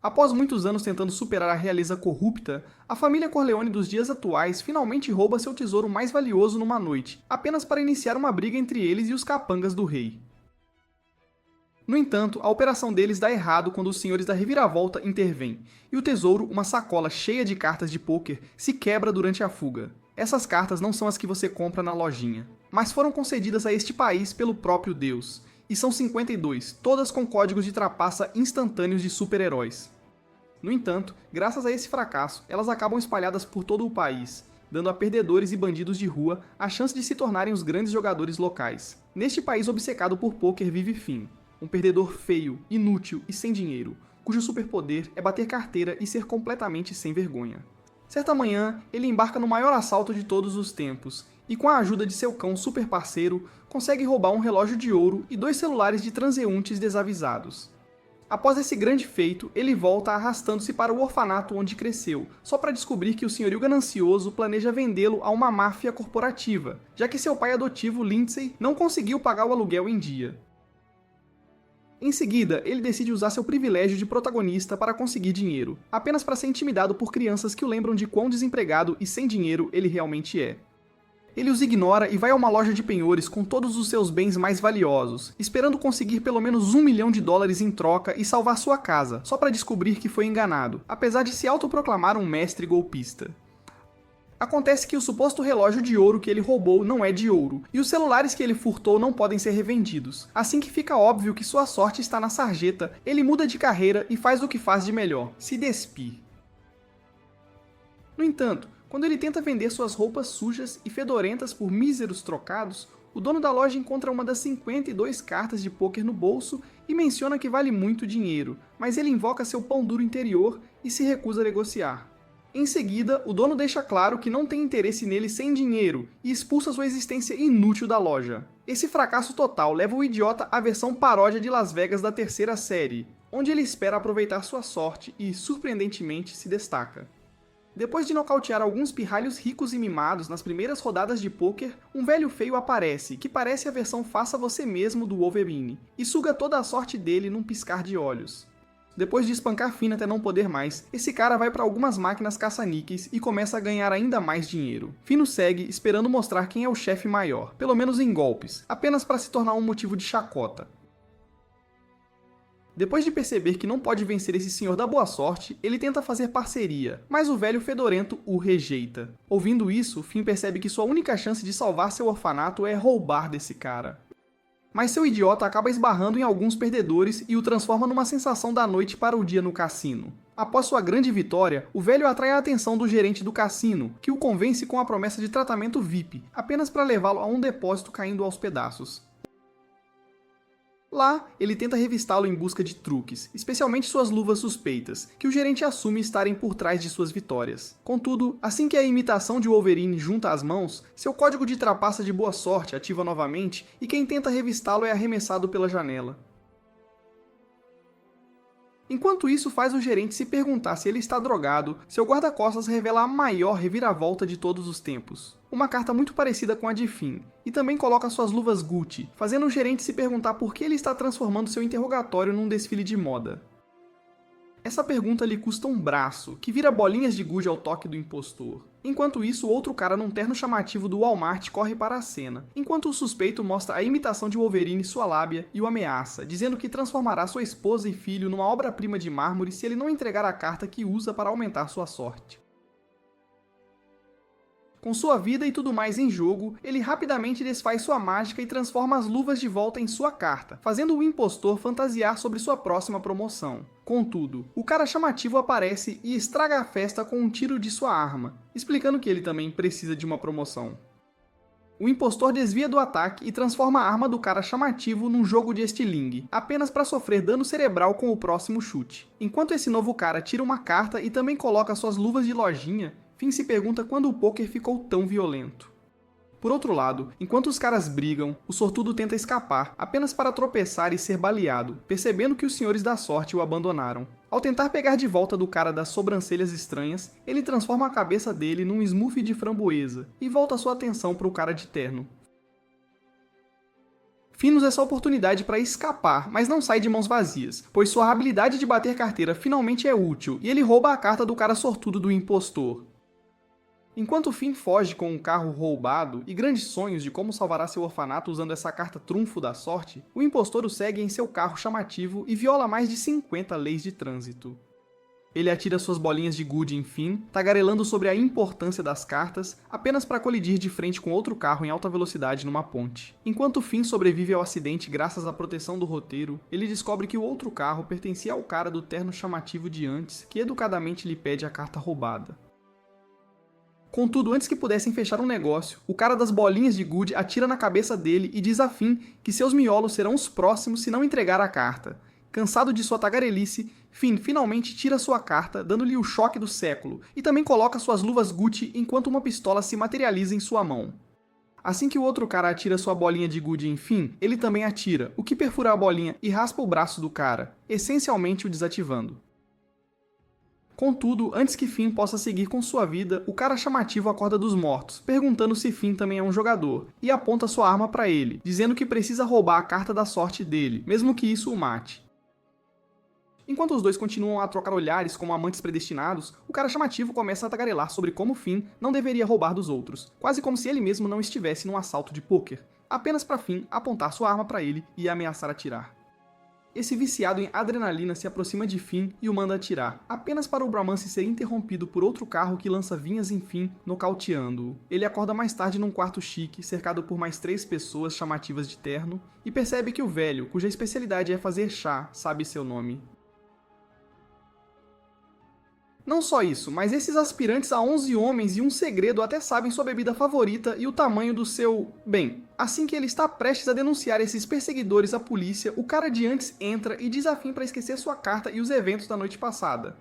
Após muitos anos tentando superar a realeza corrupta, a família Corleone dos dias atuais finalmente rouba seu tesouro mais valioso numa noite, apenas para iniciar uma briga entre eles e os capangas do rei. No entanto, a operação deles dá errado quando os senhores da reviravolta intervêm, e o tesouro, uma sacola cheia de cartas de pôquer, se quebra durante a fuga. Essas cartas não são as que você compra na lojinha, mas foram concedidas a este país pelo próprio Deus, e são 52, todas com códigos de trapaça instantâneos de super-heróis. No entanto, graças a esse fracasso, elas acabam espalhadas por todo o país, dando a perdedores e bandidos de rua a chance de se tornarem os grandes jogadores locais. Neste país obcecado por pôquer vive Finn, um perdedor feio, inútil e sem dinheiro, cujo superpoder é bater carteira e ser completamente sem vergonha. Certa manhã, ele embarca no maior assalto de todos os tempos, e com a ajuda de seu cão super parceiro, consegue roubar um relógio de ouro e 2 celulares de transeuntes desavisados. Após esse grande feito, ele volta arrastando-se para o orfanato onde cresceu, só para descobrir que o senhorio ganancioso planeja vendê-lo a uma máfia corporativa, já que seu pai adotivo, Lindsay, não conseguiu pagar o aluguel em dia. Em seguida, ele decide usar seu privilégio de protagonista para conseguir dinheiro, apenas para ser intimidado por crianças que o lembram de quão desempregado e sem dinheiro ele realmente é. Ele os ignora e vai a uma loja de penhores com todos os seus bens mais valiosos, esperando conseguir pelo menos $1 milhão em troca e salvar sua casa, só para descobrir que foi enganado, apesar de se autoproclamar um mestre golpista. Acontece que o suposto relógio de ouro que ele roubou não é de ouro, e os celulares que ele furtou não podem ser revendidos. Assim que fica óbvio que sua sorte está na sarjeta, ele muda de carreira e faz o que faz de melhor, se despir. No entanto, quando ele tenta vender suas roupas sujas e fedorentas por míseros trocados, o dono da loja encontra uma das 52 cartas de pôquer no bolso e menciona que vale muito dinheiro, mas ele invoca seu pão duro interior e se recusa a negociar. Em seguida, o dono deixa claro que não tem interesse nele sem dinheiro e expulsa sua existência inútil da loja. Esse fracasso total leva o idiota à versão paródia de Las Vegas da terceira série, onde ele espera aproveitar sua sorte e, surpreendentemente, se destaca. Depois de nocautear alguns pirralhos ricos e mimados nas primeiras rodadas de pôquer, um velho feio aparece, que parece a versão faça você mesmo do Wolverine, e suga toda a sorte dele num piscar de olhos. Depois de espancar Finn até não poder mais, esse cara vai para algumas máquinas caça-níqueis e começa a ganhar ainda mais dinheiro. Finn o segue, esperando mostrar quem é o chefe maior, pelo menos em golpes, apenas para se tornar um motivo de chacota. Depois de perceber que não pode vencer esse senhor da boa sorte, ele tenta fazer parceria, mas o velho fedorento o rejeita. Ouvindo isso, Finn percebe que sua única chance de salvar seu orfanato é roubar desse cara. Mas seu idiota acaba esbarrando em alguns perdedores e o transforma numa sensação da noite para o dia no cassino. Após sua grande vitória, o velho atrai a atenção do gerente do cassino, que o convence com a promessa de tratamento VIP, apenas para levá-lo a um depósito caindo aos pedaços. Lá, ele tenta revistá-lo em busca de truques, especialmente suas luvas suspeitas, que o gerente assume estarem por trás de suas vitórias. Contudo, assim que a imitação de Wolverine junta as mãos, seu código de trapaça de boa sorte ativa novamente e quem tenta revistá-lo é arremessado pela janela. Enquanto isso faz o gerente se perguntar se ele está drogado, seu guarda-costas revela a maior reviravolta de todos os tempos. Uma carta muito parecida com a de Finn, e também coloca suas luvas Gucci, fazendo o gerente se perguntar por que ele está transformando seu interrogatório num desfile de moda. Essa pergunta lhe custa um braço, que vira bolinhas de gude ao toque do impostor. Enquanto isso, outro cara num terno chamativo do Walmart corre para a cena, enquanto o suspeito mostra a imitação de Wolverine sua lábia e o ameaça, dizendo que transformará sua esposa e filho numa obra-prima de mármore se ele não entregar a carta que usa para aumentar sua sorte. Com sua vida e tudo mais em jogo, ele rapidamente desfaz sua mágica e transforma as luvas de volta em sua carta, fazendo o impostor fantasiar sobre sua próxima promoção. Contudo, o cara chamativo aparece e estraga a festa com um tiro de sua arma, explicando que ele também precisa de uma promoção. O impostor desvia do ataque e transforma a arma do cara chamativo num jogo de estilingue, apenas para sofrer dano cerebral com o próximo chute. Enquanto esse novo cara tira uma carta e também coloca suas luvas de lojinha, Finn se pergunta quando o pôquer ficou tão violento. Por outro lado, enquanto os caras brigam, o sortudo tenta escapar, apenas para tropeçar e ser baleado, percebendo que os senhores da sorte o abandonaram. Ao tentar pegar de volta do cara das sobrancelhas estranhas, ele transforma a cabeça dele num smoothie de framboesa, e volta sua atenção para o cara de terno. Finn usa essa oportunidade para escapar, mas não sai de mãos vazias, pois sua habilidade de bater carteira finalmente é útil e ele rouba a carta do cara sortudo do impostor. Enquanto Finn foge com um carro roubado e grandes sonhos de como salvará seu orfanato usando essa carta trunfo da sorte, o impostor o segue em seu carro chamativo e viola mais de 50 leis de trânsito. Ele atira suas bolinhas de gude em Finn, tagarelando sobre a importância das cartas, apenas para colidir de frente com outro carro em alta velocidade numa ponte. Enquanto Finn sobrevive ao acidente graças à proteção do roteiro, ele descobre que o outro carro pertencia ao cara do terno chamativo de antes, que educadamente lhe pede a carta roubada. Contudo, antes que pudessem fechar um negócio, o cara das bolinhas de gude atira na cabeça dele e diz a Finn que seus miolos serão os próximos se não entregar a carta. Cansado de sua tagarelice, Finn finalmente tira sua carta, dando-lhe o choque do século, e também coloca suas luvas Gucci enquanto uma pistola se materializa em sua mão. Assim que o outro cara atira sua bolinha de gude em Finn, ele também atira, o que perfura a bolinha e raspa o braço do cara, essencialmente o desativando. Contudo, antes que Finn possa seguir com sua vida, o cara chamativo acorda dos mortos, perguntando se Finn também é um jogador, e aponta sua arma para ele, dizendo que precisa roubar a carta da sorte dele, mesmo que isso o mate. Enquanto os dois continuam a trocar olhares como amantes predestinados, o cara chamativo começa a tagarelar sobre como Finn não deveria roubar dos outros, quase como se ele mesmo não estivesse num assalto de pôquer, apenas para Finn apontar sua arma para ele e ameaçar atirar. Esse viciado em adrenalina se aproxima de Finn e o manda atirar, apenas para o bromance ser interrompido por outro carro que lança vinhas em Finn, nocauteando-o. Ele acorda mais tarde num quarto chique, cercado por mais 3 pessoas chamativas de terno, e percebe que o velho, cuja especialidade é fazer chá, sabe seu nome. Não só isso, mas esses aspirantes a 11 homens e um segredo até sabem sua bebida favorita e o tamanho do seu... Bem, assim que ele está prestes a denunciar esses perseguidores à polícia, o cara de antes entra e diz a Finn para esquecer sua carta e os eventos da noite passada.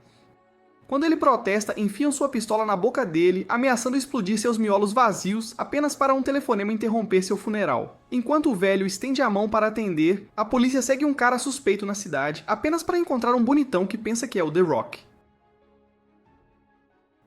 Quando ele protesta, enfiam sua pistola na boca dele, ameaçando explodir seus miolos vazios apenas para um telefonema interromper seu funeral. Enquanto o velho estende a mão para atender, a polícia segue um cara suspeito na cidade, apenas para encontrar um bonitão que pensa que é o The Rock.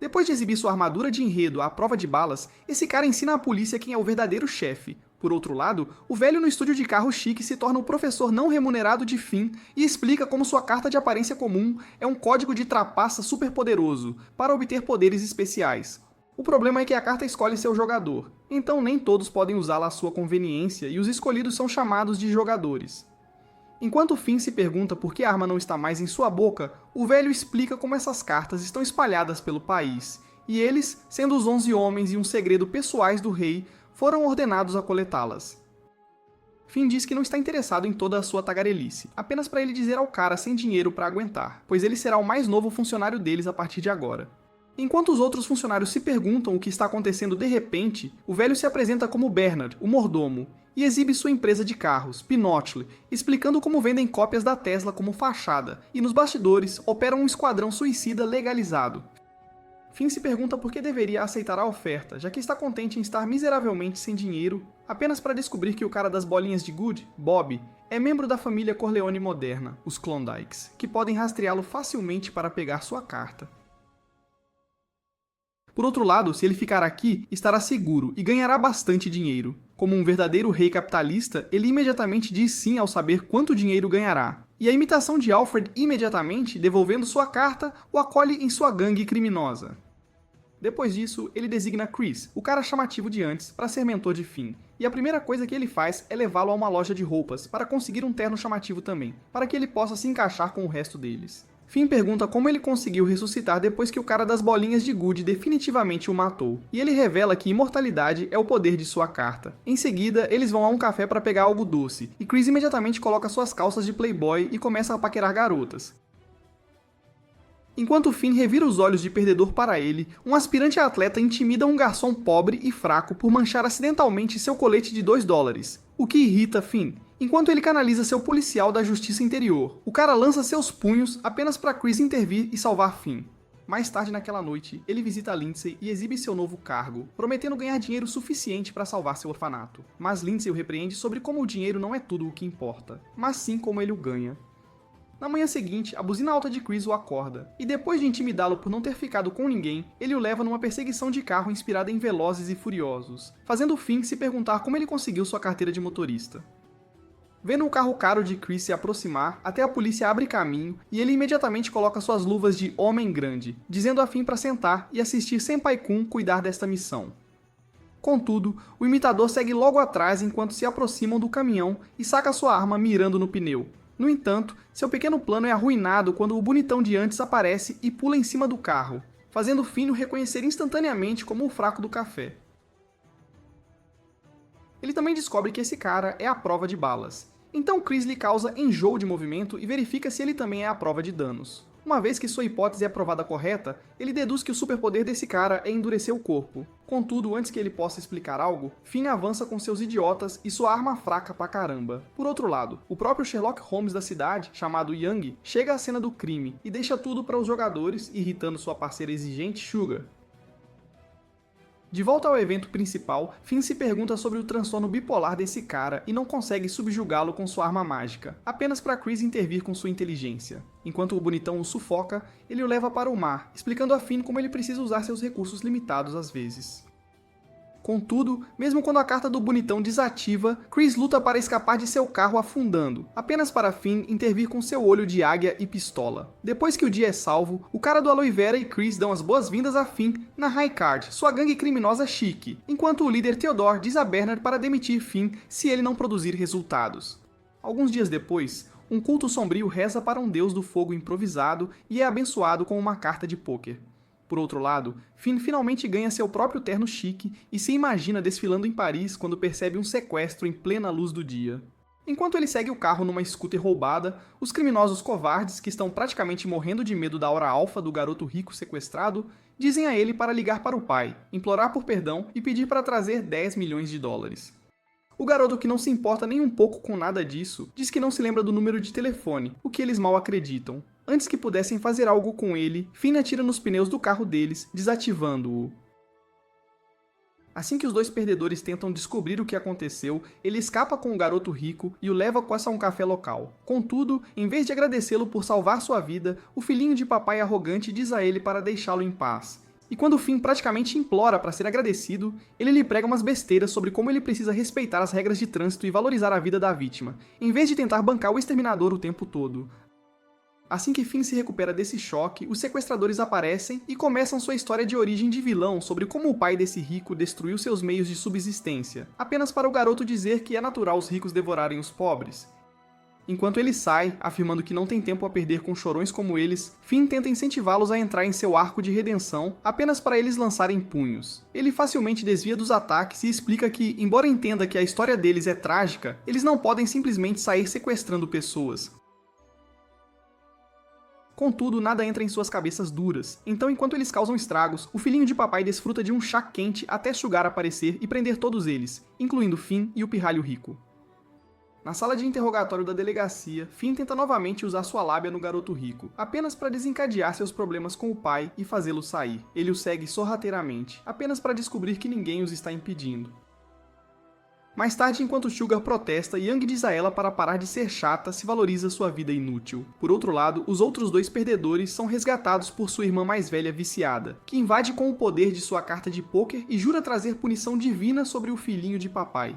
Depois de exibir sua armadura de enredo à prova de balas, esse cara ensina à polícia quem é o verdadeiro chefe. Por outro lado, o velho no estúdio de carro chique se torna o professor não remunerado de Finn e explica como sua carta de aparência comum é um código de trapaça superpoderoso para obter poderes especiais. O problema é que a carta escolhe seu jogador, então nem todos podem usá-la à sua conveniência e os escolhidos são chamados de jogadores. Enquanto Finn se pergunta por que a arma não está mais em sua boca, o velho explica como essas cartas estão espalhadas pelo país, e eles, sendo os 11 homens e um segredo pessoais do rei, foram ordenados a coletá-las. Finn diz que não está interessado em toda a sua tagarelice, apenas para ele dizer ao cara sem dinheiro para aguentar, pois ele será o mais novo funcionário deles a partir de agora. Enquanto os outros funcionários se perguntam o que está acontecendo de repente, o velho se apresenta como Bernard, o mordomo, e exibe sua empresa de carros, Pinochle, explicando como vendem cópias da Tesla como fachada, e nos bastidores opera um esquadrão suicida legalizado. Finn se pergunta por que deveria aceitar a oferta, já que está contente em estar miseravelmente sem dinheiro, apenas para descobrir que o cara das bolinhas de gude, Bob, é membro da família Corleone moderna, os Klondikes, que podem rastreá-lo facilmente para pegar sua carta. Por outro lado, se ele ficar aqui, estará seguro e ganhará bastante dinheiro. Como um verdadeiro rei capitalista, ele imediatamente diz sim ao saber quanto dinheiro ganhará. E a imitação de Alfred imediatamente, devolvendo sua carta, o acolhe em sua gangue criminosa. Depois disso, ele designa Chris, o cara chamativo de antes, para ser mentor de Finn. E a primeira coisa que ele faz é levá-lo a uma loja de roupas, para conseguir um terno chamativo também, para que ele possa se encaixar com o resto deles. Finn pergunta como ele conseguiu ressuscitar depois que o cara das bolinhas de gude definitivamente o matou, e ele revela que imortalidade é o poder de sua carta. Em seguida, eles vão a um café para pegar algo doce, e Chris imediatamente coloca suas calças de playboy e começa a paquerar garotas. Enquanto Finn revira os olhos de perdedor para ele, um aspirante a atleta intimida um garçom pobre e fraco por manchar acidentalmente seu colete de $2, o que irrita Finn. Enquanto ele canaliza seu policial da justiça interior, o cara lança seus punhos apenas para Chris intervir e salvar Finn. Mais tarde naquela noite, ele visita Lindsay e exibe seu novo cargo, prometendo ganhar dinheiro suficiente para salvar seu orfanato. Mas Lindsay o repreende sobre como o dinheiro não é tudo o que importa, mas sim como ele o ganha. Na manhã seguinte, a buzina alta de Chris o acorda, e depois de intimidá-lo por não ter ficado com ninguém, ele o leva numa perseguição de carro inspirada em Velozes e Furiosos, fazendo Finn se perguntar como ele conseguiu sua carteira de motorista. Vendo o carro caro de Chris se aproximar, até a polícia abre caminho e ele imediatamente coloca suas luvas de homem grande, dizendo a Finn para sentar e assistir Senpai-kun cuidar desta missão. Contudo, o imitador segue logo atrás enquanto se aproximam do caminhão e saca sua arma mirando no pneu. No entanto, seu pequeno plano é arruinado quando o bonitão de antes aparece e pula em cima do carro, fazendo Finn o reconhecer instantaneamente como o fraco do café. Ele também descobre que esse cara é a prova de balas. Então Chris lhe causa enjoo de movimento e verifica se ele também é a prova de danos. Uma vez que sua hipótese é provada correta, ele deduz que o superpoder desse cara é endurecer o corpo. Contudo, antes que ele possa explicar algo, Finn avança com seus idiotas e sua arma fraca pra caramba. Por outro lado, o próprio Sherlock Holmes da cidade, chamado Young, chega à cena do crime e deixa tudo para os jogadores, irritando sua parceira exigente Sugar. De volta ao evento principal, Finn se pergunta sobre o transtorno bipolar desse cara e não consegue subjugá-lo com sua arma mágica, apenas para Chris intervir com sua inteligência. Enquanto o bonitão o sufoca, ele o leva para o mar, explicando a Finn como ele precisa usar seus recursos limitados às vezes. Contudo, mesmo quando a carta do bonitão desativa, Chris luta para escapar de seu carro afundando, apenas para Finn intervir com seu olho de águia e pistola. Depois que o dia é salvo, o cara do Aloe Vera e Chris dão as boas-vindas a Finn na High Card, sua gangue criminosa chique, enquanto o líder Theodore diz a Bernard para demitir Finn se ele não produzir resultados. Alguns dias depois, um culto sombrio reza para um deus do fogo improvisado e é abençoado com uma carta de pôquer. Por outro lado, Finn finalmente ganha seu próprio terno chique e se imagina desfilando em Paris quando percebe um sequestro em plena luz do dia. Enquanto ele segue o carro numa scooter roubada, os criminosos covardes, que estão praticamente morrendo de medo da hora alfa do garoto rico sequestrado, dizem a ele para ligar para o pai, implorar por perdão e pedir para trazer 10 milhões de dólares. O garoto, que não se importa nem um pouco com nada disso, diz que não se lembra do número de telefone, o que eles mal acreditam. Antes que pudessem fazer algo com ele, Finn atira nos pneus do carro deles, desativando-o. Assim que os dois perdedores tentam descobrir o que aconteceu, ele escapa com o garoto rico e o leva quase a um café local. Contudo, em vez de agradecê-lo por salvar sua vida, o filhinho de papai arrogante diz a ele para deixá-lo em paz. E quando Finn praticamente implora para ser agradecido, ele lhe prega umas besteiras sobre como ele precisa respeitar as regras de trânsito e valorizar a vida da vítima, em vez de tentar bancar o exterminador o tempo todo. Assim que Finn se recupera desse choque, os sequestradores aparecem e começam sua história de origem de vilão sobre como o pai desse rico destruiu seus meios de subsistência, apenas para o garoto dizer que é natural os ricos devorarem os pobres. Enquanto ele sai, afirmando que não tem tempo a perder com chorões como eles, Finn tenta incentivá-los a entrar em seu arco de redenção apenas para eles lançarem punhos. Ele facilmente desvia dos ataques e explica que, embora entenda que a história deles é trágica, eles não podem simplesmente sair sequestrando pessoas. Contudo, nada entra em suas cabeças duras, então enquanto eles causam estragos, o filhinho de papai desfruta de um chá quente até Sugar aparecer e prender todos eles, incluindo Finn e o pirralho rico. Na sala de interrogatório da delegacia, Finn tenta novamente usar sua lábia no garoto rico, apenas para desencadear seus problemas com o pai e fazê-lo sair. Ele o segue sorrateiramente, apenas para descobrir que ninguém os está impedindo. Mais tarde, enquanto Sugar protesta, Young diz a ela para parar de ser chata se valoriza sua vida inútil. Por outro lado, os outros dois perdedores são resgatados por sua irmã mais velha viciada, que invade com o poder de sua carta de pôquer e jura trazer punição divina sobre o filhinho de papai.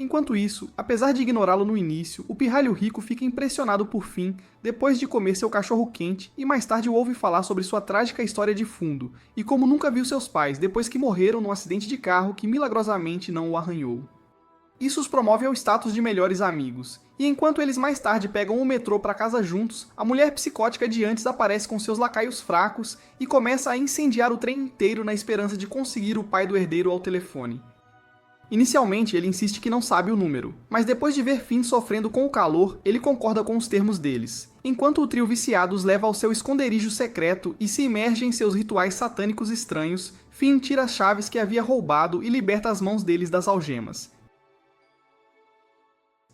Enquanto isso, apesar de ignorá-lo no início, o pirralho rico fica impressionado por Finn depois de comer seu cachorro quente e mais tarde o ouve falar sobre sua trágica história de fundo e como nunca viu seus pais depois que morreram num acidente de carro que milagrosamente não o arranhou. Isso os promove ao status de melhores amigos, e enquanto eles mais tarde pegam o metrô para casa juntos, a mulher psicótica de antes aparece com seus lacaios fracos e começa a incendiar o trem inteiro na esperança de conseguir o pai do herdeiro ao telefone. Inicialmente, ele insiste que não sabe o número, mas depois de ver Finn sofrendo com o calor, ele concorda com os termos deles. Enquanto o trio viciado os leva ao seu esconderijo secreto e se imerge em seus rituais satânicos estranhos, Finn tira as chaves que havia roubado e liberta as mãos deles das algemas.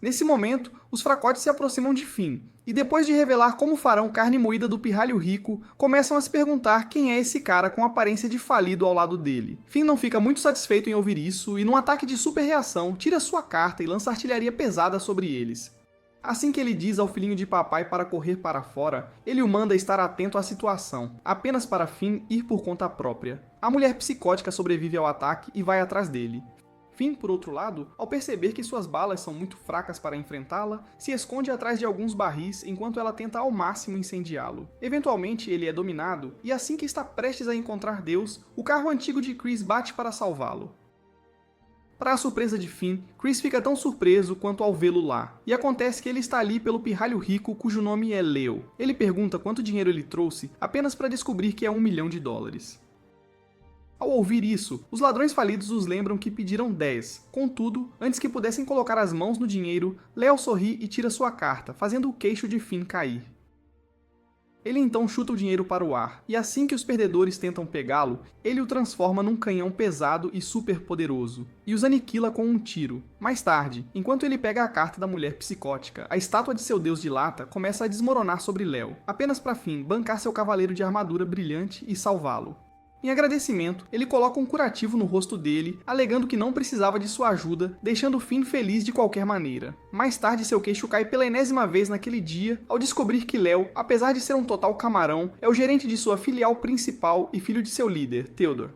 Nesse momento, os fracotes se aproximam de Finn, e depois de revelar como farão carne moída do pirralho rico, começam a se perguntar quem é esse cara com aparência de falido ao lado dele. Finn não fica muito satisfeito em ouvir isso, e num ataque de super reação, tira sua carta e lança artilharia pesada sobre eles. Assim que ele diz ao filhinho de papai para correr para fora, ele o manda estar atento à situação, apenas para Finn ir por conta própria. A mulher psicótica sobrevive ao ataque e vai atrás dele. Finn, por outro lado, ao perceber que suas balas são muito fracas para enfrentá-la, se esconde atrás de alguns barris enquanto ela tenta ao máximo incendiá-lo. Eventualmente, ele é dominado, e assim que está prestes a encontrar Deus, o carro antigo de Chris bate para salvá-lo. Para a surpresa de Finn, Chris fica tão surpreso quanto ao vê-lo lá, e acontece que ele está ali pelo pirralho rico cujo nome é Leo. Ele pergunta quanto dinheiro ele trouxe, apenas para descobrir que é $1 milhão. Ao ouvir isso, os ladrões falidos os lembram que pediram 10. Contudo, antes que pudessem colocar as mãos no dinheiro, Leo sorri e tira sua carta, fazendo o queixo de Finn cair. Ele então chuta o dinheiro para o ar, e assim que os perdedores tentam pegá-lo, ele o transforma num canhão pesado e super poderoso, e os aniquila com um tiro. Mais tarde, enquanto ele pega a carta da mulher psicótica, a estátua de seu deus de lata começa a desmoronar sobre Leo, apenas para Finn bancar seu cavaleiro de armadura brilhante e salvá-lo. Em agradecimento, ele coloca um curativo no rosto dele, alegando que não precisava de sua ajuda, deixando Finn feliz de qualquer maneira. Mais tarde, seu queixo cai pela enésima vez naquele dia, ao descobrir que Leo, apesar de ser um total camarão, é o gerente de sua filial principal e filho de seu líder, Theodore.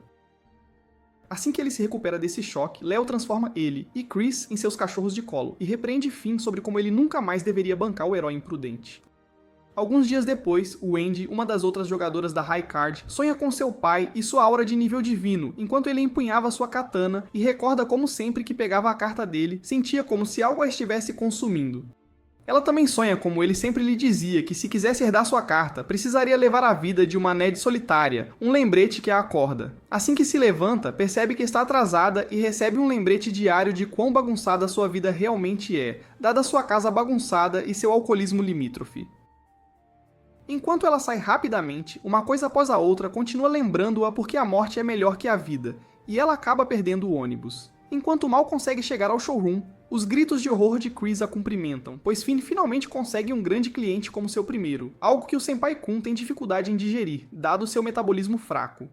Assim que ele se recupera desse choque, Leo transforma ele e Chris em seus cachorros de colo, e repreende Finn sobre como ele nunca mais deveria bancar o herói imprudente. Alguns dias depois, Wendy, uma das outras jogadoras da High Card, sonha com seu pai e sua aura de nível divino, enquanto ele empunhava sua katana e recorda como sempre que pegava a carta dele, sentia como se algo a estivesse consumindo. Ela também sonha como ele sempre lhe dizia que se quisesse herdar sua carta, precisaria levar a vida de uma Ned solitária, um lembrete que a acorda. Assim que se levanta, percebe que está atrasada e recebe um lembrete diário de quão bagunçada sua vida realmente é, dada sua casa bagunçada e seu alcoolismo limítrofe. Enquanto ela sai rapidamente, uma coisa após a outra continua lembrando-a porque a morte é melhor que a vida, e ela acaba perdendo o ônibus. Enquanto mal consegue chegar ao showroom, os gritos de horror de Chris a cumprimentam, pois Finn finalmente consegue um grande cliente como seu primeiro, algo que o Senpai Kun tem dificuldade em digerir, dado seu metabolismo fraco.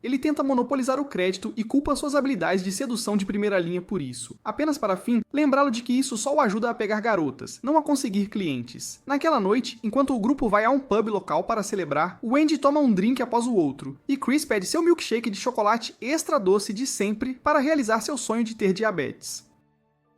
Ele tenta monopolizar o crédito e culpa suas habilidades de sedução de primeira linha por isso, apenas para Finn lembrá-lo de que isso só o ajuda a pegar garotas, não a conseguir clientes. Naquela noite, enquanto o grupo vai a um pub local para celebrar, Wendy toma um drink após o outro, e Chris pede seu milkshake de chocolate extra doce de sempre para realizar seu sonho de ter diabetes.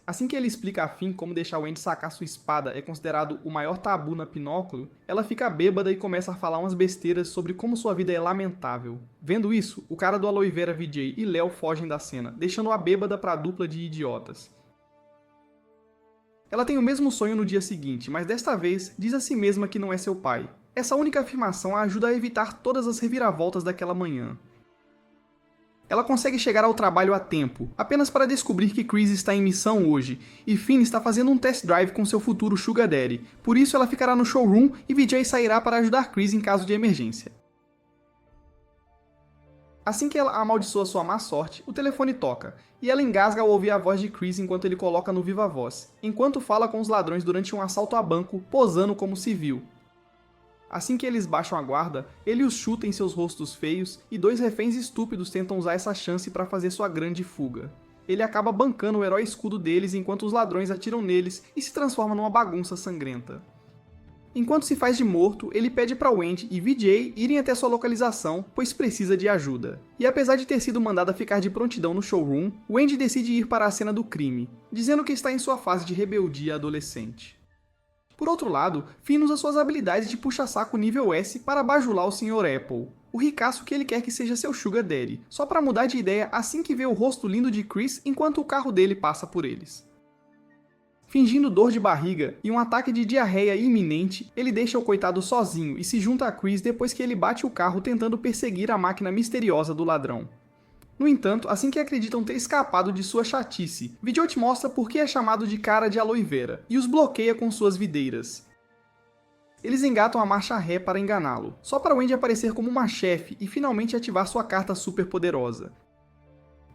Assim que ele explica a Finn como deixar Wendy sacar sua espada é considerado o maior tabu na Pinóquio, ela fica bêbada e começa a falar umas besteiras sobre como sua vida é lamentável. Vendo isso, o cara do Aloe Vera VJ e Leo fogem da cena, deixando-a bêbada para a dupla de idiotas. Ela tem o mesmo sonho no dia seguinte, mas desta vez diz a si mesma que não é seu pai. Essa única afirmação a ajuda a evitar todas as reviravoltas daquela manhã. Ela consegue chegar ao trabalho a tempo, apenas para descobrir que Chris está em missão hoje, e Finn está fazendo um test drive com seu futuro Sugar Daddy, por isso ela ficará no showroom e Vijay sairá para ajudar Chris em caso de emergência. Assim que ela amaldiçoa sua má sorte, o telefone toca, e ela engasga ao ouvir a voz de Chris enquanto ele coloca no viva voz, enquanto fala com os ladrões durante um assalto a banco, posando como civil. Assim que eles baixam a guarda, ele os chuta em seus rostos feios e dois reféns estúpidos tentam usar essa chance para fazer sua grande fuga. Ele acaba bancando o herói escudo deles enquanto os ladrões atiram neles e se transforma numa bagunça sangrenta. Enquanto se faz de morto, ele pede para Wendy e Vijay irem até sua localização, pois precisa de ajuda. E apesar de ter sido mandada ficar de prontidão no showroom, Wendy decide ir para a cena do crime, dizendo que está em sua fase de rebeldia adolescente. Por outro lado, Finn usa suas habilidades de puxa-saco nível S para bajular o Sr. Apple, o ricaço que ele quer que seja seu Sugar Daddy, só para mudar de ideia assim que vê o rosto lindo de Chris enquanto o carro dele passa por eles. Fingindo dor de barriga e um ataque de diarreia iminente, ele deixa o coitado sozinho e se junta a Chris depois que ele bate o carro tentando perseguir a máquina misteriosa do ladrão. No entanto, assim que acreditam ter escapado de sua chatice, Vijay te mostra por que é chamado de cara de aloe vera, e os bloqueia com suas videiras. Eles engatam a marcha ré para enganá-lo, só para Wendy aparecer como uma chefe e finalmente ativar sua carta super poderosa.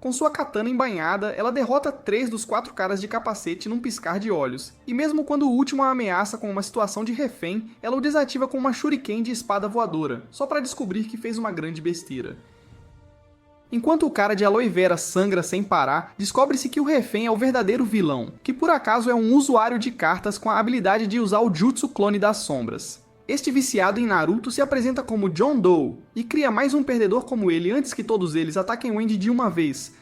Com sua katana embainhada, ela derrota 3 dos 4 caras de capacete num piscar de olhos, e mesmo quando o último a ameaça com uma situação de refém, ela o desativa com uma shuriken de espada voadora, só para descobrir que fez uma grande besteira. Enquanto o cara de aloe vera sangra sem parar, descobre-se que o refém é o verdadeiro vilão, que por acaso é um usuário de cartas com a habilidade de usar o Jutsu Clone das Sombras. Este viciado em Naruto se apresenta como John Doe, e cria mais um perdedor como ele antes que todos eles ataquem Wendy de uma vez,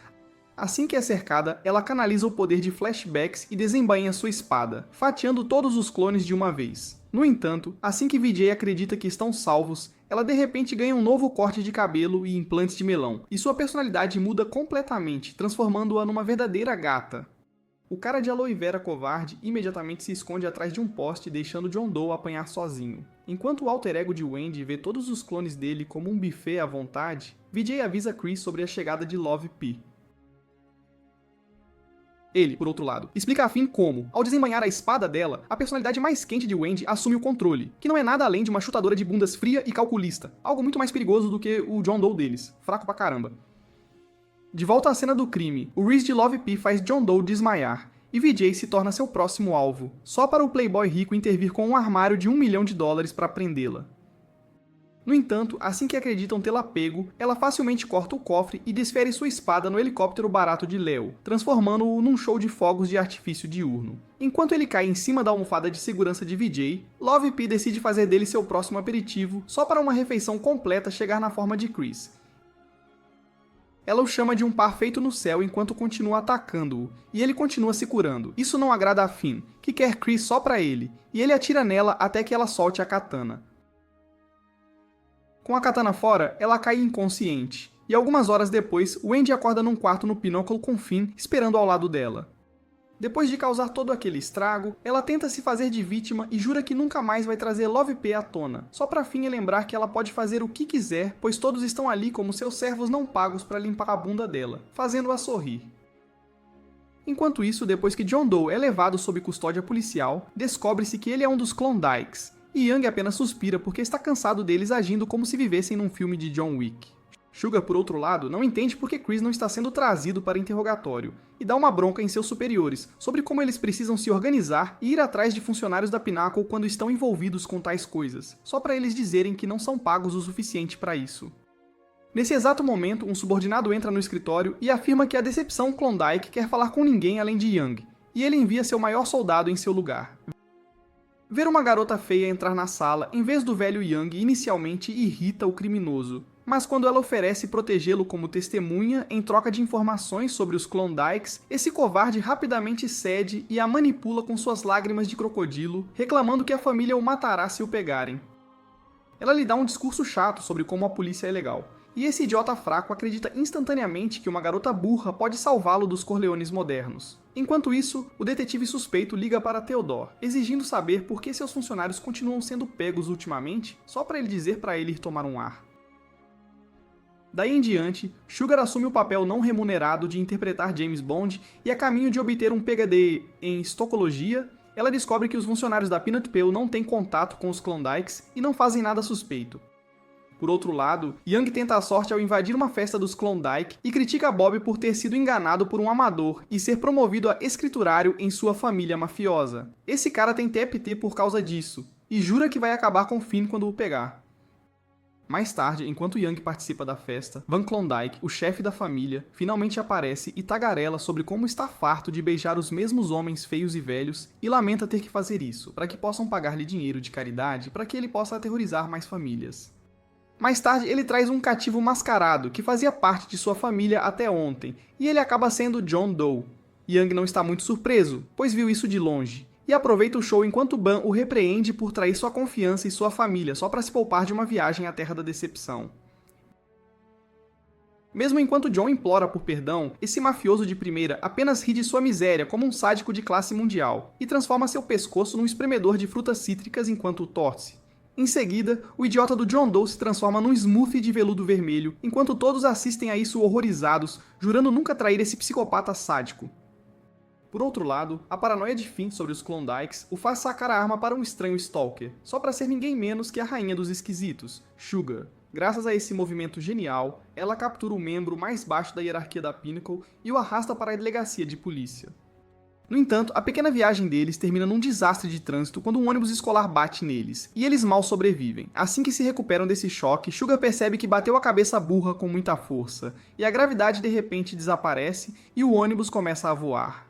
Assim que é cercada, ela canaliza o poder de flashbacks e desembainha sua espada, fatiando todos os clones de uma vez. No entanto, assim que Vijay acredita que estão salvos, ela de repente ganha um novo corte de cabelo e implantes de melão, e sua personalidade muda completamente, transformando-a numa verdadeira gata. O cara de aloe vera covarde imediatamente se esconde atrás de um poste, deixando John Doe apanhar sozinho. Enquanto o alter ego de Wendy vê todos os clones dele como um buffet à vontade, Vijay avisa Chris sobre a chegada de Love P. Ele, por outro lado, explica a Finn como, ao desembainhar a espada dela, a personalidade mais quente de Wendy assume o controle, que não é nada além de uma chutadora de bundas fria e calculista, algo muito mais perigoso do que o John Doe deles, fraco pra caramba. De volta à cena do crime, o Reese de Love P faz John Doe desmaiar, e Vijay se torna seu próximo alvo, só para o playboy rico intervir com um armário de $1 milhão para prendê-la. No entanto, assim que acreditam tê-la pego, ela facilmente corta o cofre e desfere sua espada no helicóptero barato de Leo, transformando-o num show de fogos de artifício diurno. Enquanto ele cai em cima da almofada de segurança de Vijay, Love P decide fazer dele seu próximo aperitivo, só para uma refeição completa chegar na forma de Chris. Ela o chama de um par feito no céu enquanto continua atacando-o, e ele continua se curando. Isso não agrada a Finn, que quer Chris só pra ele, e ele atira nela até que ela solte a katana. Com a katana fora, ela cai inconsciente, e algumas horas depois, Wendy acorda num quarto no Pinnacle com Finn esperando ao lado dela. Depois de causar todo aquele estrago, ela tenta se fazer de vítima e jura que nunca mais vai trazer Love P à tona, só pra Finn lembrar que ela pode fazer o que quiser, pois todos estão ali como seus servos não pagos pra limpar a bunda dela, fazendo-a sorrir. Enquanto isso, depois que John Doe é levado sob custódia policial, descobre-se que ele é um dos Klondikes, e Young apenas suspira porque está cansado deles agindo como se vivessem num filme de John Wick. Sugar, por outro lado, não entende por que Chris não está sendo trazido para interrogatório, e dá uma bronca em seus superiores sobre como eles precisam se organizar e ir atrás de funcionários da Pinnacle quando estão envolvidos com tais coisas, só para eles dizerem que não são pagos o suficiente para isso. Nesse exato momento, um subordinado entra no escritório e afirma que a decepção Klondike quer falar com ninguém além de Young, e ele envia seu maior soldado em seu lugar. Ver uma garota feia entrar na sala em vez do velho Young inicialmente irrita o criminoso, mas quando ela oferece protegê-lo como testemunha em troca de informações sobre os Klondikes, esse covarde rapidamente cede e a manipula com suas lágrimas de crocodilo, reclamando que a família o matará se o pegarem. Ela lhe dá um discurso chato sobre como a polícia é legal, e esse idiota fraco acredita instantaneamente que uma garota burra pode salvá-lo dos Corleones modernos. Enquanto isso, o detetive suspeito liga para Theodore, exigindo saber por que seus funcionários continuam sendo pegos ultimamente, só para ele dizer para ele ir tomar um ar. Daí em diante, Sugar assume o papel não remunerado de interpretar James Bond e a caminho de obter um PhD em estocologia, ela descobre que os funcionários da Peanut Pill não têm contato com os Klondikes e não fazem nada suspeito. Por outro lado, Young tenta a sorte ao invadir uma festa dos Klondike e critica Bob por ter sido enganado por um amador e ser promovido a escriturário em sua família mafiosa. Esse cara tem TPT por causa disso, e jura que vai acabar com Finn quando o pegar. Mais tarde, enquanto Young participa da festa, Van Klondike, o chefe da família, finalmente aparece e tagarela sobre como está farto de beijar os mesmos homens feios e velhos e lamenta ter que fazer isso, para que possam pagar-lhe dinheiro de caridade para que ele possa aterrorizar mais famílias. Mais tarde, ele traz um cativo mascarado, que fazia parte de sua família até ontem, e ele acaba sendo John Doe. Young não está muito surpreso, pois viu isso de longe, e aproveita o show enquanto Ban o repreende por trair sua confiança e sua família só para se poupar de uma viagem à Terra da Decepção. Mesmo enquanto John implora por perdão, esse mafioso de primeira apenas ri de sua miséria como um sádico de classe mundial, e transforma seu pescoço num espremedor de frutas cítricas enquanto o torce. Em seguida, o idiota do John Doe se transforma num smoothie de veludo vermelho, enquanto todos assistem a isso horrorizados, jurando nunca trair esse psicopata sádico. Por outro lado, a paranoia de Finn sobre os Klondikes o faz sacar a arma para um estranho Stalker, só para ser ninguém menos que a rainha dos esquisitos, Sugar. Graças a esse movimento genial, ela captura o membro mais baixo da hierarquia da Pinnacle e o arrasta para a delegacia de polícia. No entanto, a pequena viagem deles termina num desastre de trânsito quando um ônibus escolar bate neles, e eles mal sobrevivem. Assim que se recuperam desse choque, Sugar percebe que bateu a cabeça burra com muita força, e a gravidade de repente desaparece e o ônibus começa a voar.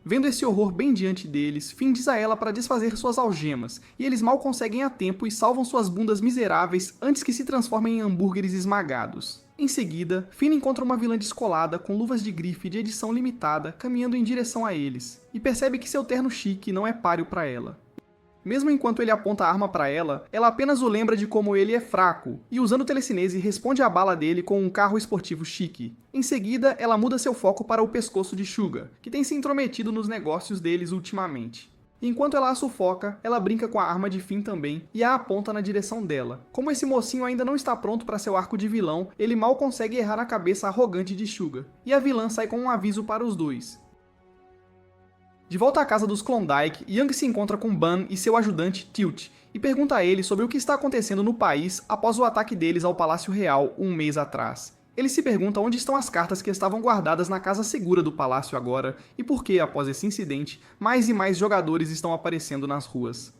Vendo esse horror bem diante deles, Finn diz a ela para desfazer suas algemas, e eles mal conseguem a tempo e salvam suas bundas miseráveis antes que se transformem em hambúrgueres esmagados. Em seguida, Finn encontra uma vilã descolada com luvas de grife de edição limitada caminhando em direção a eles, e percebe que seu terno chique não é páreo para ela. Mesmo enquanto ele aponta a arma para ela, ela apenas o lembra de como ele é fraco, e usando o telecinese responde à bala dele com um carro esportivo chique. Em seguida, ela muda seu foco para o pescoço de Sugar, que tem se intrometido nos negócios deles ultimamente. Enquanto ela a sufoca, ela brinca com a arma de Finn também e a aponta na direção dela. Como esse mocinho ainda não está pronto para seu arco de vilão, ele mal consegue errar na cabeça arrogante de Sugar, e a vilã sai com um aviso para os dois. De volta à casa dos Klondike, Young se encontra com Ban e seu ajudante Tilt, e pergunta a ele sobre o que está acontecendo no país após o ataque deles ao Palácio Real um mês atrás. Ele se pergunta onde estão as cartas que estavam guardadas na casa segura do palácio agora, e por que, após esse incidente, mais e mais jogadores estão aparecendo nas ruas.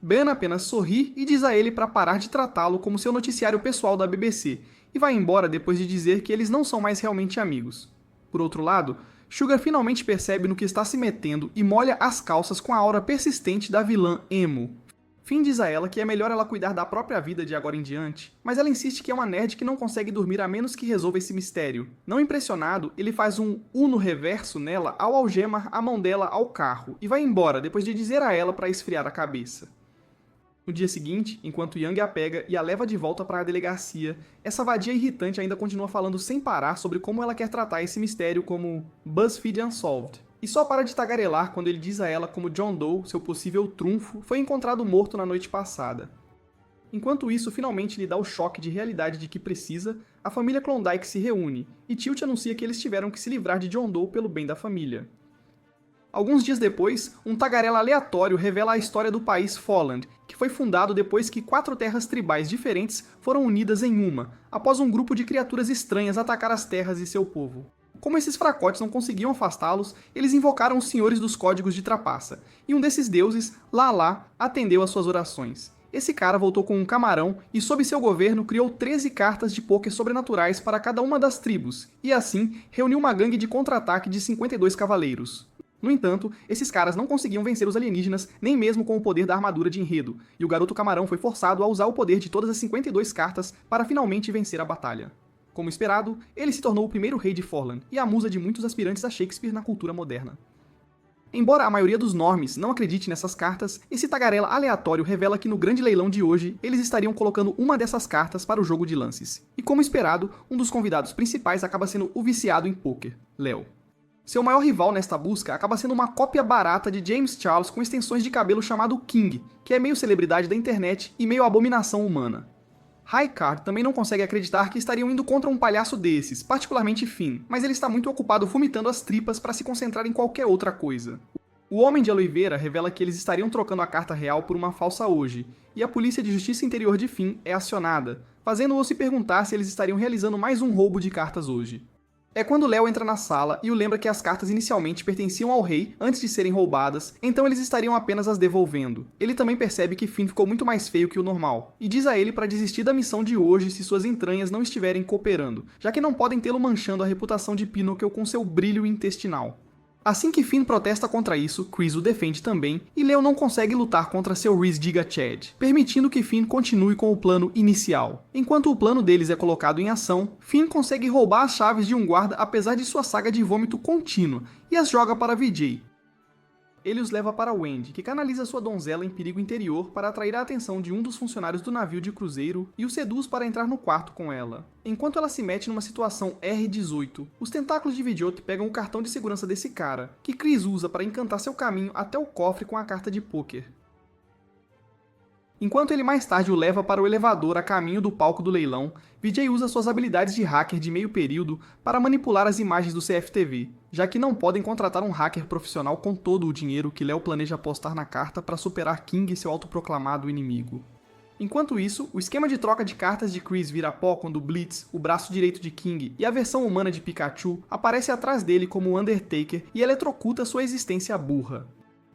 Ben apenas sorri e diz a ele para parar de tratá-lo como seu noticiário pessoal da BBC, e vai embora depois de dizer que eles não são mais realmente amigos. Por outro lado, Sugar finalmente percebe no que está se metendo e molha as calças com a aura persistente da vilã Emo. Finn diz a ela que é melhor ela cuidar da própria vida de agora em diante, mas ela insiste que é uma nerd que não consegue dormir a menos que resolva esse mistério. Não impressionado, ele faz um Uno reverso nela ao algemar a mão dela ao carro e vai embora depois de dizer a ela para esfriar a cabeça. No dia seguinte, enquanto Young a pega e a leva de volta para a delegacia, essa vadia irritante ainda continua falando sem parar sobre como ela quer tratar esse mistério como BuzzFeed Unsolved. E só para de tagarelar quando ele diz a ela como John Doe, seu possível trunfo, foi encontrado morto na noite passada. Enquanto isso finalmente lhe dá o choque de realidade de que precisa, a família Klondike se reúne, e Tilt anuncia que eles tiveram que se livrar de John Doe pelo bem da família. Alguns dias depois, um tagarela aleatório revela a história do país Folland, que foi fundado depois que 4 terras tribais diferentes foram unidas em uma, após um grupo de criaturas estranhas atacar as terras e seu povo. Como esses fracotes não conseguiam afastá-los, eles invocaram os senhores dos códigos de trapaça, e um desses deuses, Lala, atendeu às suas orações. Esse cara voltou com um camarão e, sob seu governo, criou 13 cartas de pôquer sobrenaturais para cada uma das tribos, e assim reuniu uma gangue de contra-ataque de 52 cavaleiros. No entanto, esses caras não conseguiam vencer os alienígenas, nem mesmo com o poder da armadura de enredo, e o garoto camarão foi forçado a usar o poder de todas as 52 cartas para finalmente vencer a batalha. Como esperado, ele se tornou o primeiro rei de Forland, e a musa de muitos aspirantes a Shakespeare na cultura moderna. Embora a maioria dos normies não acredite nessas cartas, esse tagarela aleatório revela que no grande leilão de hoje, eles estariam colocando uma dessas cartas para o jogo de lances. E como esperado, um dos convidados principais acaba sendo o viciado em pôquer, Leo. Seu maior rival nesta busca acaba sendo uma cópia barata de James Charles com extensões de cabelo chamado King, que é meio celebridade da internet e meio abominação humana. Raikard também não consegue acreditar que estariam indo contra um palhaço desses, particularmente Finn, mas ele está muito ocupado vomitando as tripas para se concentrar em qualquer outra coisa. O Homem de Aloe Vera revela que eles estariam trocando a carta real por uma falsa hoje, e a Polícia de Justiça Interior de Finn é acionada, fazendo-o se perguntar se eles estariam realizando mais um roubo de cartas hoje. É quando Leo entra na sala e o lembra que as cartas inicialmente pertenciam ao rei antes de serem roubadas, então eles estariam apenas as devolvendo. Ele também percebe que Finn ficou muito mais feio que o normal, e diz a ele para desistir da missão de hoje se suas entranhas não estiverem cooperando, já que não podem tê-lo manchando a reputação de Pinocchio com seu brilho intestinal. Assim que Finn protesta contra isso, Chris o defende também, e Leo não consegue lutar contra seu Rhys Giga Chad, permitindo que Finn continue com o plano inicial. Enquanto o plano deles é colocado em ação, Finn consegue roubar as chaves de um guarda apesar de sua saga de vômito contínua, e as joga para Vijay. Ele os leva para Wendy, que canaliza sua donzela em perigo interior para atrair a atenção de um dos funcionários do navio de cruzeiro e o seduz para entrar no quarto com ela. Enquanto ela se mete numa situação R18, os tentáculos de Vijay pegam o cartão de segurança desse cara, que Chris usa para encantar seu caminho até o cofre com a carta de pôquer. Enquanto ele mais tarde o leva para o elevador a caminho do palco do leilão, Vijay usa suas habilidades de hacker de meio período para manipular as imagens do CFTV, já que não podem contratar um hacker profissional com todo o dinheiro que Leo planeja apostar na carta para superar King e seu autoproclamado inimigo. Enquanto isso, o esquema de troca de cartas de Chris vira pó quando Blitz, o braço direito de King e a versão humana de Pikachu aparece atrás dele como o Undertaker e eletrocuta sua existência burra.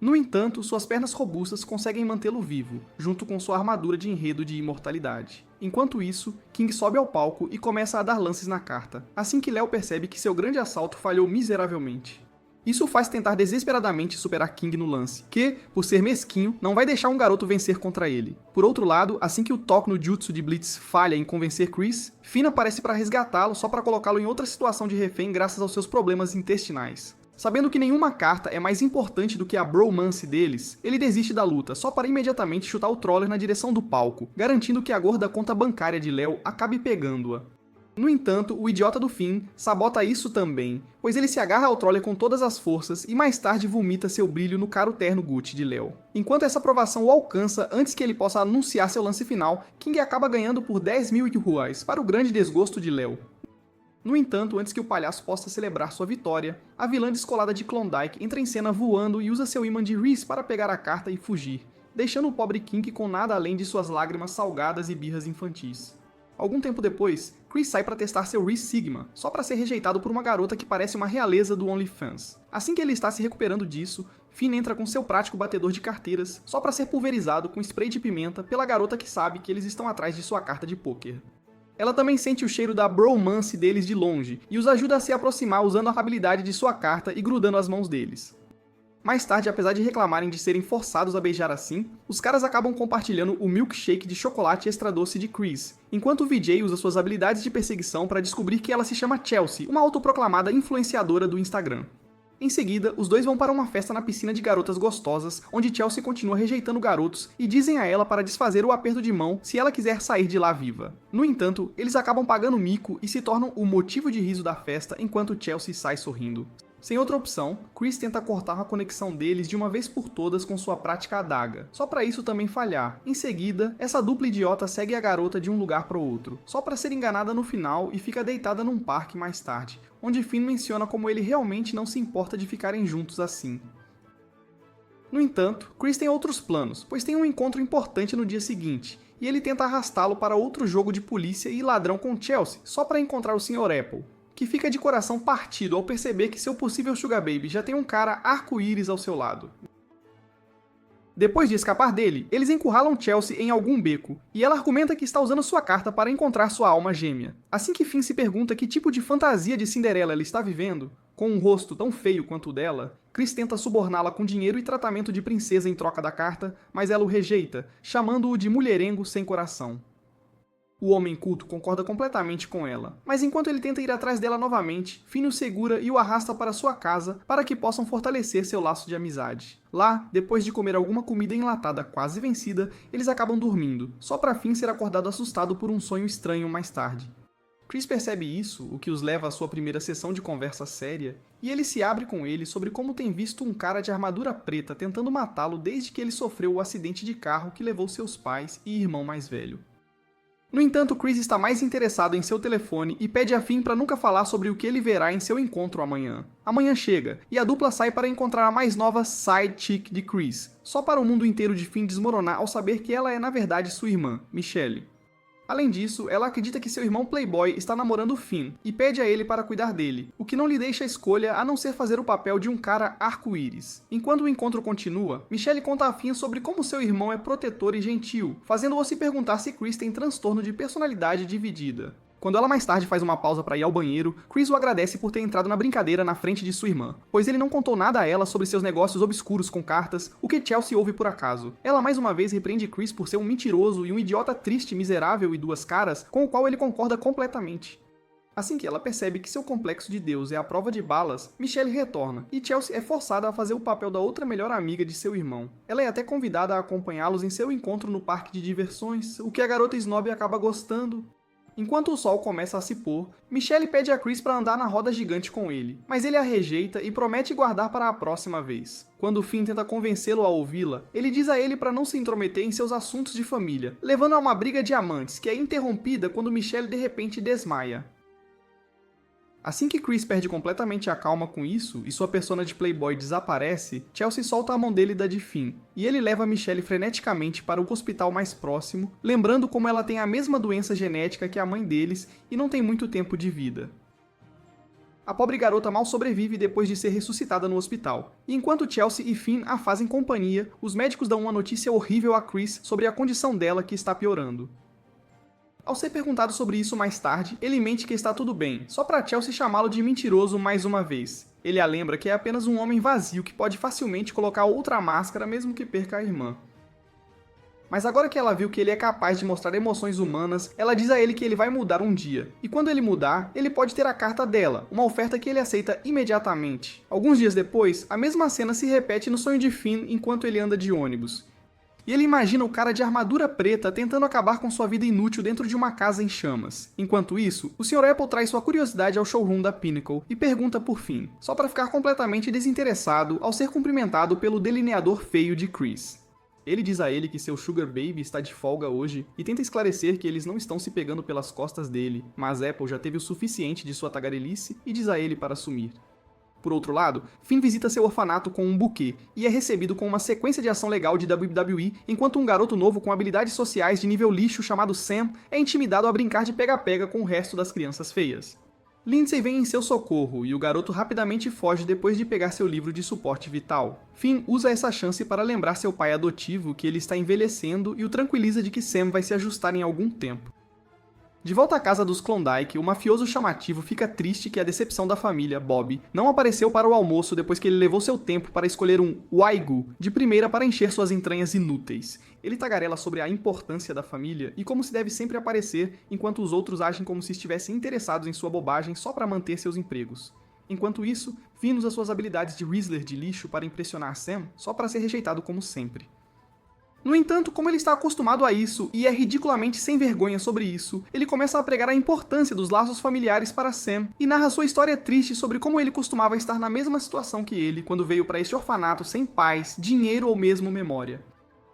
No entanto, suas pernas robustas conseguem mantê-lo vivo, junto com sua armadura de enredo de imortalidade. Enquanto isso, King sobe ao palco e começa a dar lances na carta, assim que Leo percebe que seu grande assalto falhou miseravelmente. Isso faz tentar desesperadamente superar King no lance, que, por ser mesquinho, não vai deixar um garoto vencer contra ele. Por outro lado, assim que o toque no jutsu de Blitz falha em convencer Chris, Finn aparece para resgatá-lo só para colocá-lo em outra situação de refém graças aos seus problemas intestinais. Sabendo que nenhuma carta é mais importante do que a bromance deles, ele desiste da luta só para imediatamente chutar o Troller na direção do palco, garantindo que a gorda conta bancária de Léo acabe pegando-a. No entanto, o idiota do Finn sabota isso também, pois ele se agarra ao Troller com todas as forças e mais tarde vomita seu brilho no caro terno Gucci de Léo. Enquanto essa aprovação o alcança antes que ele possa anunciar seu lance final, King acaba ganhando por 10.000 yuans, para o grande desgosto de Léo. No entanto, antes que o palhaço possa celebrar sua vitória, a vilã descolada de Klondike entra em cena voando e usa seu imã de Reese para pegar a carta e fugir, deixando o pobre King com nada além de suas lágrimas salgadas e birras infantis. Algum tempo depois, Chris sai para testar seu Reese Sigma, só para ser rejeitado por uma garota que parece uma realeza do OnlyFans. Assim que ele está se recuperando disso, Finn entra com seu prático batedor de carteiras, só para ser pulverizado com spray de pimenta pela garota que sabe que eles estão atrás de sua carta de pôquer. Ela também sente o cheiro da bromance deles de longe, e os ajuda a se aproximar usando a habilidade de sua carta e grudando as mãos deles. Mais tarde, apesar de reclamarem de serem forçados a beijar assim, os caras acabam compartilhando o milkshake de chocolate extra doce de Chris, enquanto o VJ usa suas habilidades de perseguição para descobrir que ela se chama Chelsea, uma autoproclamada influenciadora do Instagram. Em seguida, os dois vão para uma festa na piscina de garotas gostosas, onde Chelsea continua rejeitando garotos e dizem a ela para desfazer o aperto de mão se ela quiser sair de lá viva. No entanto, eles acabam pagando mico e se tornam o motivo de riso da festa enquanto Chelsea sai sorrindo. Sem outra opção, Chris tenta cortar a conexão deles de uma vez por todas com sua prática adaga, só para isso também falhar. Em seguida, essa dupla idiota segue a garota de um lugar para o outro, só para ser enganada no final e fica deitada num parque mais tarde, onde Finn menciona como ele realmente não se importa de ficarem juntos assim. No entanto, Chris tem outros planos, pois tem um encontro importante no dia seguinte, e ele tenta arrastá-lo para outro jogo de polícia e ladrão com Chelsea, só para encontrar o Sr. Apple, que fica de coração partido ao perceber que seu possível Sugar Baby já tem um cara arco-íris ao seu lado. Depois de escapar dele, eles encurralam Chelsea em algum beco, e ela argumenta que está usando sua carta para encontrar sua alma gêmea. Assim que Finn se pergunta que tipo de fantasia de Cinderela ela está vivendo, com um rosto tão feio quanto o dela, Chris tenta suborná-la com dinheiro e tratamento de princesa em troca da carta, mas ela o rejeita, chamando-o de mulherengo sem coração. O homem culto concorda completamente com ela, mas enquanto ele tenta ir atrás dela novamente, Finn o segura e o arrasta para sua casa para que possam fortalecer seu laço de amizade. Lá, depois de comer alguma comida enlatada quase vencida, eles acabam dormindo, só para Finn ser acordado assustado por um sonho estranho mais tarde. Chris percebe isso, o que os leva à sua primeira sessão de conversa séria, e ele se abre com ele sobre como tem visto um cara de armadura preta tentando matá-lo desde que ele sofreu o acidente de carro que levou seus pais e irmão mais velho. No entanto, Chris está mais interessado em seu telefone e pede a Finn para nunca falar sobre o que ele verá em seu encontro amanhã. Amanhã chega, e a dupla sai para encontrar a mais nova side chick de Chris, só para o mundo inteiro de Finn desmoronar ao saber que ela é na verdade sua irmã, Michelle. Além disso, ela acredita que seu irmão Playboy está namorando Finn e pede a ele para cuidar dele, o que não lhe deixa escolha a não ser fazer o papel de um cara arco-íris. Enquanto o encontro continua, Michelle conta a Finn sobre como seu irmão é protetor e gentil, fazendo-o se perguntar se Chris tem transtorno de personalidade dividida. Quando ela mais tarde faz uma pausa para ir ao banheiro, Chris o agradece por ter entrado na brincadeira na frente de sua irmã, pois ele não contou nada a ela sobre seus negócios obscuros com cartas, o que Chelsea ouve por acaso. Ela mais uma vez repreende Chris por ser um mentiroso e um idiota triste, miserável e duas caras, com o qual ele concorda completamente. Assim que ela percebe que seu complexo de Deus é a prova de balas, Michelle retorna, e Chelsea é forçada a fazer o papel da outra melhor amiga de seu irmão. Ela é até convidada a acompanhá-los em seu encontro no parque de diversões, o que a garota snob acaba gostando. Enquanto o sol começa a se pôr, Michelle pede a Chris para andar na roda gigante com ele, mas ele a rejeita e promete guardar para a próxima vez. Quando Finn tenta convencê-lo a ouvi-la, ele diz a ele para não se intrometer em seus assuntos de família, levando a uma briga de amantes que é interrompida quando Michelle de repente desmaia. Assim que Chris perde completamente a calma com isso e sua persona de Playboy desaparece, Chelsea solta a mão dele da de Finn, e ele leva Michelle freneticamente para o hospital mais próximo, lembrando como ela tem a mesma doença genética que a mãe deles e não tem muito tempo de vida. A pobre garota mal sobrevive depois de ser ressuscitada no hospital, e enquanto Chelsea e Finn a fazem companhia, os médicos dão uma notícia horrível a Chris sobre a condição dela que está piorando. Ao ser perguntado sobre isso mais tarde, ele mente que está tudo bem, só para Chelsea chamá-lo de mentiroso mais uma vez. Ele a lembra que é apenas um homem vazio que pode facilmente colocar outra máscara mesmo que perca a irmã. Mas agora que ela viu que ele é capaz de mostrar emoções humanas, ela diz a ele que ele vai mudar um dia. E quando ele mudar, ele pode ter a carta dela, uma oferta que ele aceita imediatamente. Alguns dias depois, a mesma cena se repete no sonho de Finn enquanto ele anda de ônibus. E ele imagina o cara de armadura preta tentando acabar com sua vida inútil dentro de uma casa em chamas. Enquanto isso, o Sr. Apple traz sua curiosidade ao showroom da Pinnacle e pergunta por Finn, só para ficar completamente desinteressado ao ser cumprimentado pelo delineador feio de Chris. Ele diz a ele que seu Sugar Baby está de folga hoje e tenta esclarecer que eles não estão se pegando pelas costas dele, mas Apple já teve o suficiente de sua tagarelice e diz a ele para sumir. Por outro lado, Finn visita seu orfanato com um buquê e é recebido com uma sequência de ação legal de WWE, enquanto um garoto novo com habilidades sociais de nível lixo chamado Sam é intimidado a brincar de pega-pega com o resto das crianças feias. Lindsay vem em seu socorro e o garoto rapidamente foge depois de pegar seu livro de suporte vital. Finn usa essa chance para lembrar seu pai adotivo que ele está envelhecendo e o tranquiliza de que Sam vai se ajustar em algum tempo. De volta à casa dos Klondike, o mafioso chamativo fica triste que a decepção da família, Bob, não apareceu para o almoço depois que ele levou seu tempo para escolher um waigu de primeira para encher suas entranhas inúteis. Ele tagarela sobre a importância da família e como se deve sempre aparecer, enquanto os outros agem como se estivessem interessados em sua bobagem só para manter seus empregos. Enquanto isso, Finn usa suas habilidades de Rizzler de lixo para impressionar Sam só para ser rejeitado como sempre. No entanto, como ele está acostumado a isso e é ridiculamente sem vergonha sobre isso, ele começa a pregar a importância dos laços familiares para Sam e narra sua história triste sobre como ele costumava estar na mesma situação que ele quando veio para este orfanato sem paz, dinheiro ou mesmo memória.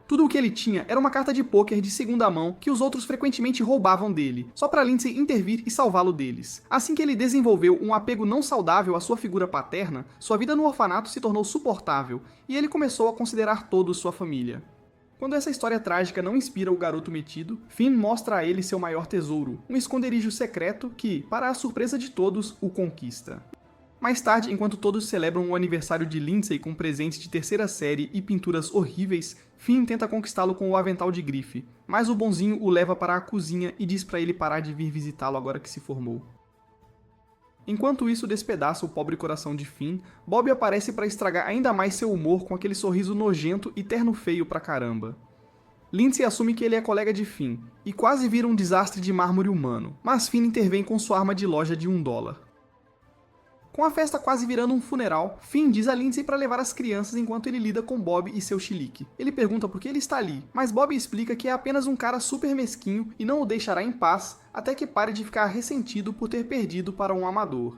Tudo o que ele tinha era uma carta de pôquer de segunda mão que os outros frequentemente roubavam dele, só para Lindsay intervir e salvá-lo deles. Assim que ele desenvolveu um apego não saudável à sua figura paterna, sua vida no orfanato se tornou suportável e ele começou a considerar todos sua família. Quando essa história trágica não inspira o garoto metido, Finn mostra a ele seu maior tesouro, um esconderijo secreto que, para a surpresa de todos, o conquista. Mais tarde, enquanto todos celebram o aniversário de Lindsay com presentes de terceira série e pinturas horríveis, Finn tenta conquistá-lo com o avental de grife, mas o bonzinho o leva para a cozinha e diz para ele parar de vir visitá-lo agora que se formou. Enquanto isso despedaça o pobre coração de Finn, Bob aparece para estragar ainda mais seu humor com aquele sorriso nojento e terno feio pra caramba. Lindsay assume que ele é colega de Finn, e quase vira um desastre de mármore humano, mas Finn intervém com sua arma de loja de $1. Com a festa quase virando um funeral, Finn diz a Lindsay para levar as crianças enquanto ele lida com Bob e seu chilique. Ele pergunta por que ele está ali, mas Bob explica que é apenas um cara super mesquinho e não o deixará em paz até que pare de ficar ressentido por ter perdido para um amador.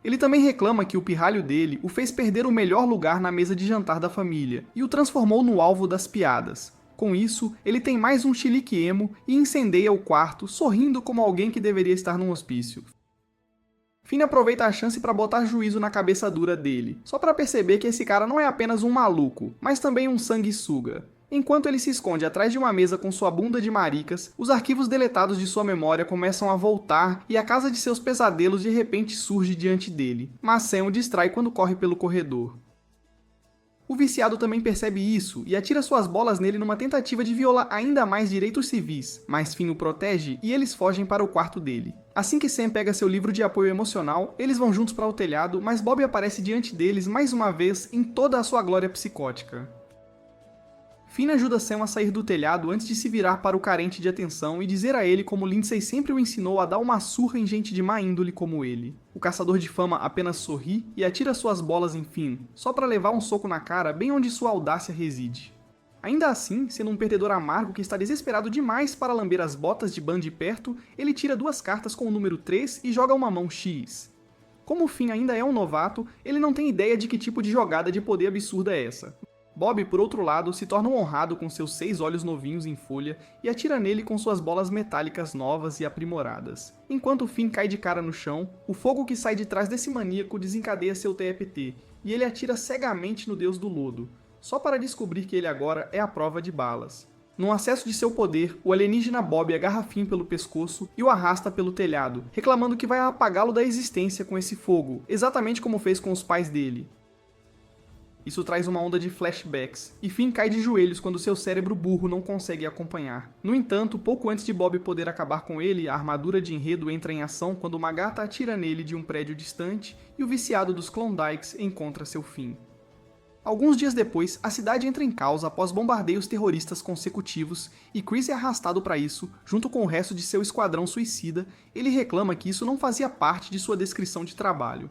Ele também reclama que o pirralho dele o fez perder o melhor lugar na mesa de jantar da família e o transformou no alvo das piadas. Com isso, ele tem mais um chilique emo e incendeia o quarto, sorrindo como alguém que deveria estar num hospício. Finn aproveita a chance para botar juízo na cabeça dura dele, só para perceber que esse cara não é apenas um maluco, mas também um sanguessuga. Enquanto ele se esconde atrás de uma mesa com sua bunda de maricas, os arquivos deletados de sua memória começam a voltar e a casa de seus pesadelos de repente surge diante dele, mas Sam o distrai quando corre pelo corredor. O viciado também percebe isso e atira suas bolas nele numa tentativa de violar ainda mais direitos civis, mas Finn o protege e eles fogem para o quarto dele. Assim que Sam pega seu livro de apoio emocional, eles vão juntos para o telhado, mas Bob aparece diante deles mais uma vez em toda a sua glória psicótica. Finn ajuda Sam a sair do telhado antes de se virar para o carente de atenção e dizer a ele como Lindsay sempre o ensinou a dar uma surra em gente de má índole como ele. O caçador de fama apenas sorri e atira suas bolas em Finn, só para levar um soco na cara bem onde sua audácia reside. Ainda assim, sendo um perdedor amargo que está desesperado demais para lamber as botas de Ban de perto, ele tira 2 cartas com o número 3 e joga uma mão X. Como Finn ainda é um novato, ele não tem ideia de que tipo de jogada de poder absurda é essa. Bob, por outro lado, se torna um honrado com seus 6 olhos novinhos em folha e atira nele com suas bolas metálicas novas e aprimoradas. Enquanto Finn cai de cara no chão, o fogo que sai de trás desse maníaco desencadeia seu TFT, e ele atira cegamente no deus do lodo, só para descobrir que ele agora é a prova de balas. Num acesso de seu poder, o alienígena Bob agarra Finn pelo pescoço e o arrasta pelo telhado, reclamando que vai apagá-lo da existência com esse fogo, exatamente como fez com os pais dele. Isso traz uma onda de flashbacks, e Finn cai de joelhos quando seu cérebro burro não consegue acompanhar. No entanto, pouco antes de Bob poder acabar com ele, a armadura de enredo entra em ação quando uma gata atira nele de um prédio distante e o viciado dos Klondikes encontra seu fim. Alguns dias depois, a cidade entra em caos após bombardeios terroristas consecutivos e Chris é arrastado para isso, junto com o resto de seu esquadrão suicida. Ele reclama que isso não fazia parte de sua descrição de trabalho.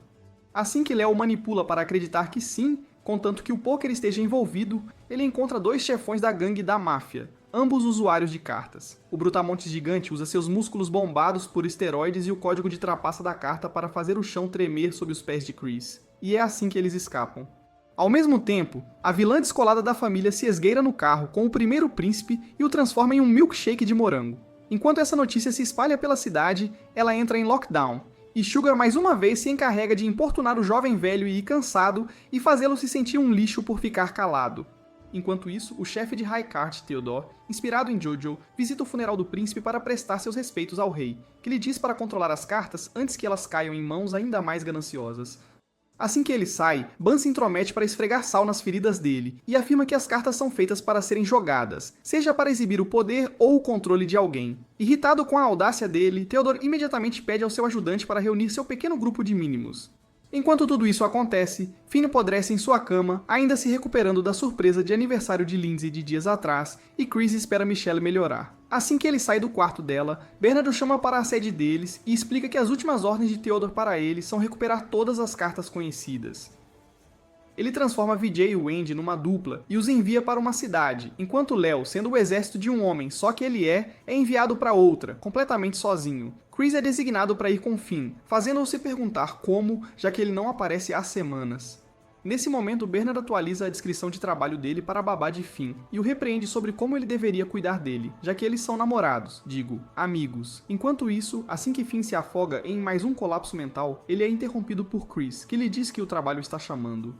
Assim que Léo o manipula para acreditar que sim, contanto que o Poker esteja envolvido, ele encontra 2 chefões da gangue da máfia, ambos usuários de cartas. O Brutamontes gigante usa seus músculos bombados por esteroides e o código de trapaça da carta para fazer o chão tremer sob os pés de Chris. E é assim que eles escapam. Ao mesmo tempo, a vilã descolada da família se esgueira no carro com o primeiro príncipe e o transforma em um milkshake de morango. Enquanto essa notícia se espalha pela cidade, ela entra em lockdown, e Sugar mais uma vez se encarrega de importunar o jovem velho e cansado e fazê-lo se sentir um lixo por ficar calado. Enquanto isso, o chefe de High Cart, Theodore, inspirado em Jojo, visita o funeral do príncipe para prestar seus respeitos ao rei, que lhe diz para controlar as cartas antes que elas caiam em mãos ainda mais gananciosas. Assim que ele sai, Ban se intromete para esfregar sal nas feridas dele e afirma que as cartas são feitas para serem jogadas, seja para exibir o poder ou o controle de alguém. Irritado com a audácia dele, Theodore imediatamente pede ao seu ajudante para reunir seu pequeno grupo de mínimos. Enquanto tudo isso acontece, Finn apodrece em sua cama, ainda se recuperando da surpresa de aniversário de Lindsay de dias atrás, e Chris espera Michelle melhorar. Assim que ele sai do quarto dela, Bernard o chama para a sede deles e explica que as últimas ordens de Theodore para ele são recuperar todas as cartas conhecidas. Ele transforma Vijay e Wendy numa dupla e os envia para uma cidade, enquanto Léo, sendo o exército de um homem só que ele é enviado para outra, completamente sozinho. Chris é designado para ir com Finn, fazendo-o se perguntar como, já que ele não aparece há semanas. Nesse momento, Bernard atualiza a descrição de trabalho dele para a babá de Finn e o repreende sobre como ele deveria cuidar dele, já que eles são namorados, amigos. Enquanto isso, assim que Finn se afoga em mais um colapso mental, ele é interrompido por Chris, que lhe diz que o trabalho está chamando.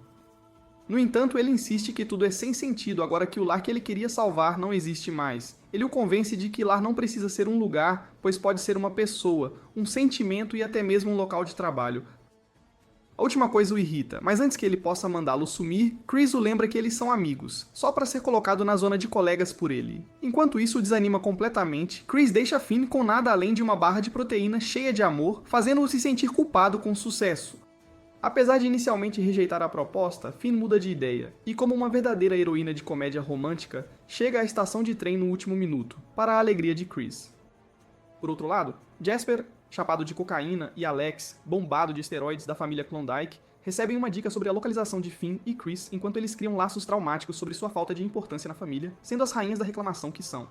No entanto, ele insiste que tudo é sem sentido agora que o lar que ele queria salvar não existe mais. Ele o convence de que lar não precisa ser um lugar, pois pode ser uma pessoa, um sentimento e até mesmo um local de trabalho. A última coisa o irrita, mas antes que ele possa mandá-lo sumir, Chris o lembra que eles são amigos, só para ser colocado na zona de colegas por ele. Enquanto isso o desanima completamente, Chris deixa Finn com nada além de uma barra de proteína cheia de amor, fazendo-o se sentir culpado com o sucesso. Apesar de inicialmente rejeitar a proposta, Finn muda de ideia, e como uma verdadeira heroína de comédia romântica, chega à estação de trem no último minuto, para a alegria de Chris. Por outro lado, Jasper, chapado de cocaína, e Alex, bombado de esteroides da família Klondike, recebem uma dica sobre a localização de Finn e Chris enquanto eles criam laços traumáticos sobre sua falta de importância na família, sendo as rainhas da reclamação que são.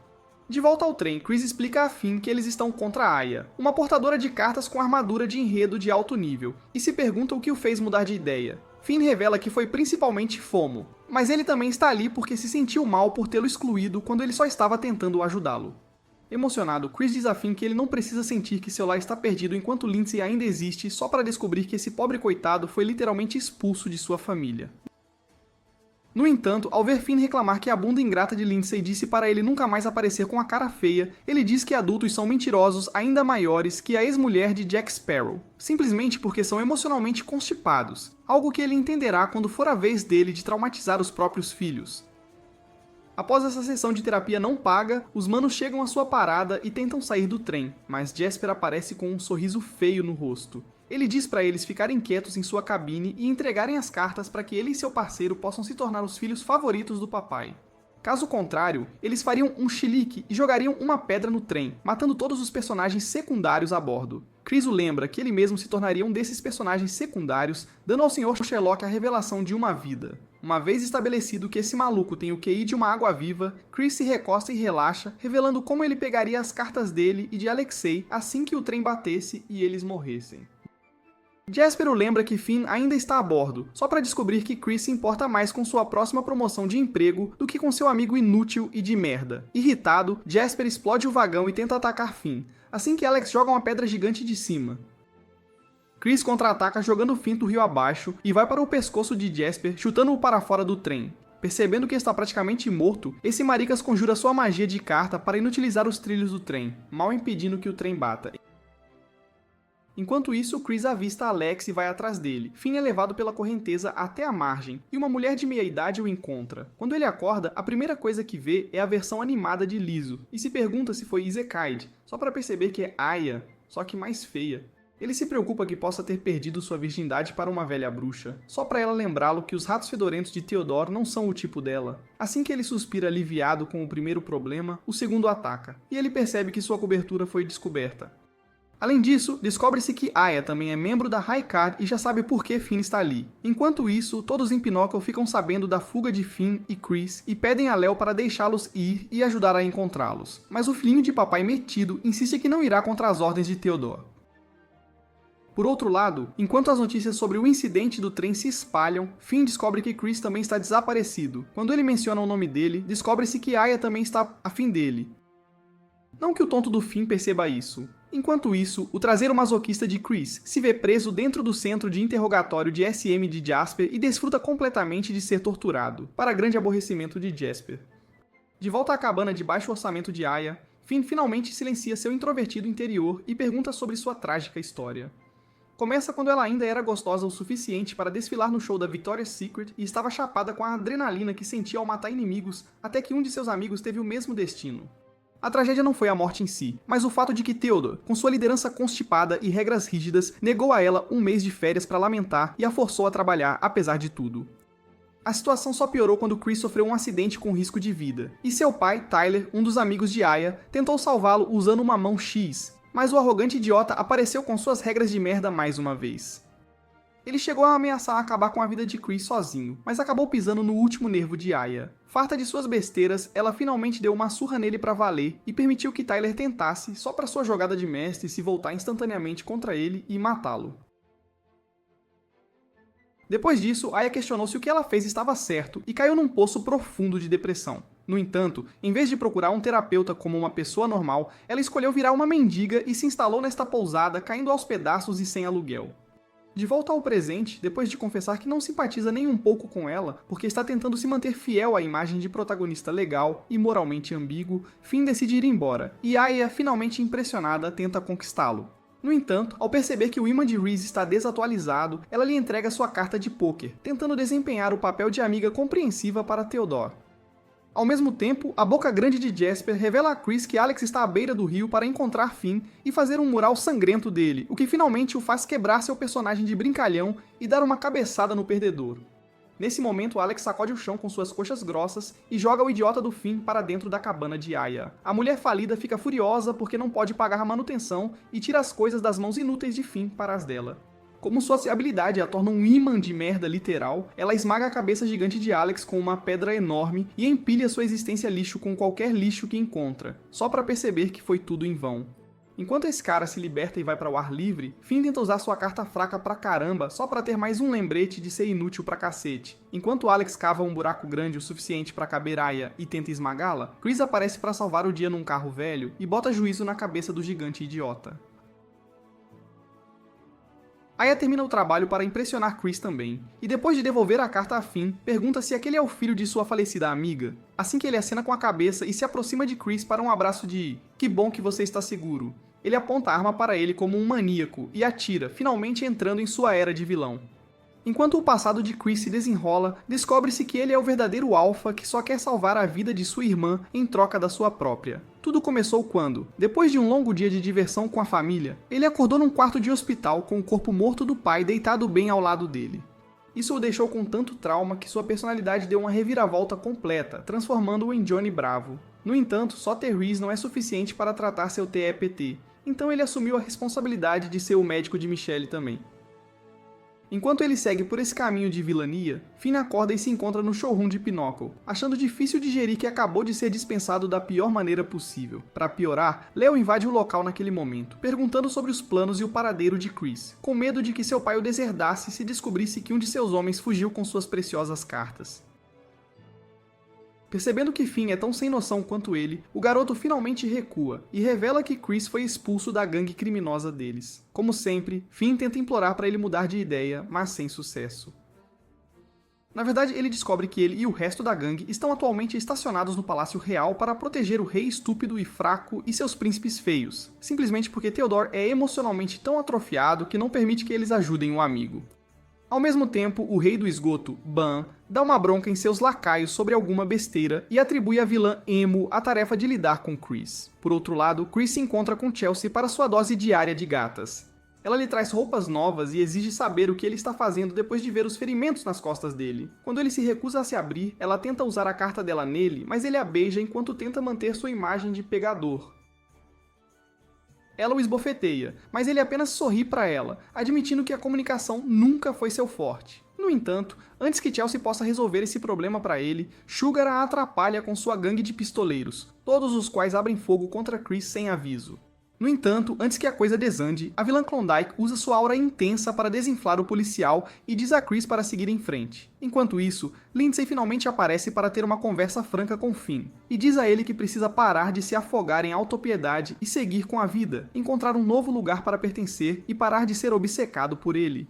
De volta ao trem, Chris explica a Finn que eles estão contra Aya, uma portadora de cartas com armadura de enredo de alto nível, e se pergunta o que o fez mudar de ideia. Finn revela que foi principalmente FOMO, mas ele também está ali porque se sentiu mal por tê-lo excluído quando ele só estava tentando ajudá-lo. Emocionado, Chris diz a Finn que ele não precisa sentir que seu lar está perdido enquanto Lindsay ainda existe só para descobrir que esse pobre coitado foi literalmente expulso de sua família. No entanto, ao ver Finn reclamar que a bunda ingrata de Lindsay disse para ele nunca mais aparecer com a cara feia, ele diz que adultos são mentirosos ainda maiores que a ex-mulher de Jack Sparrow, simplesmente porque são emocionalmente constipados, algo que ele entenderá quando for a vez dele de traumatizar os próprios filhos. Após essa sessão de terapia não paga, os manos chegam à sua parada e tentam sair do trem, mas Jasper aparece com um sorriso feio no rosto. Ele diz para eles ficarem quietos em sua cabine e entregarem as cartas para que ele e seu parceiro possam se tornar os filhos favoritos do papai. Caso contrário, eles fariam um chilique e jogariam uma pedra no trem, matando todos os personagens secundários a bordo. Chris o lembra que ele mesmo se tornaria um desses personagens secundários, dando ao Sr. Sherlock a revelação de uma vida. Uma vez estabelecido que esse maluco tem o QI de uma água-viva, Chris se recosta e relaxa, revelando como ele pegaria as cartas dele e de Alexei assim que o trem batesse e eles morressem. Jasper o lembra que Finn ainda está a bordo, só para descobrir que Chris se importa mais com sua próxima promoção de emprego do que com seu amigo inútil e de merda. Irritado, Jasper explode o vagão e tenta atacar Finn, assim que Alex joga uma pedra gigante de cima. Chris contra-ataca jogando Finn do rio abaixo e vai para o pescoço de Jasper, chutando-o para fora do trem. Percebendo que está praticamente morto, esse maricas conjura sua magia de carta para inutilizar os trilhos do trem, mal impedindo que o trem bata. Enquanto isso, Chris avista Alex e vai atrás dele. Finn é levado pela correnteza até a margem, e uma mulher de meia-idade o encontra. Quando ele acorda, a primeira coisa que vê é a versão animada de Lizzo, e se pergunta se foi Isekai'd, só para perceber que é Aya, só que mais feia. Ele se preocupa que possa ter perdido sua virgindade para uma velha bruxa, só para ela lembrá-lo que os ratos fedorentos de Theodore não são o tipo dela. Assim que ele suspira aliviado com o primeiro problema, o segundo ataca, e ele percebe que sua cobertura foi descoberta. Além disso, descobre-se que Aya também é membro da High Card e já sabe por que Finn está ali. Enquanto isso, todos em Pinóquio ficam sabendo da fuga de Finn e Chris e pedem a Léo para deixá-los ir e ajudar a encontrá-los. Mas o filhinho de papai metido insiste que não irá contra as ordens de Theodore. Por outro lado, enquanto as notícias sobre o incidente do trem se espalham, Finn descobre que Chris também está desaparecido. Quando ele menciona o nome dele, descobre-se que Aya também está afim dele. Não que o tonto do Finn perceba isso. Enquanto isso, o traseiro masoquista de Chris se vê preso dentro do centro de interrogatório de SM de Jasper e desfruta completamente de ser torturado, para grande aborrecimento de Jasper. De volta à cabana de baixo orçamento de Aya, Finn finalmente silencia seu introvertido interior e pergunta sobre sua trágica história. Começa quando ela ainda era gostosa o suficiente para desfilar no show da Victoria's Secret e estava chapada com a adrenalina que sentia ao matar inimigos, até que um de seus amigos teve o mesmo destino. A tragédia não foi a morte em si, mas o fato de que Theodore, com sua liderança constipada e regras rígidas, negou a ela um mês de férias para lamentar e a forçou a trabalhar apesar de tudo. A situação só piorou quando Chris sofreu um acidente com risco de vida, e seu pai, Tyler, um dos amigos de Aya, tentou salvá-lo usando uma mão X, mas o arrogante idiota apareceu com suas regras de merda mais uma vez. Ele chegou a ameaçar acabar com a vida de Chris sozinho, mas acabou pisando no último nervo de Aya. Farta de suas besteiras, ela finalmente deu uma surra nele pra valer e permitiu que Tyler tentasse, só pra sua jogada de mestre se voltar instantaneamente contra ele e matá-lo. Depois disso, Aya questionou se o que ela fez estava certo e caiu num poço profundo de depressão. No entanto, em vez de procurar um terapeuta como uma pessoa normal, ela escolheu virar uma mendiga e se instalou nesta pousada, caindo aos pedaços e sem aluguel. De volta ao presente, depois de confessar que não simpatiza nem um pouco com ela, porque está tentando se manter fiel à imagem de protagonista legal e moralmente ambíguo, Finn decide ir embora, e Aya, finalmente impressionada, tenta conquistá-lo. No entanto, ao perceber que o imã de Reese está desatualizado, ela lhe entrega sua carta de pôquer, tentando desempenhar o papel de amiga compreensiva para Theodore. Ao mesmo tempo, a boca grande de Jasper revela a Chris que Alex está à beira do rio para encontrar Finn e fazer um mural sangrento dele, o que finalmente o faz quebrar seu personagem de brincalhão e dar uma cabeçada no perdedor. Nesse momento, Alex sacode o chão com suas coxas grossas e joga o idiota do Finn para dentro da cabana de Aya. A mulher falida fica furiosa porque não pode pagar a manutenção e tira as coisas das mãos inúteis de Finn para as dela. Como sua habilidade a torna um ímã de merda literal, ela esmaga a cabeça gigante de Alex com uma pedra enorme e empilha sua existência lixo com qualquer lixo que encontra, só para perceber que foi tudo em vão. Enquanto esse cara se liberta e vai para o ar livre, Finn tenta usar sua carta fraca pra caramba só para ter mais um lembrete de ser inútil pra cacete. Enquanto Alex cava um buraco grande o suficiente para caber Aya e tenta esmagá-la, Chris aparece para salvar o dia num carro velho e bota juízo na cabeça do gigante idiota. Aya termina o trabalho para impressionar Chris também, e depois de devolver a carta a Finn, pergunta se aquele é o filho de sua falecida amiga, assim que ele acena com a cabeça e se aproxima de Chris para um abraço de "que bom que você está seguro". Ele aponta a arma para ele como um maníaco e atira, finalmente entrando em sua era de vilão. Enquanto o passado de Chris se desenrola, descobre-se que ele é o verdadeiro alfa que só quer salvar a vida de sua irmã em troca da sua própria. Tudo começou quando, depois de um longo dia de diversão com a família, ele acordou num quarto de hospital com o corpo morto do pai deitado bem ao lado dele. Isso o deixou com tanto trauma que sua personalidade deu uma reviravolta completa, transformando-o em Johnny Bravo. No entanto, só ter Reese não é suficiente para tratar seu TEPT, então ele assumiu a responsabilidade de ser o médico de Michelle também. Enquanto ele segue por esse caminho de vilania, Finn acorda e se encontra no showroom de Pinóquio, achando difícil digerir que acabou de ser dispensado da pior maneira possível. Para piorar, Leo invade o local naquele momento, perguntando sobre os planos e o paradeiro de Chris, com medo de que seu pai o deserdasse se descobrisse que um de seus homens fugiu com suas preciosas cartas. Percebendo que Finn é tão sem noção quanto ele, o garoto finalmente recua e revela que Chris foi expulso da gangue criminosa deles. Como sempre, Finn tenta implorar para ele mudar de ideia, mas sem sucesso. Na verdade, ele descobre que ele e o resto da gangue estão atualmente estacionados no Palácio Real para proteger o rei estúpido e fraco e seus príncipes feios, simplesmente porque Theodore é emocionalmente tão atrofiado que não permite que eles ajudem um amigo. Ao mesmo tempo, o rei do esgoto, Ban, dá uma bronca em seus lacaios sobre alguma besteira e atribui à vilã Emo a tarefa de lidar com Chris. Por outro lado, Chris se encontra com Chelsea para sua dose diária de gatas. Ela lhe traz roupas novas e exige saber o que ele está fazendo depois de ver os ferimentos nas costas dele. Quando ele se recusa a se abrir, ela tenta usar a carta dela nele, mas ele a beija enquanto tenta manter sua imagem de pegador. Ela o esbofeteia, mas ele apenas sorri para ela, admitindo que a comunicação nunca foi seu forte. No entanto, antes que Chelsea possa resolver esse problema para ele, Sugar a atrapalha com sua gangue de pistoleiros, todos os quais abrem fogo contra Chris sem aviso. No entanto, antes que a coisa desande, a vilã Klondike usa sua aura intensa para desinflar o policial e diz a Chris para seguir em frente. Enquanto isso, Lindsay finalmente aparece para ter uma conversa franca com Finn, e diz a ele que precisa parar de se afogar em autopiedade e seguir com a vida, encontrar um novo lugar para pertencer e parar de ser obcecado por ele.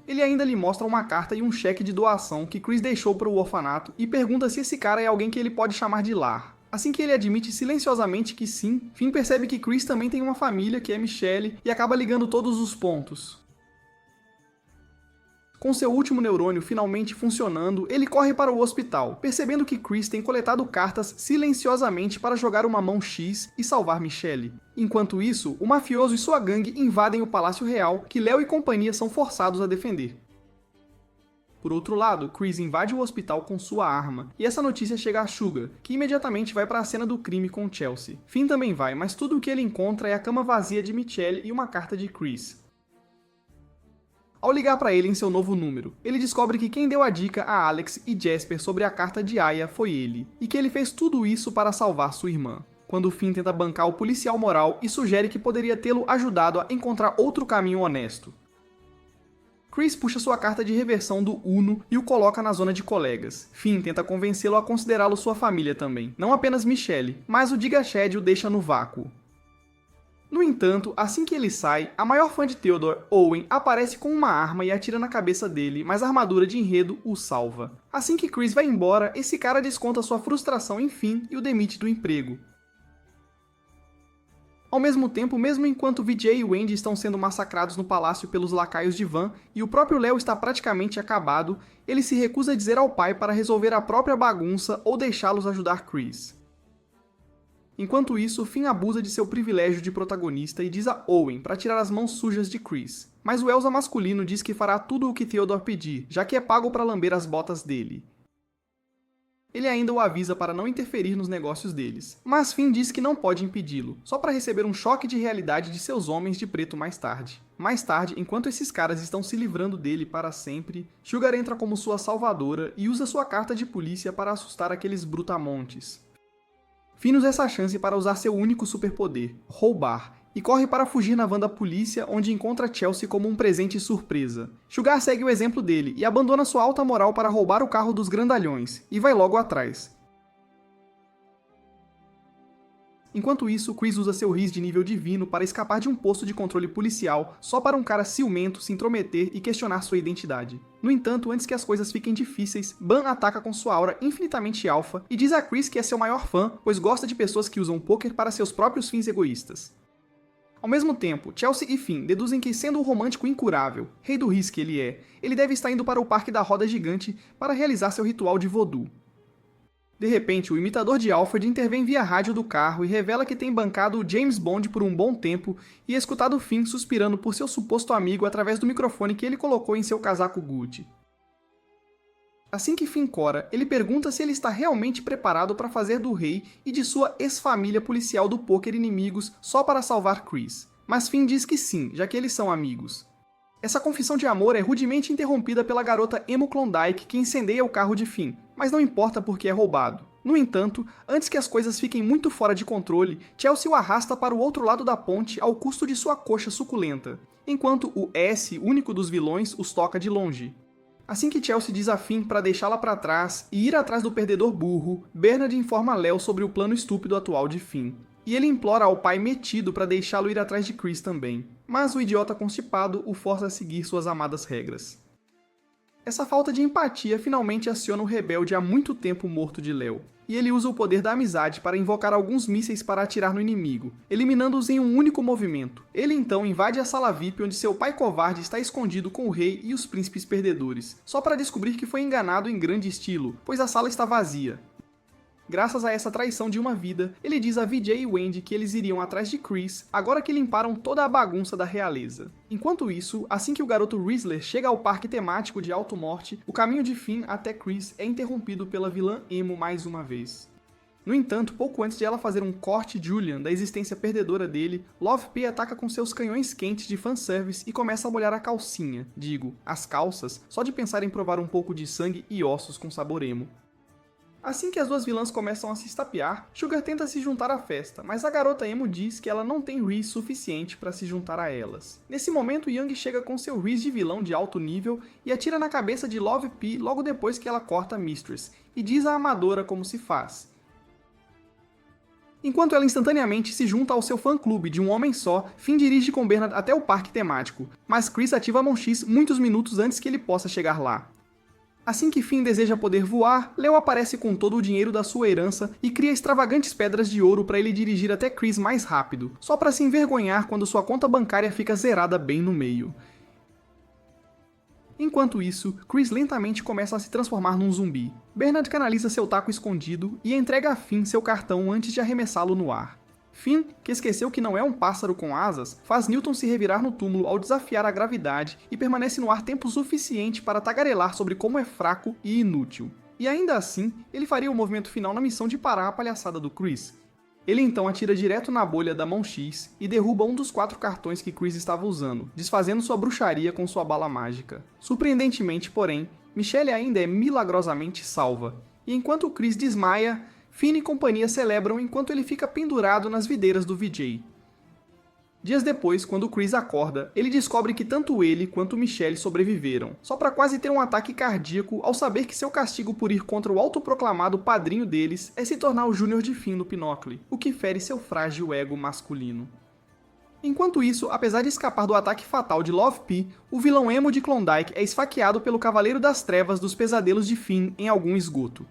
Ele ainda lhe mostra uma carta e um cheque de doação que Chris deixou para o orfanato e pergunta se esse cara é alguém que ele pode chamar de lar. Assim que ele admite silenciosamente que sim, Finn percebe que Chris também tem uma família, que é Michelle, e acaba ligando todos os pontos. Com seu último neurônio finalmente funcionando, ele corre para o hospital, percebendo que Chris tem coletado cartas silenciosamente para jogar uma mão X e salvar Michelle. Enquanto isso, o mafioso e sua gangue invadem o Palácio Real, que Léo e companhia são forçados a defender. Por outro lado, Chris invade o hospital com sua arma, e essa notícia chega a Sugar, que imediatamente vai para a cena do crime com Chelsea. Finn também vai, mas tudo o que ele encontra é a cama vazia de Michelle e uma carta de Chris. Ao ligar para ele em seu novo número, ele descobre que quem deu a dica a Alex e Jasper sobre a carta de Aya foi ele, e que ele fez tudo isso para salvar sua irmã. Quando Finn tenta bancar o policial moral e sugere que poderia tê-lo ajudado a encontrar outro caminho honesto. Chris puxa sua carta de reversão do Uno e o coloca na zona de colegas. Finn tenta convencê-lo a considerá-lo sua família também, não apenas Michelle, mas o Digashed o deixa no vácuo. No entanto, assim que ele sai, a maior fã de Theodore, Owen, aparece com uma arma e atira na cabeça dele, mas a armadura de enredo o salva. Assim que Chris vai embora, esse cara desconta sua frustração em Finn e o demite do emprego. Ao mesmo tempo, mesmo enquanto Vijay e Wendy estão sendo massacrados no palácio pelos lacaios de Van e o próprio Léo está praticamente acabado, ele se recusa a dizer ao pai para resolver a própria bagunça ou deixá-los ajudar Chris. Enquanto isso, Finn abusa de seu privilégio de protagonista e diz a Owen para tirar as mãos sujas de Chris. Mas o Elsa masculino diz que fará tudo o que Theodore pedir, já que é pago para lamber as botas dele. Ele ainda o avisa para não interferir nos negócios deles, mas Finn diz que não pode impedi-lo, só para receber um choque de realidade de seus homens de preto mais tarde. Mais tarde, enquanto esses caras estão se livrando dele para sempre, Sugar entra como sua salvadora e usa sua carta de polícia para assustar aqueles brutamontes. Finn usa essa chance para usar seu único superpoder, roubar, e corre para fugir na van da polícia, onde encontra Chelsea como um presente surpresa. Sugar segue o exemplo dele e abandona sua alta moral para roubar o carro dos grandalhões, e vai logo atrás. Enquanto isso, Chris usa seu Riz de nível divino para escapar de um posto de controle policial só para um cara ciumento se intrometer e questionar sua identidade. No entanto, antes que as coisas fiquem difíceis, Ban ataca com sua aura infinitamente alfa e diz a Chris que é seu maior fã, pois gosta de pessoas que usam o poker para seus próprios fins egoístas. Ao mesmo tempo, Chelsea e Finn deduzem que, sendo um romântico incurável, rei do Riz que ele deve estar indo para o Parque da Roda Gigante para realizar seu ritual de voodoo. De repente, o imitador de Alfred intervém via rádio do carro e revela que tem bancado o James Bond por um bom tempo e escutado Finn suspirando por seu suposto amigo através do microfone que ele colocou em seu casaco Gucci. Assim que Finn cora, ele pergunta se ele está realmente preparado para fazer do rei e de sua ex-família policial do poker inimigos só para salvar Chris. Mas Finn diz que sim, já que eles são amigos. Essa confissão de amor é rudemente interrompida pela garota Emo Klondike que incendeia o carro de Finn, mas não importa porque é roubado. No entanto, antes que as coisas fiquem muito fora de controle, Chelsea o arrasta para o outro lado da ponte ao custo de sua coxa suculenta, enquanto o S, único dos vilões, os toca de longe. Assim que Chelsea diz a Finn para deixá-la para trás e ir atrás do perdedor burro, Bernard informa Léo sobre o plano estúpido atual de Finn. E ele implora ao pai metido para deixá-lo ir atrás de Chris também. Mas o idiota constipado o força a seguir suas amadas regras. Essa falta de empatia finalmente aciona o rebelde há muito tempo morto de Léo, e ele usa o poder da amizade para invocar alguns mísseis para atirar no inimigo, eliminando-os em um único movimento. Ele então invade a sala VIP onde seu pai covarde está escondido com o rei e os príncipes perdedores, só para descobrir que foi enganado em grande estilo, pois a sala está vazia. Graças a essa traição de uma vida, ele diz a Vijay e Wendy que eles iriam atrás de Chris agora que limparam toda a bagunça da realeza. Enquanto isso, assim que o garoto Rizzler chega ao parque temático de Alto Morte, o caminho de Finn até Chris é interrompido pela vilã Emo mais uma vez. No entanto, pouco antes de ela fazer um corte Julian da existência perdedora dele, Love P ataca com seus canhões quentes de fanservice e começa a molhar a calcinha, as calças, só de pensar em provar um pouco de sangue e ossos com sabor emo. Assim que as duas vilãs começam a se estapear, Sugar tenta se juntar à festa, mas a garota emo diz que ela não tem Riz suficiente para se juntar a elas. Nesse momento, Young chega com seu Riz de vilão de alto nível e atira na cabeça de Love P logo depois que ela corta Mistress, e diz à amadora como se faz. Enquanto ela instantaneamente se junta ao seu fã-clube de um homem só, Finn dirige com Bernard até o parque temático, mas Chris ativa a mão X muitos minutos antes que ele possa chegar lá. Assim que Finn deseja poder voar, Leo aparece com todo o dinheiro da sua herança e cria extravagantes pedras de ouro para ele dirigir até Chris mais rápido, só para se envergonhar quando sua conta bancária fica zerada bem no meio. Enquanto isso, Chris lentamente começa a se transformar num zumbi. Bernard canaliza seu taco escondido e entrega a Finn seu cartão antes de arremessá-lo no ar. Finn, que esqueceu que não é um pássaro com asas, faz Newton se revirar no túmulo ao desafiar a gravidade e permanece no ar tempo suficiente para tagarelar sobre como é fraco e inútil. E ainda assim, ele faria o movimento final na missão de parar a palhaçada do Chris. Ele então atira direto na bolha da mão X e derruba um dos 4 cartões que Chris estava usando, desfazendo sua bruxaria com sua bala mágica. Surpreendentemente, porém, Michelle ainda é milagrosamente salva. E enquanto Chris desmaia, Finn e companhia celebram enquanto ele fica pendurado nas videiras do Vijay. Dias depois, quando Chris acorda, ele descobre que tanto ele quanto Michelle sobreviveram, só para quase ter um ataque cardíaco ao saber que seu castigo por ir contra o autoproclamado padrinho deles é se tornar o Júnior de Finn no Pinóquio, o que fere seu frágil ego masculino. Enquanto isso, apesar de escapar do ataque fatal de Love P, o vilão emo de Klondike é esfaqueado pelo Cavaleiro das Trevas dos Pesadelos de Finn em algum esgoto.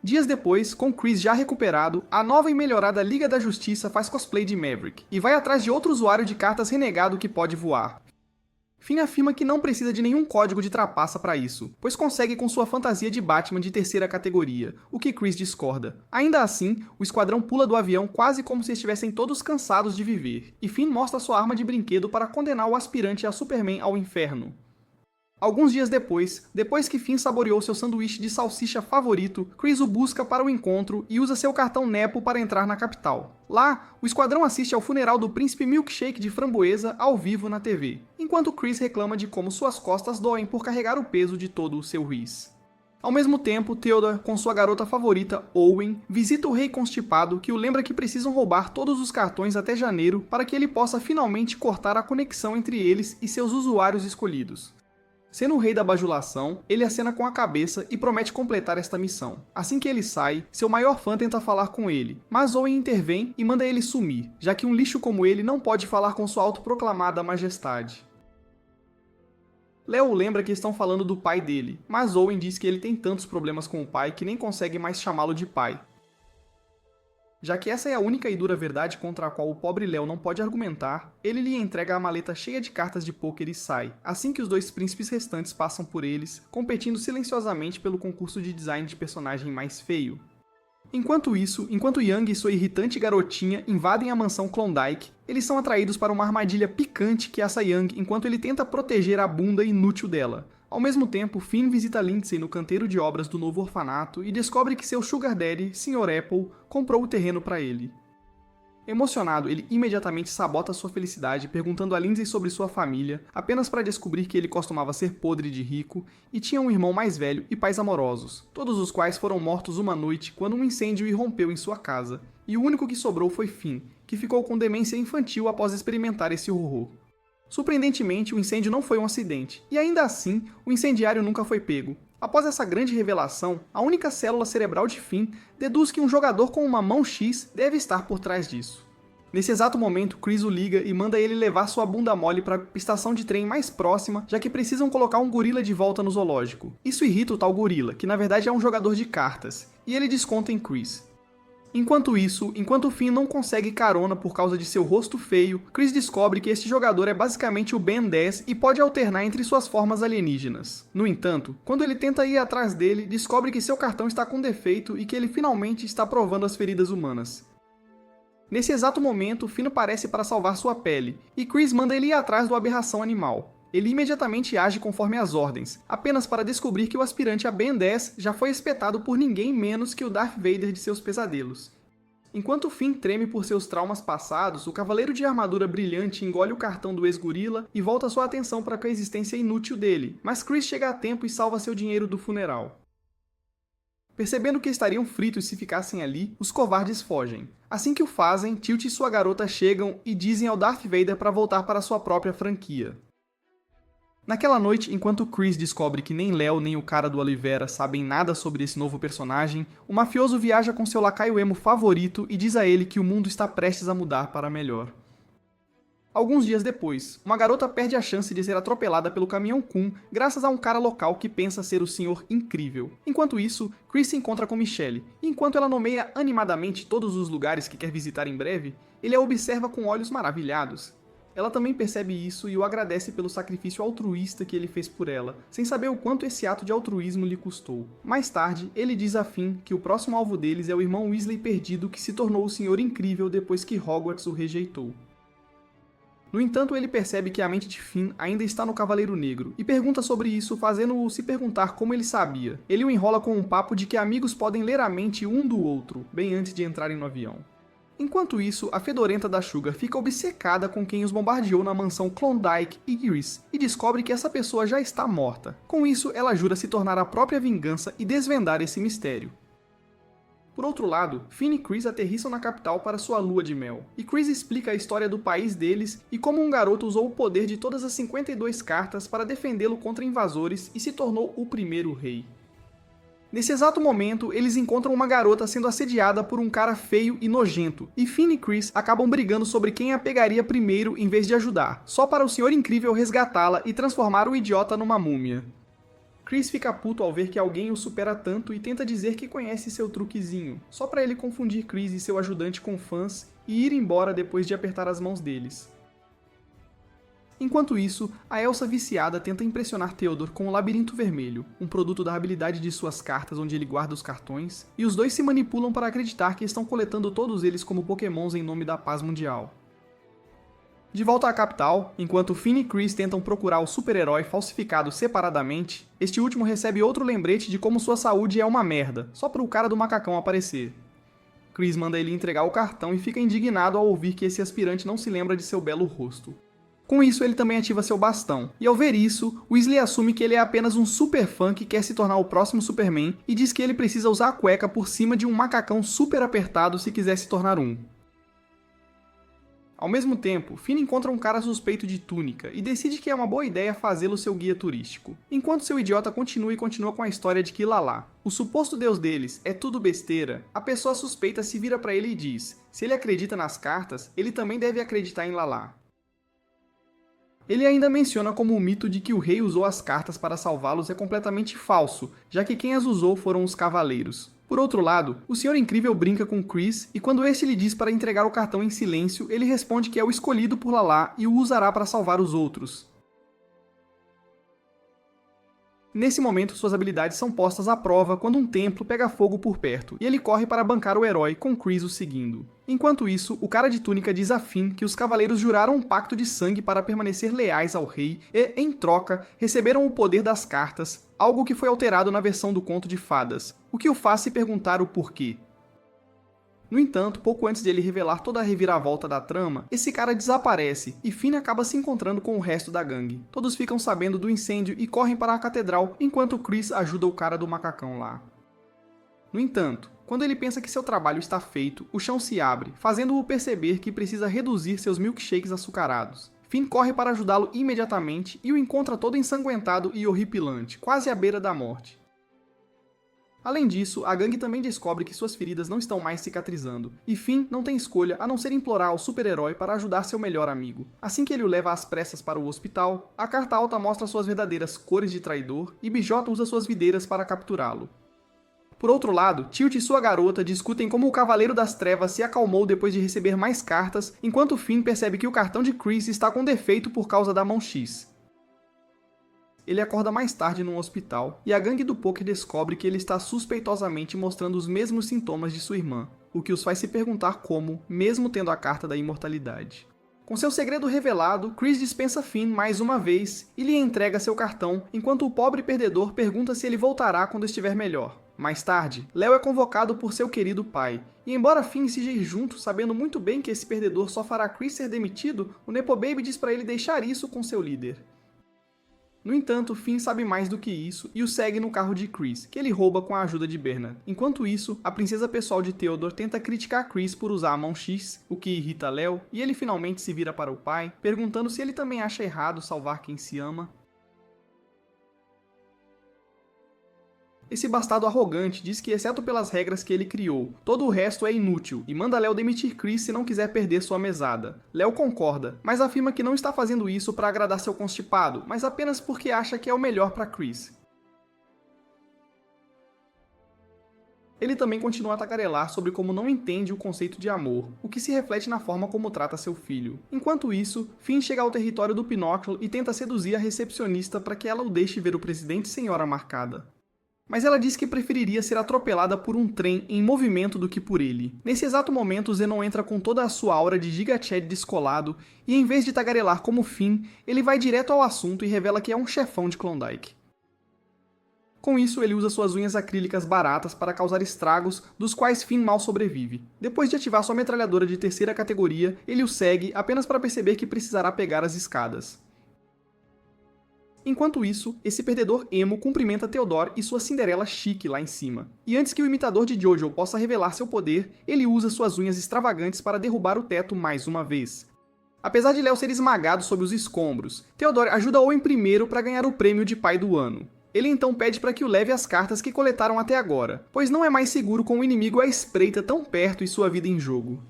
Dias depois, com Chris já recuperado, a nova e melhorada Liga da Justiça faz cosplay de Maverick, e vai atrás de outro usuário de cartas renegado que pode voar. Finn afirma que não precisa de nenhum código de trapaça para isso, pois consegue com sua fantasia de Batman de terceira categoria, o que Chris discorda. Ainda assim, o esquadrão pula do avião quase como se estivessem todos cansados de viver, e Finn mostra sua arma de brinquedo para condenar o aspirante a Superman ao inferno. Alguns dias depois que Finn saboreou seu sanduíche de salsicha favorito, Chris o busca para o encontro e usa seu cartão Nepo para entrar na capital. Lá, o esquadrão assiste ao funeral do príncipe Milkshake de framboesa ao vivo na TV, enquanto Chris reclama de como suas costas doem por carregar o peso de todo o seu Riz. Ao mesmo tempo, Theodore, com sua garota favorita, Owen, visita o rei constipado que o lembra que precisam roubar todos os cartões até janeiro para que ele possa finalmente cortar a conexão entre eles e seus usuários escolhidos. Sendo o rei da bajulação, ele acena com a cabeça e promete completar esta missão. Assim que ele sai, seu maior fã tenta falar com ele, mas Owen intervém e manda ele sumir, já que um lixo como ele não pode falar com sua autoproclamada majestade. Leo lembra que estão falando do pai dele, mas Owen diz que ele tem tantos problemas com o pai que nem consegue mais chamá-lo de pai. Já que essa é a única e dura verdade contra a qual o pobre Leo não pode argumentar, ele lhe entrega a maleta cheia de cartas de pôquer e sai, assim que os 2 príncipes restantes passam por eles, competindo silenciosamente pelo concurso de design de personagem mais feio. Enquanto Young e sua irritante garotinha invadem a mansão Klondike, eles são atraídos para uma armadilha picante que aça Young enquanto ele tenta proteger a bunda inútil dela. Ao mesmo tempo, Finn visita Lindsay no canteiro de obras do novo orfanato e descobre que seu sugar daddy, Sr. Apple, comprou o terreno para ele. Emocionado, ele imediatamente sabota sua felicidade perguntando a Lindsay sobre sua família, apenas para descobrir que ele costumava ser podre de rico e tinha um irmão mais velho e pais amorosos, todos os quais foram mortos uma noite quando um incêndio irrompeu em sua casa, e o único que sobrou foi Finn, que ficou com demência infantil após experimentar esse horror. Surpreendentemente, o incêndio não foi um acidente, e ainda assim, o incendiário nunca foi pego. Após essa grande revelação, a única célula cerebral de Finn deduz que um jogador com uma mão X deve estar por trás disso. Nesse exato momento, Chris o liga e manda ele levar sua bunda mole para a estação de trem mais próxima, já que precisam colocar um gorila de volta no zoológico. Isso irrita o tal gorila, que na verdade é um jogador de cartas, e ele desconta em Chris. Enquanto isso, enquanto Finn não consegue carona por causa de seu rosto feio, Chris descobre que este jogador é basicamente o Ben 10 e pode alternar entre suas formas alienígenas. No entanto, quando ele tenta ir atrás dele, descobre que seu cartão está com defeito e que ele finalmente está provando as feridas humanas. Nesse exato momento, Finn aparece para salvar sua pele, e Chris manda ele ir atrás do aberração animal. Ele imediatamente age conforme as ordens, apenas para descobrir que o aspirante a Ben 10 já foi espetado por ninguém menos que o Darth Vader de seus pesadelos. Enquanto Finn treme por seus traumas passados, o cavaleiro de armadura brilhante engole o cartão do ex-gorila e volta sua atenção para a coexistência inútil dele, mas Chris chega a tempo e salva seu dinheiro do funeral. Percebendo que estariam fritos se ficassem ali, os covardes fogem. Assim que o fazem, Tilt e sua garota chegam e dizem ao Darth Vader para voltar para sua própria franquia. Naquela noite, enquanto Chris descobre que nem Léo nem o cara do Oliveira sabem nada sobre esse novo personagem, o mafioso viaja com seu lacaio emo favorito e diz a ele que o mundo está prestes a mudar para melhor. Alguns dias depois, uma garota perde a chance de ser atropelada pelo caminhão Kun graças a um cara local que pensa ser o Senhor Incrível. Enquanto isso, Chris se encontra com Michelle, e enquanto ela nomeia animadamente todos os lugares que quer visitar em breve, ele a observa com olhos maravilhados. Ela também percebe isso e o agradece pelo sacrifício altruísta que ele fez por ela, sem saber o quanto esse ato de altruísmo lhe custou. Mais tarde, ele diz a Finn que o próximo alvo deles é o irmão Weasley perdido que se tornou o Senhor Incrível depois que Hogwarts o rejeitou. No entanto, ele percebe que a mente de Finn ainda está no Cavaleiro Negro, e pergunta sobre isso, fazendo-o se perguntar como ele sabia. Ele o enrola com um papo de que amigos podem ler a mente um do outro, bem antes de entrarem no avião. Enquanto isso, a fedorenta da Sugar fica obcecada com quem os bombardeou na mansão Klondike Iris e descobre que essa pessoa já está morta. Com isso, ela jura se tornar a própria vingança e desvendar esse mistério. Por outro lado, Finn e Chris aterrissam na capital para sua lua de mel, e Chris explica a história do país deles e como um garoto usou o poder de todas as 52 cartas para defendê-lo contra invasores e se tornou o primeiro rei. Nesse exato momento, eles encontram uma garota sendo assediada por um cara feio e nojento, e Finn e Chris acabam brigando sobre quem a pegaria primeiro em vez de ajudar, só para o Senhor Incrível resgatá-la e transformar o idiota numa múmia. Chris fica puto ao ver que alguém o supera tanto e tenta dizer que conhece seu truquezinho, só para ele confundir Chris e seu ajudante com fãs e ir embora depois de apertar as mãos deles. Enquanto isso, a Elsa viciada tenta impressionar Theodore com o Labirinto Vermelho, um produto da habilidade de suas cartas onde ele guarda os cartões, e os dois se manipulam para acreditar que estão coletando todos eles como pokémons em nome da paz mundial. De volta à capital, enquanto Finn e Chris tentam procurar o super-herói falsificado separadamente, este último recebe outro lembrete de como sua saúde é uma merda, só para o cara do macacão aparecer. Chris manda ele entregar o cartão e fica indignado ao ouvir que esse aspirante não se lembra de seu belo rosto. Com isso, ele também ativa seu bastão, e ao ver isso, Weasley assume que ele é apenas um super fã que quer se tornar o próximo Superman e diz que ele precisa usar a cueca por cima de um macacão super apertado se quiser se tornar um. Ao mesmo tempo, Finn encontra um cara suspeito de túnica e decide que é uma boa ideia fazê-lo seu guia turístico, enquanto seu idiota continua com a história de que Lala, o suposto deus deles, é tudo besteira. A pessoa suspeita se vira para ele e diz: se ele acredita nas cartas, ele também deve acreditar em Lala. Ele ainda menciona como o mito de que o rei usou as cartas para salvá-los é completamente falso, já que quem as usou foram os cavaleiros. Por outro lado, o Senhor Incrível brinca com Chris e quando este lhe diz para entregar o cartão em silêncio, ele responde que é o escolhido por Lala e o usará para salvar os outros. Nesse momento, suas habilidades são postas à prova quando um templo pega fogo por perto, e ele corre para bancar o herói, com Chris o seguindo. Enquanto isso, o cara de túnica diz a Finn que os cavaleiros juraram um pacto de sangue para permanecer leais ao rei e, em troca, receberam o poder das cartas, algo que foi alterado na versão do conto de fadas, o que o faz se perguntar o porquê. No entanto, pouco antes de ele revelar toda a reviravolta da trama, esse cara desaparece e Finn acaba se encontrando com o resto da gangue. Todos ficam sabendo do incêndio e correm para a catedral, enquanto Chris ajuda o cara do macacão lá. No entanto, quando ele pensa que seu trabalho está feito, o chão se abre, fazendo-o perceber que precisa reduzir seus milkshakes açucarados. Finn corre para ajudá-lo imediatamente e o encontra todo ensanguentado e horripilante, quase à beira da morte. Além disso, a gangue também descobre que suas feridas não estão mais cicatrizando, e Finn não tem escolha a não ser implorar ao super-herói para ajudar seu melhor amigo. Assim que ele o leva às pressas para o hospital, a Carta Alta mostra suas verdadeiras cores de traidor e Bijota usa suas videiras para capturá-lo. Por outro lado, Tilt e sua garota discutem como o Cavaleiro das Trevas se acalmou depois de receber mais cartas, enquanto Finn percebe que o cartão de Chris está com defeito por causa da mão X. Ele acorda mais tarde num hospital, e a gangue do poker descobre que ele está suspeitosamente mostrando os mesmos sintomas de sua irmã, o que os faz se perguntar como, mesmo tendo a carta da imortalidade. Com seu segredo revelado, Chris dispensa Finn mais uma vez e lhe entrega seu cartão, enquanto o pobre perdedor pergunta se ele voltará quando estiver melhor. Mais tarde, Léo é convocado por seu querido pai, e embora Finn seja ir junto, sabendo muito bem que esse perdedor só fará Chris ser demitido, o Nepo Baby diz para ele deixar isso com seu líder. No entanto, Finn sabe mais do que isso e o segue no carro de Chris, que ele rouba com a ajuda de Bernard. Enquanto isso, a princesa pessoal de Theodore tenta criticar Chris por usar a mão X, o que irrita Léo, e ele finalmente se vira para o pai, perguntando se ele também acha errado salvar quem se ama. Esse bastardo arrogante diz que, exceto pelas regras que ele criou, todo o resto é inútil e manda Léo demitir Chris se não quiser perder sua mesada. Léo concorda, mas afirma que não está fazendo isso para agradar seu constipado, mas apenas porque acha que é o melhor para Chris. Ele também continua a tagarelar sobre como não entende o conceito de amor, o que se reflete na forma como trata seu filho. Enquanto isso, Finn chega ao território do Pinóquio e tenta seduzir a recepcionista para que ela o deixe ver o presidente sem hora marcada. Mas ela diz que preferiria ser atropelada por um trem em movimento do que por ele. Nesse exato momento, Zenon entra com toda a sua aura de Giga Chad descolado, e em vez de tagarelar como Finn, ele vai direto ao assunto e revela que é um chefão de Klondike. Com isso, ele usa suas unhas acrílicas baratas para causar estragos, dos quais Finn mal sobrevive. Depois de ativar sua metralhadora de terceira categoria, ele o segue apenas para perceber que precisará pegar as escadas. Enquanto isso, esse perdedor emo cumprimenta Theodore e sua Cinderela chique lá em cima. E antes que o imitador de Jojo possa revelar seu poder, ele usa suas unhas extravagantes para derrubar o teto mais uma vez. Apesar de Léo ser esmagado sob os escombros, Theodore ajuda Owen primeiro para ganhar o prêmio de pai do ano. Ele então pede para que o leve as cartas que coletaram até agora, pois não é mais seguro com o inimigo à espreita tão perto e sua vida em jogo.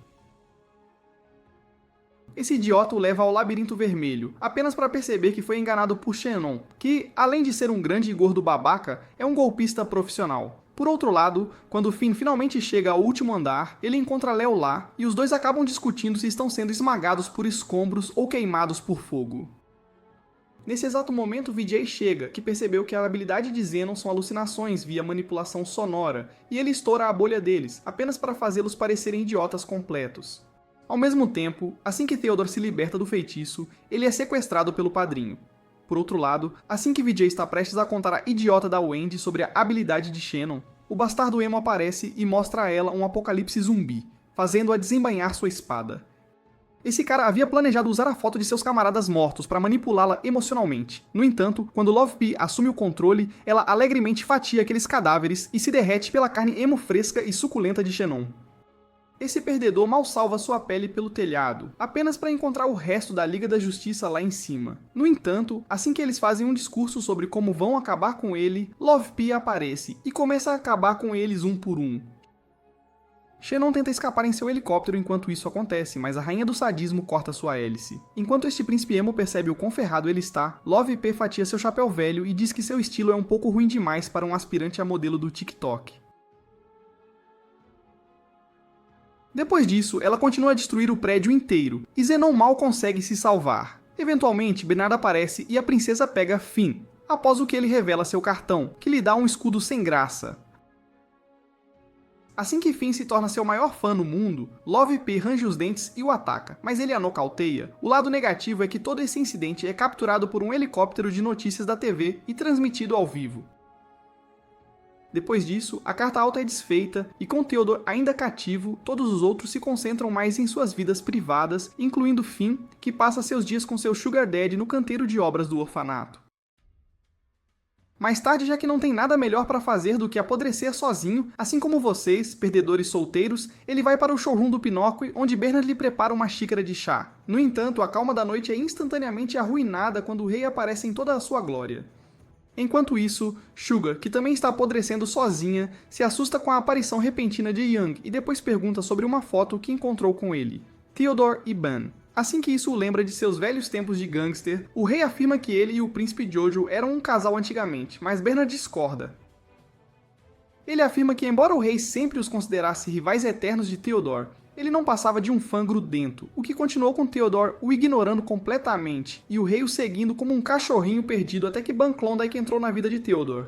Esse idiota o leva ao Labirinto Vermelho, apenas para perceber que foi enganado por Shannon, que, além de ser um grande e gordo babaca, é um golpista profissional. Por outro lado, quando Finn finalmente chega ao último andar, ele encontra Léo lá, e os dois acabam discutindo se estão sendo esmagados por escombros ou queimados por fogo. Nesse exato momento, Vijay chega, que percebeu que a habilidade de Zenon são alucinações via manipulação sonora, e ele estoura a bolha deles, apenas para fazê-los parecerem idiotas completos. Ao mesmo tempo, assim que Theodore se liberta do feitiço, ele é sequestrado pelo padrinho. Por outro lado, assim que Vijay está prestes a contar à idiota da Wendy sobre a habilidade de Shannon, o bastardo emo aparece e mostra a ela um apocalipse zumbi, fazendo-a desembainhar sua espada. Esse cara havia planejado usar a foto de seus camaradas mortos para manipulá-la emocionalmente. No entanto, quando Love P assume o controle, ela alegremente fatia aqueles cadáveres e se derrete pela carne emo fresca e suculenta de Shannon. Esse perdedor mal salva sua pele pelo telhado, apenas para encontrar o resto da Liga da Justiça lá em cima. No entanto, assim que eles fazem um discurso sobre como vão acabar com ele, Love P aparece e começa a acabar com eles um por um. Shannon tenta escapar em seu helicóptero enquanto isso acontece, mas a rainha do sadismo corta sua hélice. Enquanto este príncipe emo percebe o quão ferrado ele está, Love P fatia seu chapéu velho e diz que seu estilo é um pouco ruim demais para um aspirante a modelo do TikTok. Depois disso, ela continua a destruir o prédio inteiro, e Zenon mal consegue se salvar. Eventualmente, Bernard aparece e a princesa pega Finn, após o que ele revela seu cartão, que lhe dá um escudo sem graça. Assim que Finn se torna seu maior fã no mundo, Love P range os dentes e o ataca, mas ele a nocauteia. O lado negativo é que todo esse incidente é capturado por um helicóptero de notícias da TV e transmitido ao vivo. Depois disso, a Carta Alta é desfeita e com Theodore ainda cativo, todos os outros se concentram mais em suas vidas privadas, incluindo Finn, que passa seus dias com seu Sugar Daddy no canteiro de obras do orfanato. Mais tarde, já que não tem nada melhor para fazer do que apodrecer sozinho, assim como vocês, perdedores solteiros, ele vai para o showroom do Pinóquio, onde Bernard lhe prepara uma xícara de chá. No entanto, a calma da noite é instantaneamente arruinada quando o rei aparece em toda a sua glória. Enquanto isso, Sugar, que também está apodrecendo sozinha, se assusta com a aparição repentina de Young e depois pergunta sobre uma foto que encontrou com ele, Theodore e Ban. Assim que isso o lembra de seus velhos tempos de gangster, o rei afirma que ele e o príncipe Jojo eram um casal antigamente, mas Bernard discorda. Ele afirma que embora o rei sempre os considerasse rivais eternos de Theodore, ele não passava de um fã grudento, o que continuou com Theodore o ignorando completamente, e o rei o seguindo como um cachorrinho perdido até que Ban Klondike entrou na vida de Theodore.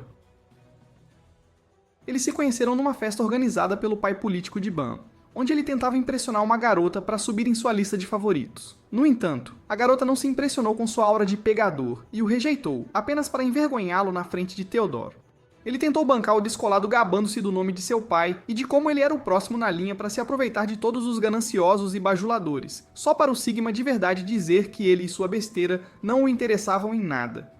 Eles se conheceram numa festa organizada pelo pai político de Ban, onde ele tentava impressionar uma garota para subir em sua lista de favoritos. No entanto, a garota não se impressionou com sua aura de pegador e o rejeitou, apenas para envergonhá-lo na frente de Theodore. Ele tentou bancar o descolado gabando-se do nome de seu pai e de como ele era o próximo na linha para se aproveitar de todos os gananciosos e bajuladores, só para o Sigma de verdade dizer que ele e sua besteira não o interessavam em nada.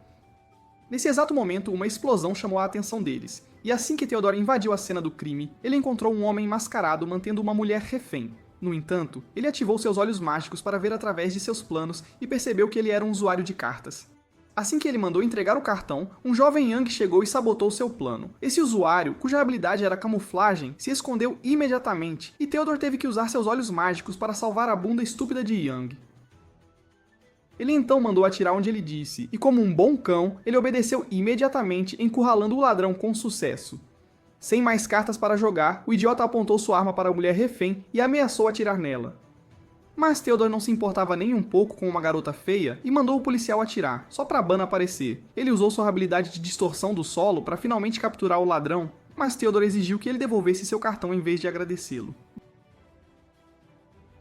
Nesse exato momento, uma explosão chamou a atenção deles, e assim que Theodore invadiu a cena do crime, ele encontrou um homem mascarado mantendo uma mulher refém. No entanto, ele ativou seus olhos mágicos para ver através de seus planos e percebeu que ele era um usuário de cartas. Assim que ele mandou entregar o cartão, um jovem Young chegou e sabotou seu plano. Esse usuário, cuja habilidade era camuflagem, se escondeu imediatamente, e Theodore teve que usar seus olhos mágicos para salvar a bunda estúpida de Young. Ele então mandou atirar onde ele disse, e como um bom cão, ele obedeceu imediatamente, encurralando o ladrão com sucesso. Sem mais cartas para jogar, o idiota apontou sua arma para a mulher refém e ameaçou atirar nela. Mas Theodore não se importava nem um pouco com uma garota feia e mandou o policial atirar, só para Ban aparecer. Ele usou sua habilidade de distorção do solo para finalmente capturar o ladrão, mas Theodore exigiu que ele devolvesse seu cartão em vez de agradecê-lo.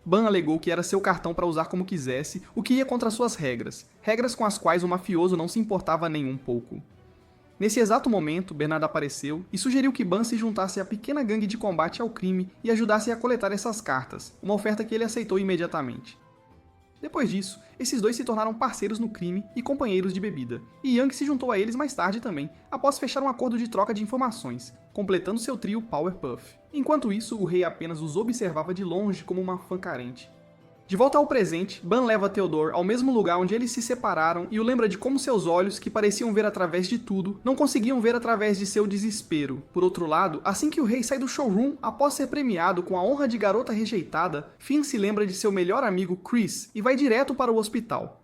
Ban alegou que era seu cartão para usar como quisesse, o que ia contra suas regras com as quais o mafioso não se importava nem um pouco. Nesse exato momento, Bernard apareceu e sugeriu que Ban se juntasse à pequena gangue de combate ao crime e ajudasse a coletar essas cartas, uma oferta que ele aceitou imediatamente. Depois disso, esses dois se tornaram parceiros no crime e companheiros de bebida, e Young se juntou a eles mais tarde também, após fechar um acordo de troca de informações, completando seu trio Powerpuff. Enquanto isso, o rei apenas os observava de longe como uma fã carente. De volta ao presente, Ban leva Theodore ao mesmo lugar onde eles se separaram e o lembra de como seus olhos, que pareciam ver através de tudo, não conseguiam ver através de seu desespero. Por outro lado, assim que o rei sai do showroom após ser premiado com a honra de garota rejeitada, Finn se lembra de seu melhor amigo Chris e vai direto para o hospital.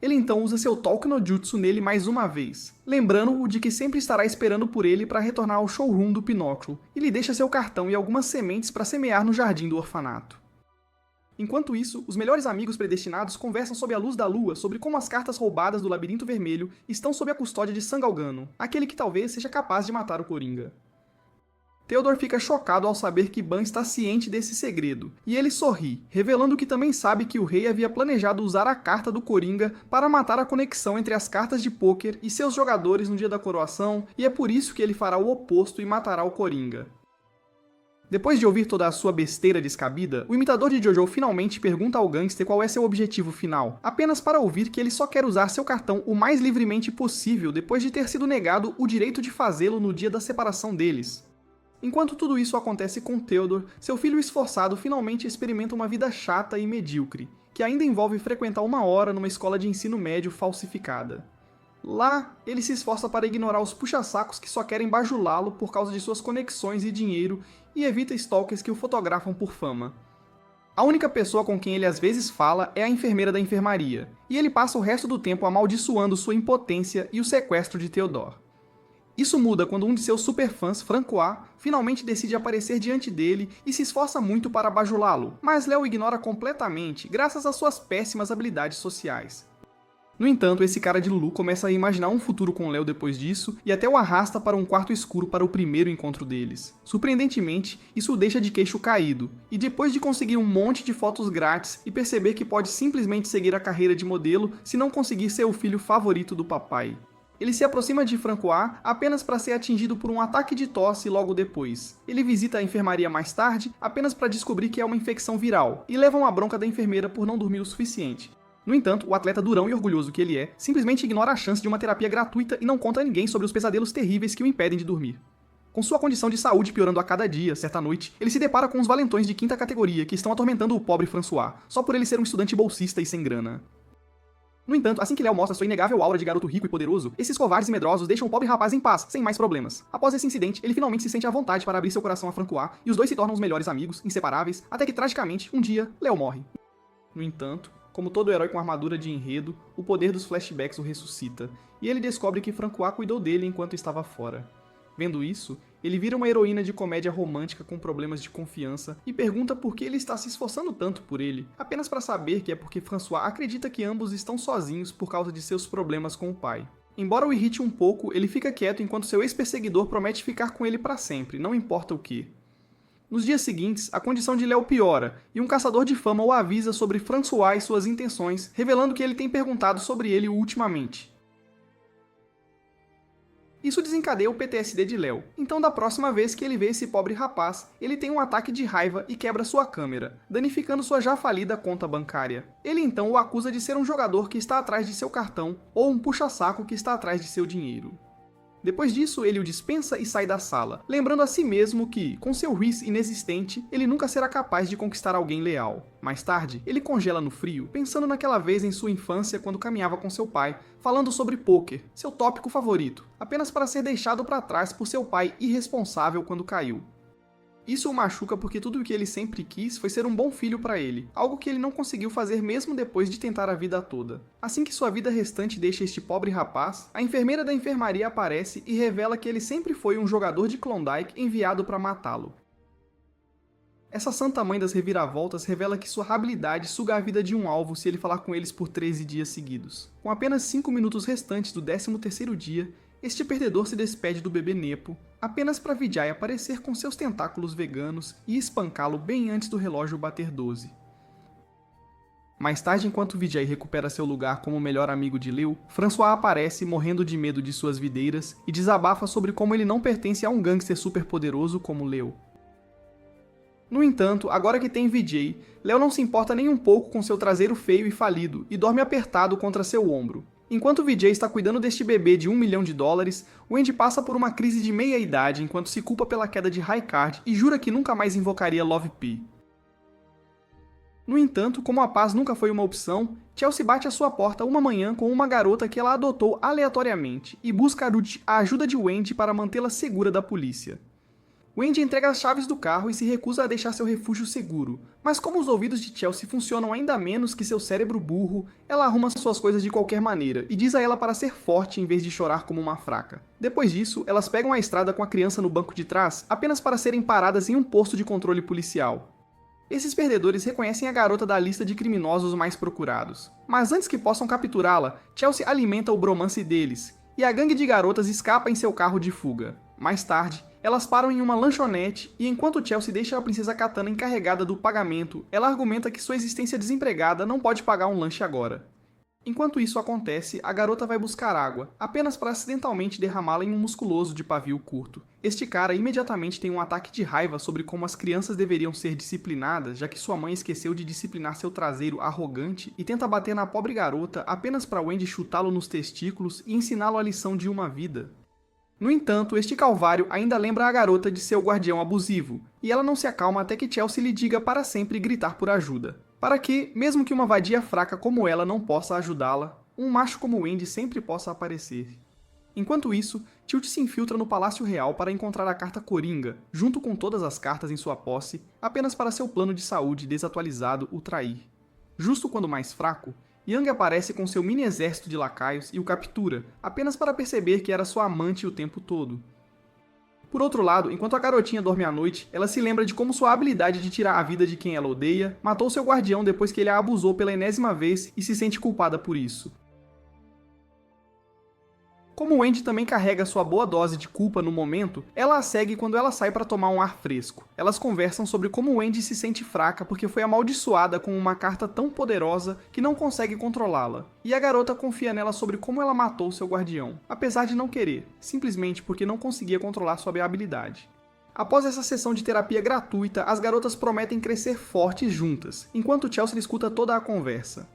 Ele então usa seu Talk no Jutsu nele mais uma vez, lembrando-o de que sempre estará esperando por ele para retornar ao showroom do Pinóquio, e lhe deixa seu cartão e algumas sementes para semear no jardim do orfanato. Enquanto isso, os melhores amigos predestinados conversam sob a luz da lua sobre como as cartas roubadas do Labirinto Vermelho estão sob a custódia de Sangalgano, aquele que talvez seja capaz de matar o Coringa. Theodore fica chocado ao saber que Ban está ciente desse segredo, e ele sorri, revelando que também sabe que o rei havia planejado usar a carta do Coringa para matar a conexão entre as cartas de pôquer e seus jogadores no dia da coroação, e é por isso que ele fará o oposto e matará o Coringa. Depois de ouvir toda a sua besteira descabida, o imitador de Jojo finalmente pergunta ao gangster qual é seu objetivo final, apenas para ouvir que ele só quer usar seu cartão o mais livremente possível depois de ter sido negado o direito de fazê-lo no dia da separação deles. Enquanto tudo isso acontece com Theodore, seu filho esforçado finalmente experimenta uma vida chata e medíocre, que ainda envolve frequentar 1 hora numa escola de ensino médio falsificada. Lá, ele se esforça para ignorar os puxa-sacos que só querem bajulá-lo por causa de suas conexões e dinheiro e evita stalkers que o fotografam por fama. A única pessoa com quem ele às vezes fala é a enfermeira da enfermaria, e ele passa o resto do tempo amaldiçoando sua impotência e o sequestro de Theodore. Isso muda quando um de seus superfãs, Francois, finalmente decide aparecer diante dele e se esforça muito para bajulá-lo, mas Léo ignora completamente graças às suas péssimas habilidades sociais. No entanto, esse cara de Lulu começa a imaginar um futuro com Léo depois disso e até o arrasta para um quarto escuro para o primeiro encontro deles. Surpreendentemente, isso o deixa de queixo caído, e depois de conseguir um monte de fotos grátis e perceber que pode simplesmente seguir a carreira de modelo se não conseguir ser o filho favorito do papai. Ele se aproxima de Francois apenas para ser atingido por um ataque de tosse logo depois. Ele visita a enfermaria mais tarde apenas para descobrir que é uma infecção viral e leva uma bronca da enfermeira por não dormir o suficiente. No entanto, o atleta durão e orgulhoso que ele é, simplesmente ignora a chance de uma terapia gratuita e não conta a ninguém sobre os pesadelos terríveis que o impedem de dormir. Com sua condição de saúde piorando a cada dia, certa noite, ele se depara com os valentões de 5ª categoria que estão atormentando o pobre François, só por ele ser um estudante bolsista e sem grana. No entanto, assim que Léo mostra sua inegável aura de garoto rico e poderoso, esses covardes e medrosos deixam o pobre rapaz em paz, sem mais problemas. Após esse incidente, ele finalmente se sente à vontade para abrir seu coração a Francois, e os dois se tornam os melhores amigos, inseparáveis, até que tragicamente, um dia, Léo morre. No entanto, como todo herói com armadura de enredo, o poder dos flashbacks o ressuscita, e ele descobre que Francois cuidou dele enquanto estava fora. Vendo isso, ele vira uma heroína de comédia romântica com problemas de confiança e pergunta por que ele está se esforçando tanto por ele, apenas para saber que é porque François acredita que ambos estão sozinhos por causa de seus problemas com o pai. Embora o irrite um pouco, ele fica quieto enquanto seu ex-perseguidor promete ficar com ele para sempre, não importa o que. Nos dias seguintes, a condição de Léo piora, e um caçador de fama o avisa sobre François e suas intenções, revelando que ele tem perguntado sobre ele ultimamente. Isso desencadeia o PTSD de Léo, então da próxima vez que ele vê esse pobre rapaz, ele tem um ataque de raiva e quebra sua câmera, danificando sua já falida conta bancária. Ele então o acusa de ser um jogador que está atrás de seu cartão, ou um puxa-saco que está atrás de seu dinheiro. Depois disso, ele o dispensa e sai da sala, lembrando a si mesmo que, com seu Rhys inexistente, ele nunca será capaz de conquistar alguém leal. Mais tarde, ele congela no frio, pensando naquela vez em sua infância quando caminhava com seu pai, falando sobre pôquer, seu tópico favorito, apenas para ser deixado para trás por seu pai irresponsável quando caiu. Isso o machuca porque tudo o que ele sempre quis foi ser um bom filho para ele, algo que ele não conseguiu fazer mesmo depois de tentar a vida toda. Assim que sua vida restante deixa este pobre rapaz, a enfermeira da enfermaria aparece e revela que ele sempre foi um jogador de Klondike enviado para matá-lo. Essa santa mãe das reviravoltas revela que sua habilidade suga a vida de um alvo se ele falar com eles por 13 dias seguidos. Com apenas 5 minutos restantes do 13º dia, este perdedor se despede do bebê Nepo, apenas para Vijay aparecer com seus tentáculos veganos e espancá-lo bem antes do relógio bater 12. Mais tarde, enquanto Vijay recupera seu lugar como melhor amigo de Léo, François aparece morrendo de medo de suas videiras e desabafa sobre como ele não pertence a um gangster superpoderoso como Léo. No entanto, agora que tem Vijay, Léo não se importa nem um pouco com seu traseiro feio e falido e dorme apertado contra seu ombro. Enquanto Vijay está cuidando deste bebê de $1 milhão, Wendy passa por uma crise de meia-idade enquanto se culpa pela queda de Raikard e jura que nunca mais invocaria Love P. No entanto, como a paz nunca foi uma opção, Chelsea bate à sua porta uma manhã com uma garota que ela adotou aleatoriamente e busca a ajuda de Wendy para mantê-la segura da polícia. Wendy entrega as chaves do carro e se recusa a deixar seu refúgio seguro, mas como os ouvidos de Chelsea funcionam ainda menos que seu cérebro burro, ela arruma suas coisas de qualquer maneira e diz a ela para ser forte em vez de chorar como uma fraca. Depois disso, elas pegam a estrada com a criança no banco de trás apenas para serem paradas em um posto de controle policial. Esses perdedores reconhecem a garota da lista de criminosos mais procurados. Mas antes que possam capturá-la, Chelsea alimenta o bromance deles, e a gangue de garotas escapa em seu carro de fuga. Mais tarde, elas param em uma lanchonete e enquanto Chelsea deixa a princesa Katana encarregada do pagamento, ela argumenta que sua existência desempregada não pode pagar um lanche agora. Enquanto isso acontece, a garota vai buscar água, apenas para acidentalmente derramá-la em um musculoso de pavio curto. Este cara imediatamente tem um ataque de raiva sobre como as crianças deveriam ser disciplinadas, já que sua mãe esqueceu de disciplinar seu traseiro arrogante e tenta bater na pobre garota apenas para Wendy chutá-lo nos testículos e ensiná-lo a lição de uma vida. No entanto, este calvário ainda lembra a garota de seu guardião abusivo, e ela não se acalma até que Chelsea lhe diga para sempre gritar por ajuda. Para que, mesmo que uma vadia fraca como ela não possa ajudá-la, um macho como Wendy sempre possa aparecer. Enquanto isso, Tilt se infiltra no Palácio Real para encontrar a carta Coringa, junto com todas as cartas em sua posse, apenas para seu plano de saúde desatualizado o trair. Justo quando mais fraco, Yang aparece com seu mini exército de lacaios e o captura, apenas para perceber que era sua amante o tempo todo. Por outro lado, enquanto a garotinha dorme à noite, ela se lembra de como sua habilidade de tirar a vida de quem ela odeia matou seu guardião depois que ele a abusou pela enésima vez e se sente culpada por isso. Como Wendy também carrega sua boa dose de culpa no momento, ela a segue quando ela sai para tomar um ar fresco. Elas conversam sobre como Wendy se sente fraca porque foi amaldiçoada com uma carta tão poderosa que não consegue controlá-la. E a garota confia nela sobre como ela matou seu guardião, apesar de não querer, simplesmente porque não conseguia controlar sua habilidade. Após essa sessão de terapia gratuita, as garotas prometem crescer fortes juntas, enquanto Chelsea escuta toda a conversa.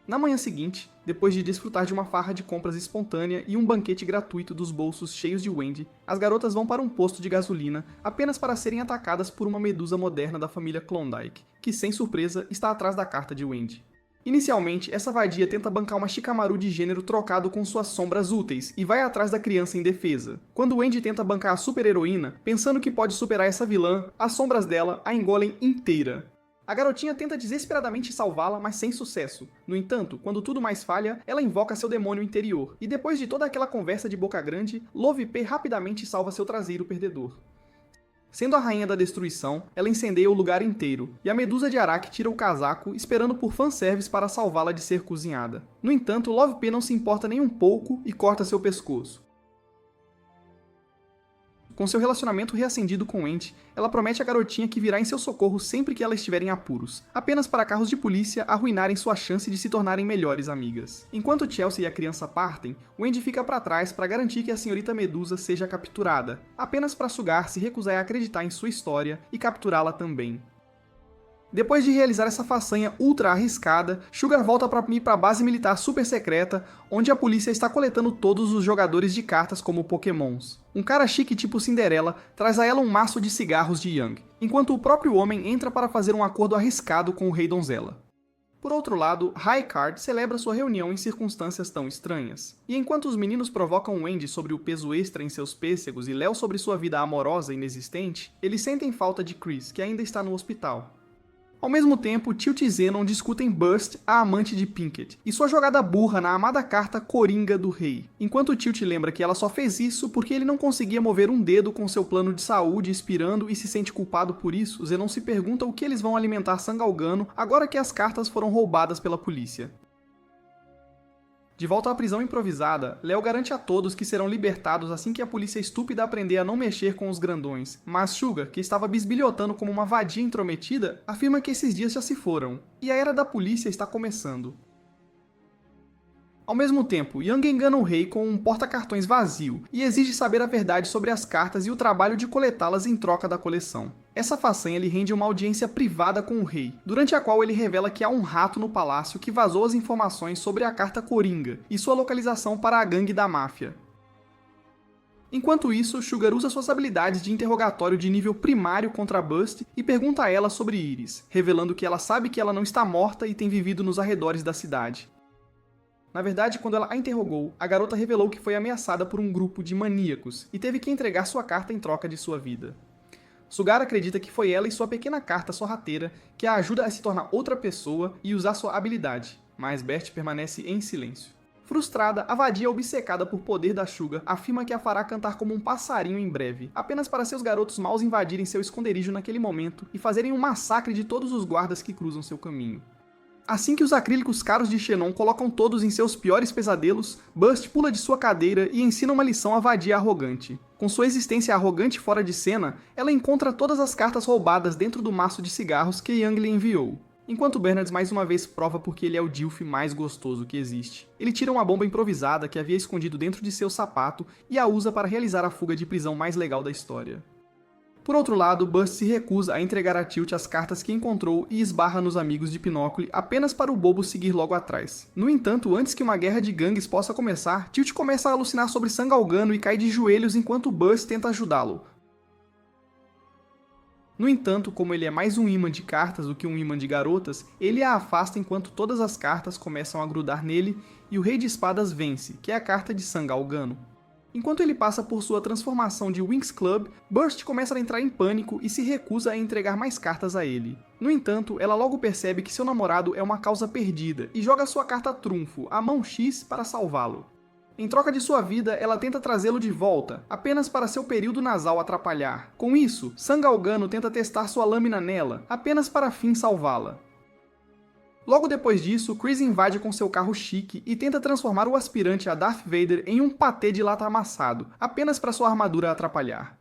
Na manhã seguinte, depois de desfrutar de uma farra de compras espontânea e um banquete gratuito dos bolsos cheios de Wendy, as garotas vão para um posto de gasolina apenas para serem atacadas por uma medusa moderna da família Klondike, que, sem surpresa, está atrás da carta de Wendy. Inicialmente, essa vadia tenta bancar uma Shikamaru de gênero trocado com suas sombras úteis e vai atrás da criança indefesa. Quando Wendy tenta bancar a super-heroína, pensando que pode superar essa vilã, as sombras dela a engolem inteira. A garotinha tenta desesperadamente salvá-la, mas sem sucesso. No entanto, quando tudo mais falha, ela invoca seu demônio interior, e depois de toda aquela conversa de boca grande, Love P rapidamente salva seu traseiro perdedor. Sendo a rainha da destruição, ela incendeia o lugar inteiro, e a Medusa de Araki tira o casaco, esperando por fanservice para salvá-la de ser cozinhada. No entanto, Love P não se importa nem um pouco e corta seu pescoço. Com seu relacionamento reacendido com Wendy, ela promete à garotinha que virá em seu socorro sempre que ela estiver em apuros, apenas para carros de polícia arruinarem sua chance de se tornarem melhores amigas. Enquanto Chelsea e a criança partem, Wendy fica para trás para garantir que a senhorita Medusa seja capturada, apenas para Sugar se recusar a acreditar em sua história e capturá-la também. Depois de realizar essa façanha ultra arriscada, Sugar volta para ir para a base militar super secreta, onde a polícia está coletando todos os jogadores de cartas como Pokémons. Um cara chique tipo Cinderela traz a ela um maço de cigarros de Young, enquanto o próprio homem entra para fazer um acordo arriscado com o Rei Donzela. Por outro lado, Highcard celebra sua reunião em circunstâncias tão estranhas. E enquanto os meninos provocam Wendy sobre o peso extra em seus pêssegos e Léo sobre sua vida amorosa inexistente, eles sentem falta de Chris, que ainda está no hospital. Ao mesmo tempo, Tilt e Zenon discutem Burst, a amante de Pinkett, e sua jogada burra na amada carta Coringa do Rei. Enquanto Tilt lembra que ela só fez isso porque ele não conseguia mover um dedo com seu plano de saúde expirando e se sente culpado por isso, Zenon se pergunta o que eles vão alimentar Sangalgano agora que as cartas foram roubadas pela polícia. De volta à prisão improvisada, Léo garante a todos que serão libertados assim que a polícia estúpida aprender a não mexer com os grandões, mas Sugar, que estava bisbilhotando como uma vadia intrometida, afirma que esses dias já se foram, e a era da polícia está começando. Ao mesmo tempo, Young engana o rei com um porta-cartões vazio e exige saber a verdade sobre as cartas e o trabalho de coletá-las em troca da coleção. Essa façanha lhe rende uma audiência privada com o rei, durante a qual ele revela que há um rato no palácio que vazou as informações sobre a carta Coringa e sua localização para a gangue da máfia. Enquanto isso, Sugar usa suas habilidades de interrogatório de nível primário contra Burst e pergunta a ela sobre Iris, revelando que ela sabe que ela não está morta e tem vivido nos arredores da cidade. Na verdade, quando ela a interrogou, a garota revelou que foi ameaçada por um grupo de maníacos e teve que entregar sua carta em troca de sua vida. Sugar acredita que foi ela e sua pequena carta sorrateira que a ajuda a se tornar outra pessoa e usar sua habilidade, mas Bert permanece em silêncio. Frustrada, a vadia obcecada por poder da Sugar afirma que a fará cantar como um passarinho em breve, apenas para seus garotos maus invadirem seu esconderijo naquele momento e fazerem um massacre de todos os guardas que cruzam seu caminho. Assim que os acrílicos caros de Xenon colocam todos em seus piores pesadelos, Burst pula de sua cadeira e ensina uma lição à vadia arrogante. Com sua existência arrogante fora de cena, ela encontra todas as cartas roubadas dentro do maço de cigarros que Young lhe enviou. Enquanto Bernards mais uma vez prova porque ele é o Dilf mais gostoso que existe. Ele tira uma bomba improvisada que havia escondido dentro de seu sapato e a usa para realizar a fuga de prisão mais legal da história. Por outro lado, Burst se recusa a entregar a Tilt as cartas que encontrou e esbarra nos amigos de Pinóquio apenas para o bobo seguir logo atrás. No entanto, antes que uma guerra de gangues possa começar, Tilt começa a alucinar sobre Sangalgano e cai de joelhos enquanto Burst tenta ajudá-lo. No entanto, como ele é mais um imã de cartas do que um imã de garotas, ele a afasta enquanto todas as cartas começam a grudar nele e o Rei de Espadas vence, que é a carta de Sangalgano. Enquanto ele passa por sua transformação de Winx Club, Burst começa a entrar em pânico e se recusa a entregar mais cartas a ele. No entanto, ela logo percebe que seu namorado é uma causa perdida e joga sua carta trunfo, a mão X, para salvá-lo. Em troca de sua vida, ela tenta trazê-lo de volta, apenas para seu período nasal atrapalhar. Com isso, Sangalgano tenta testar sua lâmina nela, apenas para fim salvá-la. Logo depois disso, Chris invade com seu carro chique e tenta transformar o aspirante a Darth Vader em um patê de lata amassado, apenas para sua armadura atrapalhar.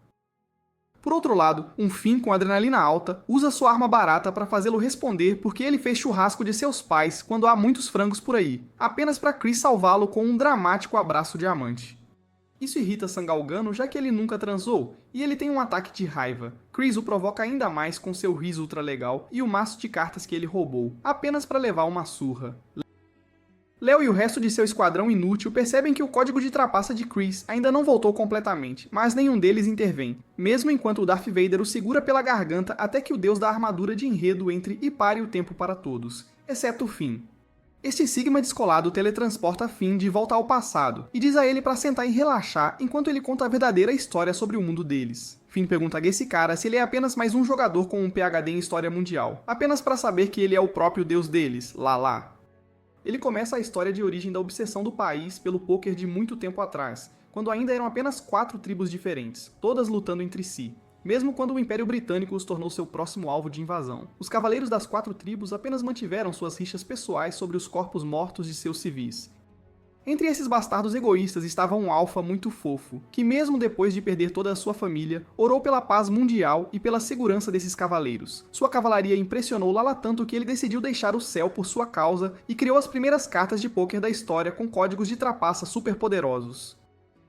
Por outro lado, um Finn com adrenalina alta usa sua arma barata para fazê-lo responder porque ele fez churrasco de seus pais quando há muitos frangos por aí, apenas para Chris salvá-lo com um dramático abraço diamante. Isso irrita Sangalgano já que ele nunca transou, e ele tem um ataque de raiva. Chris o provoca ainda mais com seu riso ultra legal e o maço de cartas que ele roubou, apenas para levar uma surra. Léo e o resto de seu esquadrão inútil percebem que o código de trapaça de Chris ainda não voltou completamente, mas nenhum deles intervém, mesmo enquanto o Darth Vader o segura pela garganta até que o deus da armadura de enredo entre e pare o tempo para todos, exceto o Finn. Este Sigma descolado teletransporta Finn de volta ao passado e diz a ele para sentar e relaxar enquanto ele conta a verdadeira história sobre o mundo deles. Finn pergunta a esse cara se ele é apenas mais um jogador com um PhD em História Mundial, apenas para saber que ele é o próprio deus deles, Lala. Ele começa a história de origem da obsessão do país pelo pôquer de muito tempo atrás, quando ainda eram apenas 4 tribos diferentes, todas lutando entre si. Mesmo quando o Império Britânico os tornou seu próximo alvo de invasão. Os cavaleiros das 4 tribos apenas mantiveram suas rixas pessoais sobre os corpos mortos de seus civis. Entre esses bastardos egoístas estava um alfa muito fofo, que mesmo depois de perder toda a sua família, orou pela paz mundial e pela segurança desses cavaleiros. Sua cavalaria impressionou Lala tanto que ele decidiu deixar o céu por sua causa e criou as primeiras cartas de pôquer da história com códigos de trapaça superpoderosos.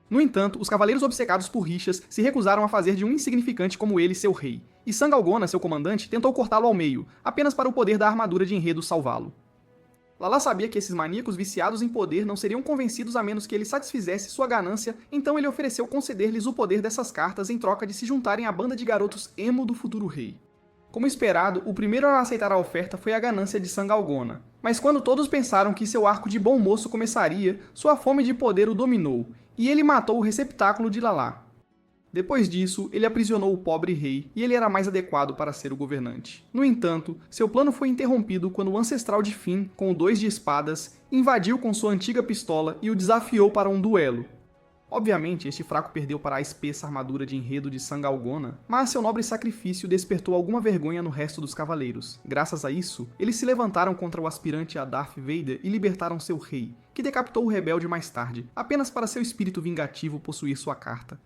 No entanto, os cavaleiros obcecados por rixas se recusaram a fazer de um insignificante como ele seu rei, e Sangalgona, seu comandante, tentou cortá-lo ao meio, apenas para o poder da armadura de enredo salvá-lo. Lala sabia que esses maníacos viciados em poder não seriam convencidos a menos que ele satisfizesse sua ganância, então ele ofereceu conceder-lhes o poder dessas cartas em troca de se juntarem à banda de garotos emo do futuro rei. Como esperado, o primeiro a aceitar a oferta foi a ganância de Sangalgona. Mas quando todos pensaram que seu arco de bom moço começaria, sua fome de poder o dominou, e ele matou o receptáculo de Lala. Depois disso, ele aprisionou o pobre rei, e ele era mais adequado para ser o governante. No entanto, seu plano foi interrompido quando o ancestral de Finn, com o 2 de espadas, invadiu com sua antiga pistola e o desafiou para um duelo. Obviamente, este fraco perdeu para a espessa armadura de enredo de Sangalgona, mas seu nobre sacrifício despertou alguma vergonha no resto dos cavaleiros. Graças a isso, eles se levantaram contra o aspirante a Darth Vader e libertaram seu rei, que decapitou o rebelde mais tarde, apenas para seu espírito vingativo possuir sua carta.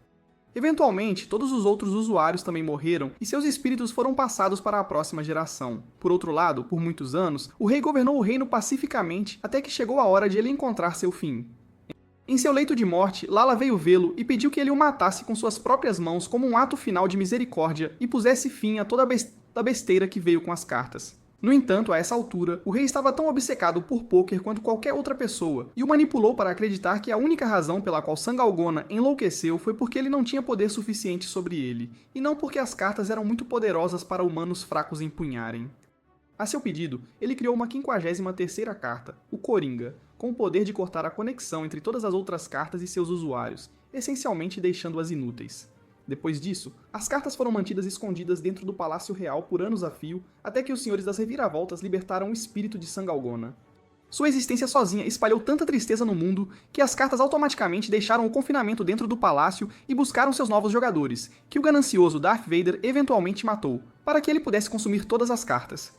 Eventualmente, todos os outros usuários também morreram e seus espíritos foram passados para a próxima geração. Por outro lado, por muitos anos, o rei governou o reino pacificamente até que chegou a hora de ele encontrar seu fim. Em seu leito de morte, Lala veio vê-lo e pediu que ele o matasse com suas próprias mãos como um ato final de misericórdia e pusesse fim a toda a besteira que veio com as cartas. No entanto, a essa altura, o rei estava tão obcecado por pôquer quanto qualquer outra pessoa, e o manipulou para acreditar que a única razão pela qual Sangalgona enlouqueceu foi porque ele não tinha poder suficiente sobre ele, e não porque as cartas eram muito poderosas para humanos fracos empunharem. A seu pedido, ele criou uma 53ª carta, o Coringa, com o poder de cortar a conexão entre todas as outras cartas e seus usuários, essencialmente deixando-as inúteis. Depois disso, as cartas foram mantidas escondidas dentro do Palácio Real por anos a fio, até que os Senhores das Reviravoltas libertaram o espírito de Sangalgona. Sua existência sozinha espalhou tanta tristeza no mundo que as cartas automaticamente deixaram o confinamento dentro do palácio e buscaram seus novos jogadores, que o ganancioso Darth Vader eventualmente matou, para que ele pudesse consumir todas as cartas.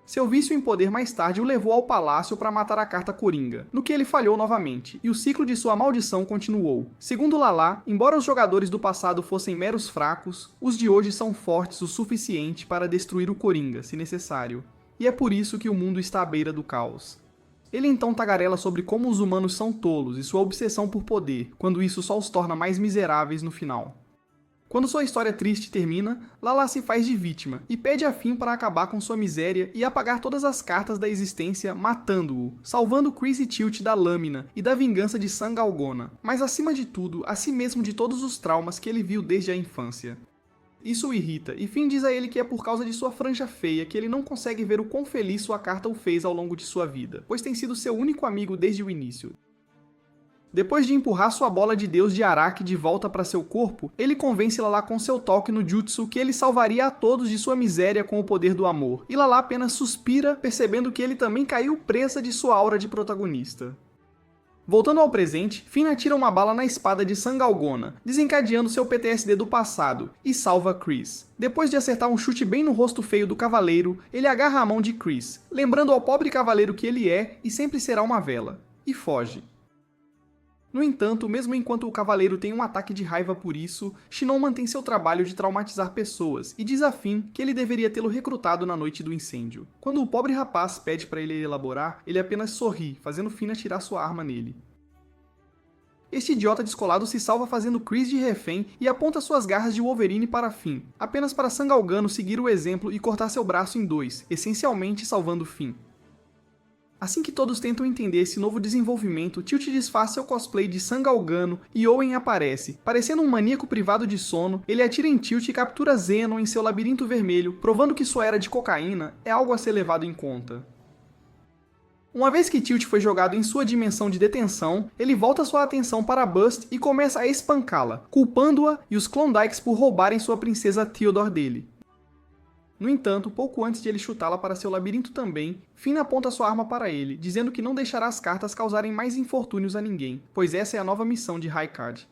Seu vício em poder mais tarde o levou ao palácio para matar a carta Coringa, no que ele falhou novamente, e o ciclo de sua maldição continuou. Segundo Lala, embora os jogadores do passado fossem meros fracos, os de hoje são fortes o suficiente para destruir o Coringa, se necessário. E é por isso que o mundo está à beira do caos. Ele então tagarela sobre como os humanos são tolos e sua obsessão por poder, quando isso só os torna mais miseráveis no final. Quando sua história triste termina, Lala se faz de vítima e pede a Finn para acabar com sua miséria e apagar todas as cartas da existência matando-o, salvando Chris Tilt da lâmina e da vingança de Sangalgona, mas acima de tudo, a si mesmo de todos os traumas que ele viu desde a infância. Isso o irrita, e Finn diz a ele que é por causa de sua franja feia que ele não consegue ver o quão feliz sua carta o fez ao longo de sua vida, pois tem sido seu único amigo desde o início. Depois de empurrar sua bola de Deus de Araki de volta para seu corpo, ele convence Lala com seu toque no jutsu que ele salvaria a todos de sua miséria com o poder do amor, e Lala apenas suspira, percebendo que ele também caiu presa de sua aura de protagonista. Voltando ao presente, Finn atira uma bala na espada de Sangalgona, desencadeando seu PTSD do passado, e salva Chris. Depois de acertar um chute bem no rosto feio do cavaleiro, ele agarra a mão de Chris, lembrando ao pobre cavaleiro que ele é e sempre será uma vela, e foge. No entanto, mesmo enquanto o cavaleiro tem um ataque de raiva por isso, Shinon mantém seu trabalho de traumatizar pessoas e diz a Finn que ele deveria tê-lo recrutado na noite do incêndio. Quando o pobre rapaz pede para ele elaborar, ele apenas sorri, fazendo Finn atirar sua arma nele. Este idiota descolado se salva fazendo Chris de refém e aponta suas garras de Wolverine para Finn, apenas para Sangalgano seguir o exemplo e cortar seu braço em 2, essencialmente salvando Finn. Assim que todos tentam entender esse novo desenvolvimento, Tilt desfaz seu cosplay de Sangalgano e Owen aparece. Parecendo um maníaco privado de sono, ele atira em Tilt e captura Zenon em seu labirinto vermelho, provando que sua era de cocaína é algo a ser levado em conta. Uma vez que Tilt foi jogado em sua dimensão de detenção, ele volta sua atenção para Bust e começa a espancá-la, culpando-a e os Klondikes por roubarem sua princesa Theodore dele. No entanto, pouco antes de ele chutá-la para seu labirinto também, Finn aponta sua arma para ele, dizendo que não deixará as cartas causarem mais infortúnios a ninguém, pois essa é a nova missão de Raikard.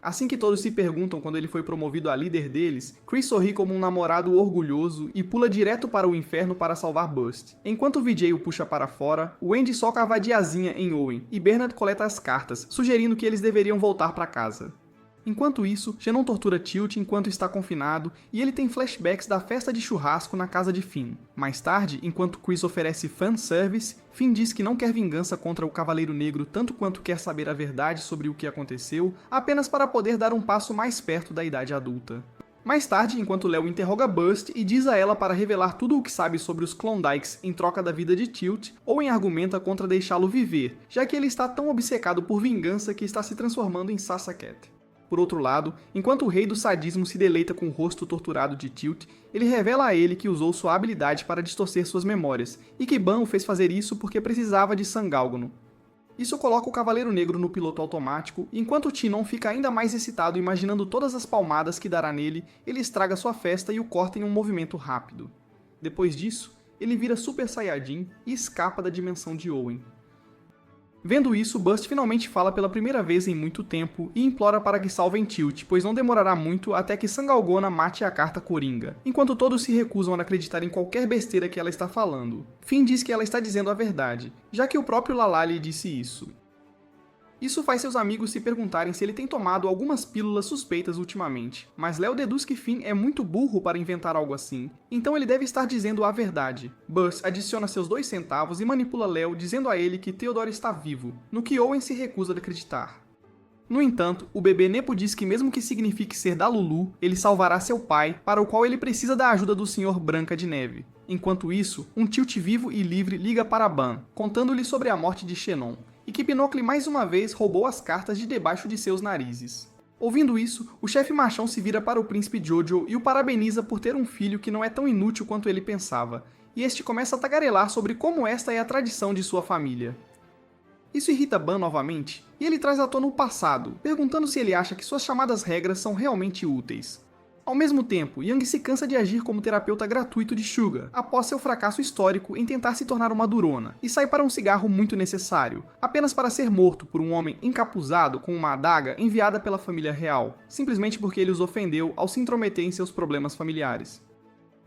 Assim que todos se perguntam quando ele foi promovido a líder deles, Chris sorri como um namorado orgulhoso e pula direto para o inferno para salvar Bust. Enquanto Vijay o puxa para fora, Wendy soca a vadiazinha em Owen e Bernard coleta as cartas, sugerindo que eles deveriam voltar para casa. Enquanto isso, Shannon tortura Tilt enquanto está confinado e ele tem flashbacks da festa de churrasco na casa de Finn. Mais tarde, enquanto Chris oferece fanservice, Finn diz que não quer vingança contra o Cavaleiro Negro tanto quanto quer saber a verdade sobre o que aconteceu, apenas para poder dar um passo mais perto da idade adulta. Mais tarde, enquanto Léo interroga Bust e diz a ela para revelar tudo o que sabe sobre os Klondikes em troca da vida de Tilt, Owen argumenta contra deixá-lo viver, já que ele está tão obcecado por vingança que está se transformando em Sasaket. Por outro lado, enquanto o rei do sadismo se deleita com o rosto torturado de Tilt, ele revela a ele que usou sua habilidade para distorcer suas memórias, e que Ban o fez fazer isso porque precisava de Sangálgono. Isso coloca o Cavaleiro Negro no piloto automático, e enquanto Timon fica ainda mais excitado imaginando todas as palmadas que dará nele, ele estraga sua festa e o corta em um movimento rápido. Depois disso, ele vira Super Saiyajin e escapa da dimensão de Owen. Vendo isso, Bust finalmente fala pela primeira vez em muito tempo e implora para que salvem Tilt, pois não demorará muito até que Sangálgona mate a carta Coringa, enquanto todos se recusam a acreditar em qualquer besteira que ela está falando. Finn diz que ela está dizendo a verdade, já que o próprio Lala lhe disse isso. Isso faz seus amigos se perguntarem se ele tem tomado algumas pílulas suspeitas ultimamente, mas Léo deduz que Finn é muito burro para inventar algo assim, então ele deve estar dizendo a verdade. Buzz adiciona seus 2 centavos e manipula Léo dizendo a ele que Theodore está vivo, no que Owen se recusa a acreditar. No entanto, o bebê Nepo diz que mesmo que signifique ser da Lulu, ele salvará seu pai, para o qual ele precisa da ajuda do Sr. Branca de Neve. Enquanto isso, um Tilt vivo e livre liga para Ban, contando-lhe sobre a morte de Shannon, e que Pinocchio mais uma vez roubou as cartas de debaixo de seus narizes. Ouvindo isso, o chefe machão se vira para o príncipe Jojo e o parabeniza por ter um filho que não é tão inútil quanto ele pensava, e este começa a tagarelar sobre como esta é a tradição de sua família. Isso irrita Ban novamente, e ele traz à tona o passado, perguntando se ele acha que suas chamadas regras são realmente úteis. Ao mesmo tempo, Yang se cansa de agir como terapeuta gratuito de Suga, após seu fracasso histórico em tentar se tornar uma durona, e sai para um cigarro muito necessário, apenas para ser morto por um homem encapuzado com uma adaga enviada pela família real, simplesmente porque ele os ofendeu ao se intrometer em seus problemas familiares.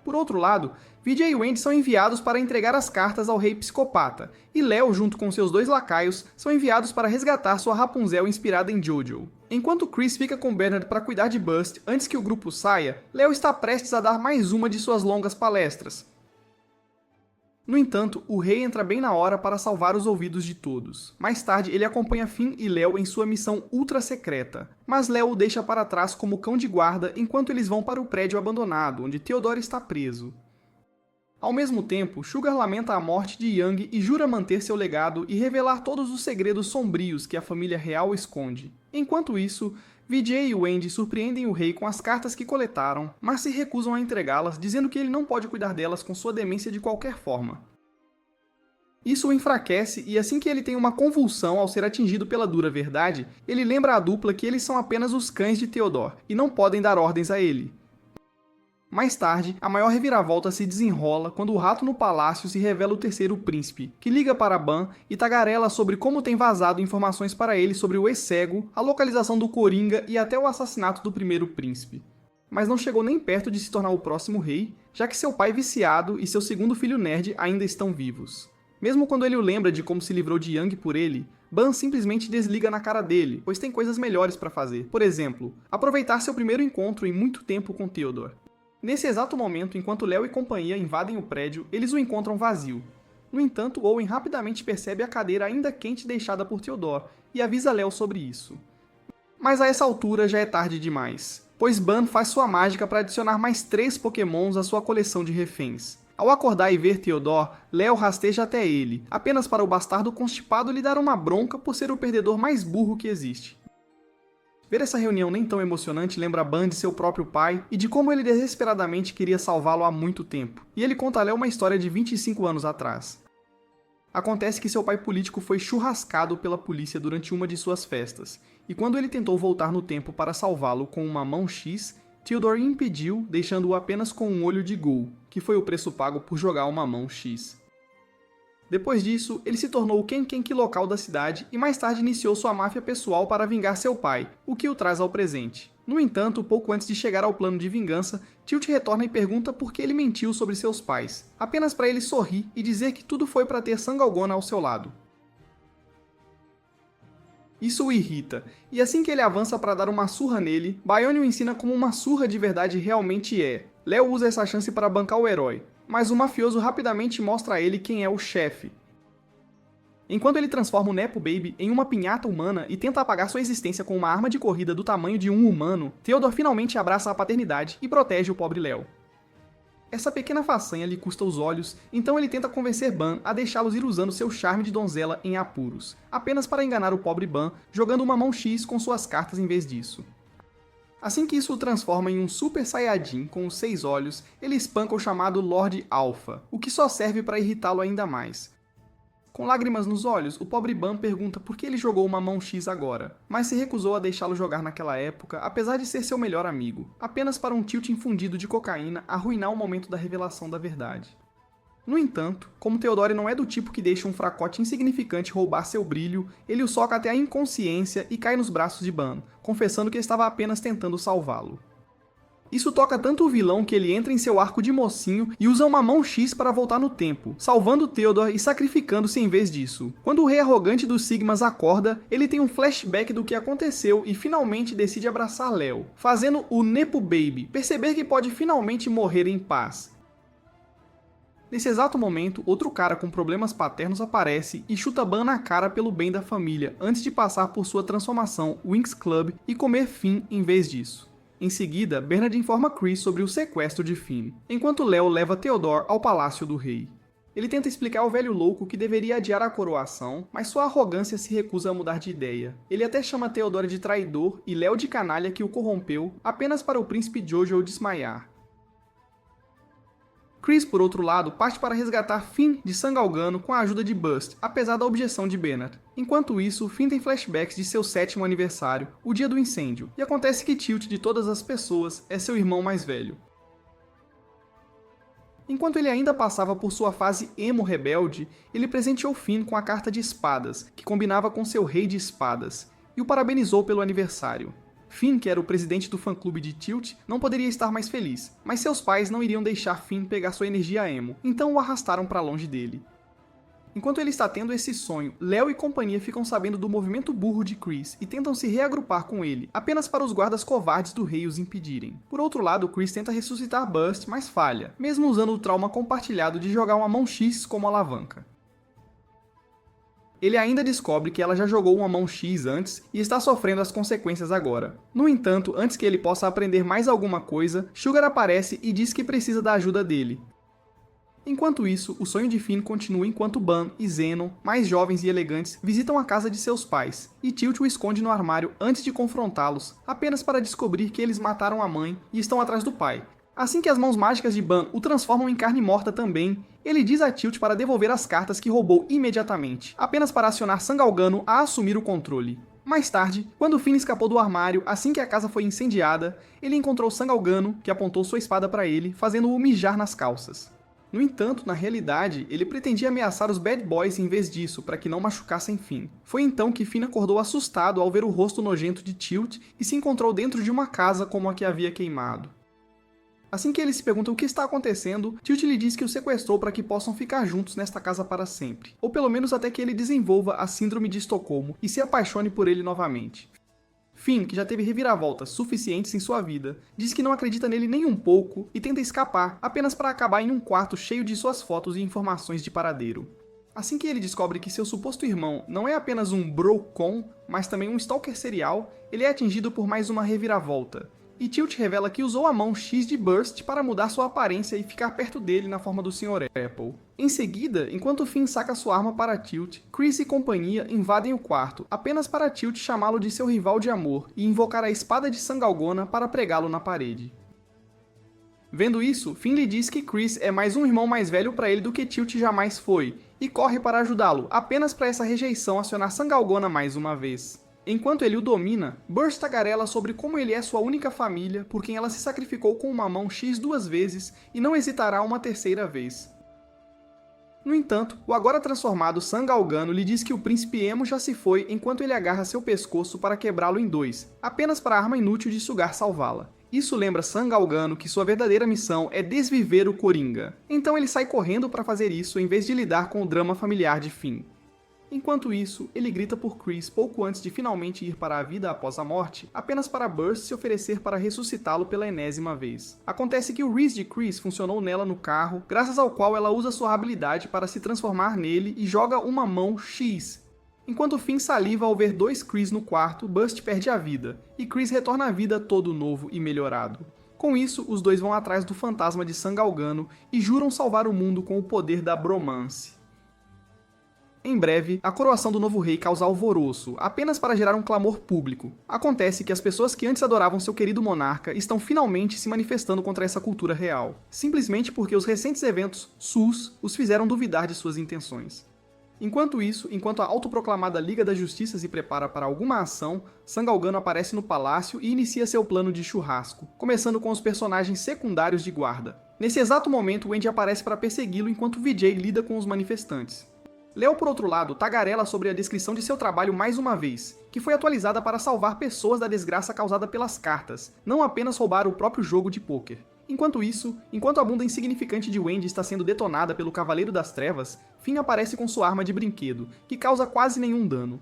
Por outro lado, Vijay e Wendy são enviados para entregar as cartas ao rei psicopata, e Léo, junto com seus 2 lacaios, são enviados para resgatar sua Rapunzel inspirada em Jojo. Enquanto Chris fica com Bernard para cuidar de Bust antes que o grupo saia, Léo está prestes a dar mais uma de suas longas palestras. No entanto, o rei entra bem na hora para salvar os ouvidos de todos. Mais tarde, ele acompanha Finn e Léo em sua missão ultra secreta, mas Léo o deixa para trás como cão de guarda enquanto eles vão para o prédio abandonado, onde Theodore está preso. Ao mesmo tempo, Sugar lamenta a morte de Yang e jura manter seu legado e revelar todos os segredos sombrios que a família real esconde. Enquanto isso, Vijay e Wendy surpreendem o rei com as cartas que coletaram, mas se recusam a entregá-las, dizendo que ele não pode cuidar delas com sua demência de qualquer forma. Isso o enfraquece e assim que ele tem uma convulsão ao ser atingido pela dura verdade, ele lembra à dupla que eles são apenas os cães de Theodore e não podem dar ordens a ele. Mais tarde, a maior reviravolta se desenrola quando o rato no palácio se revela o terceiro príncipe, que liga para Ban e tagarela sobre como tem vazado informações para ele sobre o ex-cego, a localização do Coringa e até o assassinato do primeiro príncipe. Mas não chegou nem perto de se tornar o próximo rei, já que seu pai viciado e seu segundo filho nerd ainda estão vivos. Mesmo quando ele o lembra de como se livrou de Yang por ele, Ban simplesmente desliga na cara dele, pois tem coisas melhores para fazer. Por exemplo, aproveitar seu primeiro encontro em muito tempo com Theodore. Nesse exato momento, enquanto Léo e companhia invadem o prédio, eles o encontram vazio. No entanto, Owen rapidamente percebe a cadeira ainda quente deixada por Theodore e avisa Léo sobre isso. Mas a essa altura já é tarde demais, pois Ban faz sua mágica para adicionar mais 3 pokémons à sua coleção de reféns. Ao acordar e ver Theodore, Léo rasteja até ele, apenas para o bastardo constipado lhe dar uma bronca por ser o perdedor mais burro que existe. Ver essa reunião nem tão emocionante lembra Ban de seu próprio pai e de como ele desesperadamente queria salvá-lo há muito tempo, e ele conta a Léo uma história de 25 anos atrás. Acontece que seu pai político foi churrascado pela polícia durante uma de suas festas, e quando ele tentou voltar no tempo para salvá-lo com uma mão X, Theodore impediu, deixando-o apenas com um olho de gol, que foi o preço pago por jogar uma mão X. Depois disso, ele se tornou o Kenkenki local da cidade e mais tarde iniciou sua máfia pessoal para vingar seu pai, o que o traz ao presente. No entanto, pouco antes de chegar ao plano de vingança, Tilt retorna e pergunta por que ele mentiu sobre seus pais, apenas para ele sorrir e dizer que tudo foi para ter Sangalgona ao seu lado. Isso o irrita, e assim que ele avança para dar uma surra nele, Bayone o ensina como uma surra de verdade realmente é. Léo usa essa chance para bancar o herói, mas o mafioso rapidamente mostra a ele quem é o chefe. Enquanto ele transforma o Nepo Baby em uma pinhata humana e tenta apagar sua existência com uma arma de corrida do tamanho de um humano, Theodore finalmente abraça a paternidade e protege o pobre Léo. Essa pequena façanha lhe custa os olhos, então ele tenta convencer Ban a deixá-los ir usando seu charme de donzela em apuros, apenas para enganar o pobre Ban, jogando uma mão X com suas cartas em vez disso. Assim que isso o transforma em um Super Saiyajin com os 6 olhos, ele espanca o chamado Lord Alpha, o que só serve para irritá-lo ainda mais. Com lágrimas nos olhos, o pobre Ban pergunta por que ele jogou uma mão X agora, mas se recusou a deixá-lo jogar naquela época, apesar de ser seu melhor amigo, apenas para um tilt infundido de cocaína arruinar o momento da revelação da verdade. No entanto, como Theodore não é do tipo que deixa um fracote insignificante roubar seu brilho, ele o soca até a inconsciência e cai nos braços de Ban, confessando que estava apenas tentando salvá-lo. Isso toca tanto o vilão que ele entra em seu arco de mocinho e usa uma mão X para voltar no tempo, salvando Theodore e sacrificando-se em vez disso. Quando o rei arrogante dos Sigmas acorda, ele tem um flashback do que aconteceu e finalmente decide abraçar Léo, fazendo o Nepo Baby perceber que pode finalmente morrer em paz. Nesse exato momento, outro cara com problemas paternos aparece e chuta Ban na cara pelo bem da família, antes de passar por sua transformação Winx Club e comer Finn em vez disso. Em seguida, Bernard informa Chris sobre o sequestro de Finn, enquanto Léo leva Theodore ao palácio do rei. Ele tenta explicar ao velho louco que deveria adiar a coroação, mas sua arrogância se recusa a mudar de ideia. Ele até chama Theodore de traidor e Léo de canalha que o corrompeu, apenas para o príncipe Jojo desmaiar. Chris, por outro lado, parte para resgatar Finn de Sangalgano com a ajuda de Bust, apesar da objeção de Bernard. Enquanto isso, Finn tem flashbacks de seu 7º aniversário, o dia do incêndio, e acontece que Tilt, de todas as pessoas, é seu irmão mais velho. Enquanto ele ainda passava por sua fase emo rebelde, ele presenteou Finn com a carta de espadas, que combinava com seu rei de espadas, e o parabenizou pelo aniversário. Finn, que era o presidente do fã-clube de Tilt, não poderia estar mais feliz, mas seus pais não iriam deixar Finn pegar sua energia emo, então o arrastaram para longe dele. Enquanto ele está tendo esse sonho, Léo e companhia ficam sabendo do movimento burro de Chris e tentam se reagrupar com ele, apenas para os guardas covardes do rei os impedirem. Por outro lado, Chris tenta ressuscitar Bust, mas falha, mesmo usando o trauma compartilhado de jogar uma mão X como alavanca. Ele ainda descobre que ela já jogou uma mão X antes e está sofrendo as consequências agora. No entanto, antes que ele possa aprender mais alguma coisa, Sugar aparece e diz que precisa da ajuda dele. Enquanto isso, o sonho de Finn continua enquanto Ban e Zenon, mais jovens e elegantes, visitam a casa de seus pais, e Tilt o esconde no armário antes de confrontá-los, apenas para descobrir que eles mataram a mãe e estão atrás do pai. Assim que as mãos mágicas de Ban o transformam em carne morta também, ele diz a Tilt para devolver as cartas que roubou imediatamente, apenas para acionar Sangalgano a assumir o controle. Mais tarde, quando Finn escapou do armário assim que a casa foi incendiada, ele encontrou Sangalgano, que apontou sua espada para ele, fazendo-o mijar nas calças. No entanto, na realidade, ele pretendia ameaçar os Bad Boys em vez disso, para que não machucassem Finn. Foi então que Finn acordou assustado ao ver o rosto nojento de Tilt e se encontrou dentro de uma casa como a que havia queimado. Assim que ele se pergunta o que está acontecendo, Tilt lhe diz que o sequestrou para que possam ficar juntos nesta casa para sempre, ou pelo menos até que ele desenvolva a síndrome de Estocolmo e se apaixone por ele novamente. Finn, que já teve reviravoltas suficientes em sua vida, diz que não acredita nele nem um pouco e tenta escapar, apenas para acabar em um quarto cheio de suas fotos e informações de paradeiro. Assim que ele descobre que seu suposto irmão não é apenas um bro-con, mas também um stalker serial, ele é atingido por mais uma reviravolta. E Tilt revela que usou a mão X de Burst para mudar sua aparência e ficar perto dele na forma do Sr. Apple. Em seguida, enquanto Finn saca sua arma para Tilt, Chris e companhia invadem o quarto, apenas para Tilt chamá-lo de seu rival de amor e invocar a espada de Sangalgona para pregá-lo na parede. Vendo isso, Finn lhe diz que Chris é mais um irmão mais velho para ele do que Tilt jamais foi, e corre para ajudá-lo, apenas para essa rejeição acionar Sangalgona mais uma vez. Enquanto ele o domina, Burst tagarela sobre como ele é sua única família, por quem ela se sacrificou com uma mão X 2 vezes e não hesitará uma terceira vez. No entanto, o agora transformado Sangalgano lhe diz que o príncipe Emo já se foi enquanto ele agarra seu pescoço para quebrá-lo em dois, apenas para a arma inútil de sugar salvá-la. Isso lembra Sangalgano que sua verdadeira missão é desviver o Coringa. Então ele sai correndo para fazer isso em vez de lidar com o drama familiar de Finn. Enquanto isso, ele grita por Chris pouco antes de finalmente ir para a vida após a morte, apenas para Burst se oferecer para ressuscitá-lo pela enésima vez. Acontece que o Reese de Chris funcionou nela no carro, graças ao qual ela usa sua habilidade para se transformar nele e joga uma mão X. Enquanto Finn saliva ao ver 2 Chris no quarto, Burst perde a vida, e Chris retorna à vida todo novo e melhorado. Com isso, os dois vão atrás do fantasma de Sangalgano e juram salvar o mundo com o poder da bromance. Em breve, a coroação do novo rei causa alvoroço, apenas para gerar um clamor público. Acontece que as pessoas que antes adoravam seu querido monarca estão finalmente se manifestando contra essa cultura real, simplesmente porque os recentes eventos SUS os fizeram duvidar de suas intenções. Enquanto isso, enquanto a autoproclamada Liga da Justiça se prepara para alguma ação, Sangalgano aparece no palácio e inicia seu plano de churrasco, começando com os personagens secundários de guarda. Nesse exato momento, Wendy aparece para persegui-lo enquanto Vijay lida com os manifestantes. Leo, por outro lado, tagarela sobre a descrição de seu trabalho mais uma vez, que foi atualizada para salvar pessoas da desgraça causada pelas cartas, não apenas roubar o próprio jogo de pôquer. Enquanto isso, enquanto a bunda insignificante de Wendy está sendo detonada pelo Cavaleiro das Trevas, Finn aparece com sua arma de brinquedo, que causa quase nenhum dano.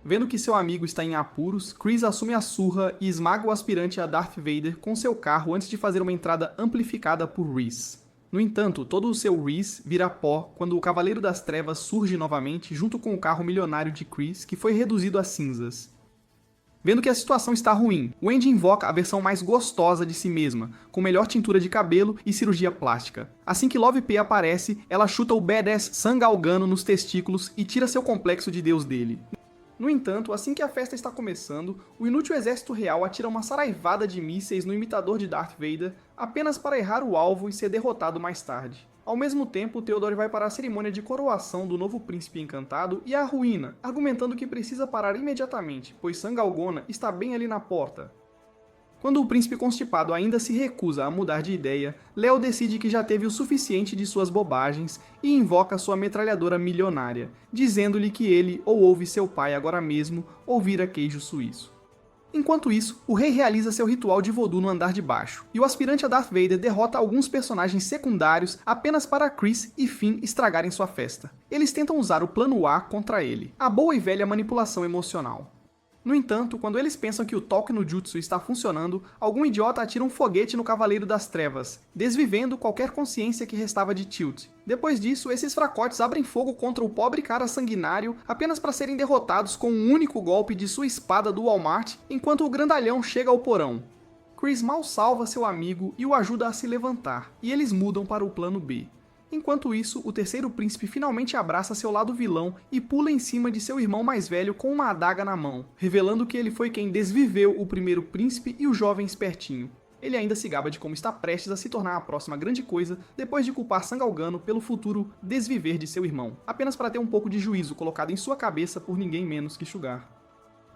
Vendo que seu amigo está em apuros, Chris assume a surra e esmaga o aspirante a Darth Vader com seu carro antes de fazer uma entrada amplificada por Reese. No entanto, todo o seu Reese vira pó quando o Cavaleiro das Trevas surge novamente junto com o carro milionário de Chris, que foi reduzido a cinzas. Vendo que a situação está ruim, Wendy invoca a versão mais gostosa de si mesma, com melhor tintura de cabelo e cirurgia plástica. Assim que Love P aparece, ela chuta o badass Sangalgano nos testículos e tira seu complexo de deus dele. No entanto, assim que a festa está começando, o inútil exército real atira uma saraivada de mísseis no imitador de Darth Vader, apenas para errar o alvo e ser derrotado mais tarde. Ao mesmo tempo, Theodore vai para a cerimônia de coroação do novo príncipe encantado e a arruína, argumentando que precisa parar imediatamente, pois Sangalgona está bem ali na porta. Quando o príncipe constipado ainda se recusa a mudar de ideia, Leo decide que já teve o suficiente de suas bobagens e invoca sua metralhadora milionária, dizendo-lhe que ele ou ouve seu pai agora mesmo ou vira queijo suíço. Enquanto isso, o rei realiza seu ritual de voodoo no andar de baixo, e o aspirante a Darth Vader derrota alguns personagens secundários apenas para Chris e Finn estragarem sua festa. Eles tentam usar o plano A contra ele, a boa e velha manipulação emocional. No entanto, quando eles pensam que o toque no jutsu está funcionando, algum idiota atira um foguete no Cavaleiro das Trevas, desvivendo qualquer consciência que restava de Tilt. Depois disso, esses fracotes abrem fogo contra o pobre cara sanguinário apenas para serem derrotados com um único golpe de sua espada do Walmart, enquanto o grandalhão chega ao porão. Chris mal salva seu amigo e o ajuda a se levantar, e eles mudam para o plano B. Enquanto isso, o terceiro príncipe finalmente abraça seu lado vilão e pula em cima de seu irmão mais velho com uma adaga na mão, revelando que ele foi quem desviveu o primeiro príncipe e o jovem espertinho. Ele ainda se gaba de como está prestes a se tornar a próxima grande coisa depois de culpar Sangalgano pelo futuro desviver de seu irmão, apenas para ter um pouco de juízo colocado em sua cabeça por ninguém menos que Sugar.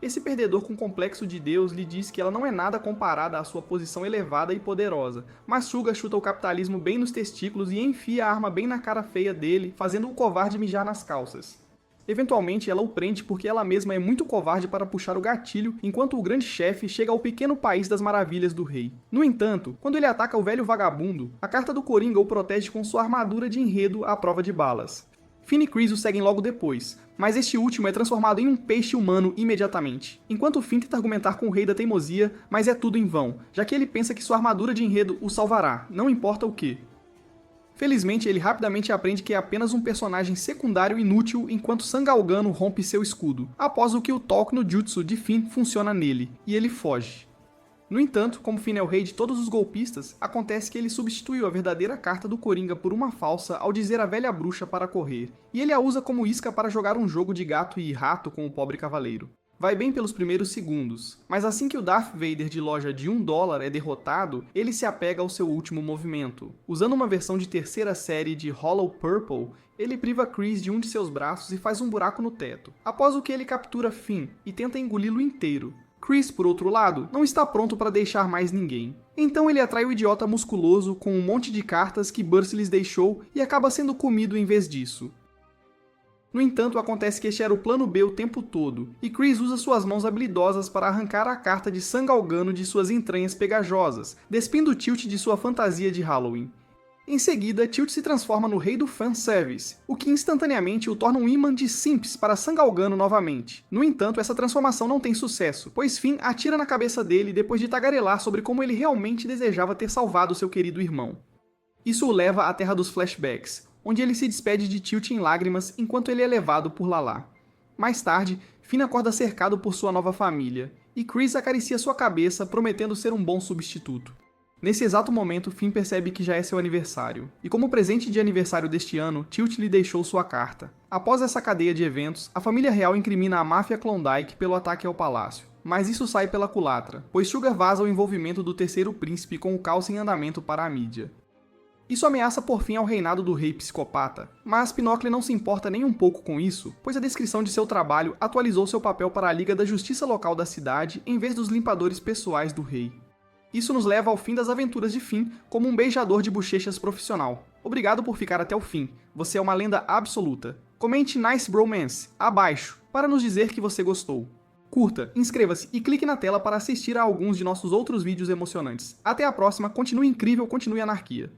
Esse perdedor com complexo de Deus lhe diz que ela não é nada comparada à sua posição elevada e poderosa, mas Suga chuta o capitalismo bem nos testículos e enfia a arma bem na cara feia dele, fazendo o covarde mijar nas calças. Eventualmente ela o prende porque ela mesma é muito covarde para puxar o gatilho, enquanto o grande chefe chega ao pequeno país das maravilhas do rei. No entanto, quando ele ataca o velho vagabundo, a carta do Coringa o protege com sua armadura de enredo à prova de balas. Finn e Chris o seguem logo depois, mas este último é transformado em um peixe humano imediatamente, enquanto Finn tenta argumentar com o rei da teimosia, mas é tudo em vão, já que ele pensa que sua armadura de enredo o salvará, não importa o que. Felizmente, ele rapidamente aprende que é apenas um personagem secundário inútil enquanto Sangalgano rompe seu escudo, após o que o toque no jutsu de Finn funciona nele, e ele foge. No entanto, como Finn é o rei de todos os golpistas, acontece que ele substituiu a verdadeira carta do Coringa por uma falsa ao dizer à velha bruxa para correr, e ele a usa como isca para jogar um jogo de gato e rato com o pobre cavaleiro. vai bem pelos primeiros segundos, mas assim que o Darth Vader de loja de $1 é derrotado, ele se apega ao seu último movimento. Usando uma versão de terceira série de Hollow Purple, ele priva Kryze de um de seus braços e faz um buraco no teto, após o que ele captura Finn e tenta engoli-lo inteiro. Kryze, por outro lado, não está pronto para deixar mais ninguém. Então ele atrai o idiota musculoso com um monte de cartas que Burst lhes deixou e acaba sendo comido em vez disso. No entanto, acontece que este era o plano B o tempo todo, e Kryze usa suas mãos habilidosas para arrancar a carta de Sangalgano de suas entranhas pegajosas, despindo Tilt de sua fantasia de Halloween. Em seguida, Tilt se transforma no rei do fanservice, o que instantaneamente o torna um imã de simps para Sangalgano novamente. No entanto, essa transformação não tem sucesso, pois Finn atira na cabeça dele depois de tagarelar sobre como ele realmente desejava ter salvado seu querido irmão. Isso o leva à Terra dos Flashbacks, onde ele se despede de Tilt em lágrimas enquanto ele é levado por Lala. Mais tarde, Finn acorda cercado por sua nova família, e Kryze acaricia sua cabeça, prometendo ser um bom substituto. Nesse exato momento, Finn percebe que já é seu aniversário, e como presente de aniversário deste ano, Tilt lhe deixou sua carta. Após essa cadeia de eventos, a família real incrimina a máfia Klondike pelo ataque ao palácio. Mas isso sai pela culatra, pois Sugar vaza o envolvimento do terceiro príncipe com o caos em andamento para a mídia. Isso ameaça por fim ao reinado do rei psicopata, mas Pinocchio não se importa nem um pouco com isso, pois a descrição de seu trabalho atualizou seu papel para a Liga da Justiça local da cidade em vez dos limpadores pessoais do rei. Isso nos leva ao fim das aventuras de Finn como um beijador de bochechas profissional. Obrigado por ficar até o fim, você é uma lenda absoluta. Comente Nice Bromance abaixo para nos dizer que você gostou. Curta, inscreva-se e clique na tela para assistir a alguns de nossos outros vídeos emocionantes. Até a próxima, continue incrível, continue anarquia.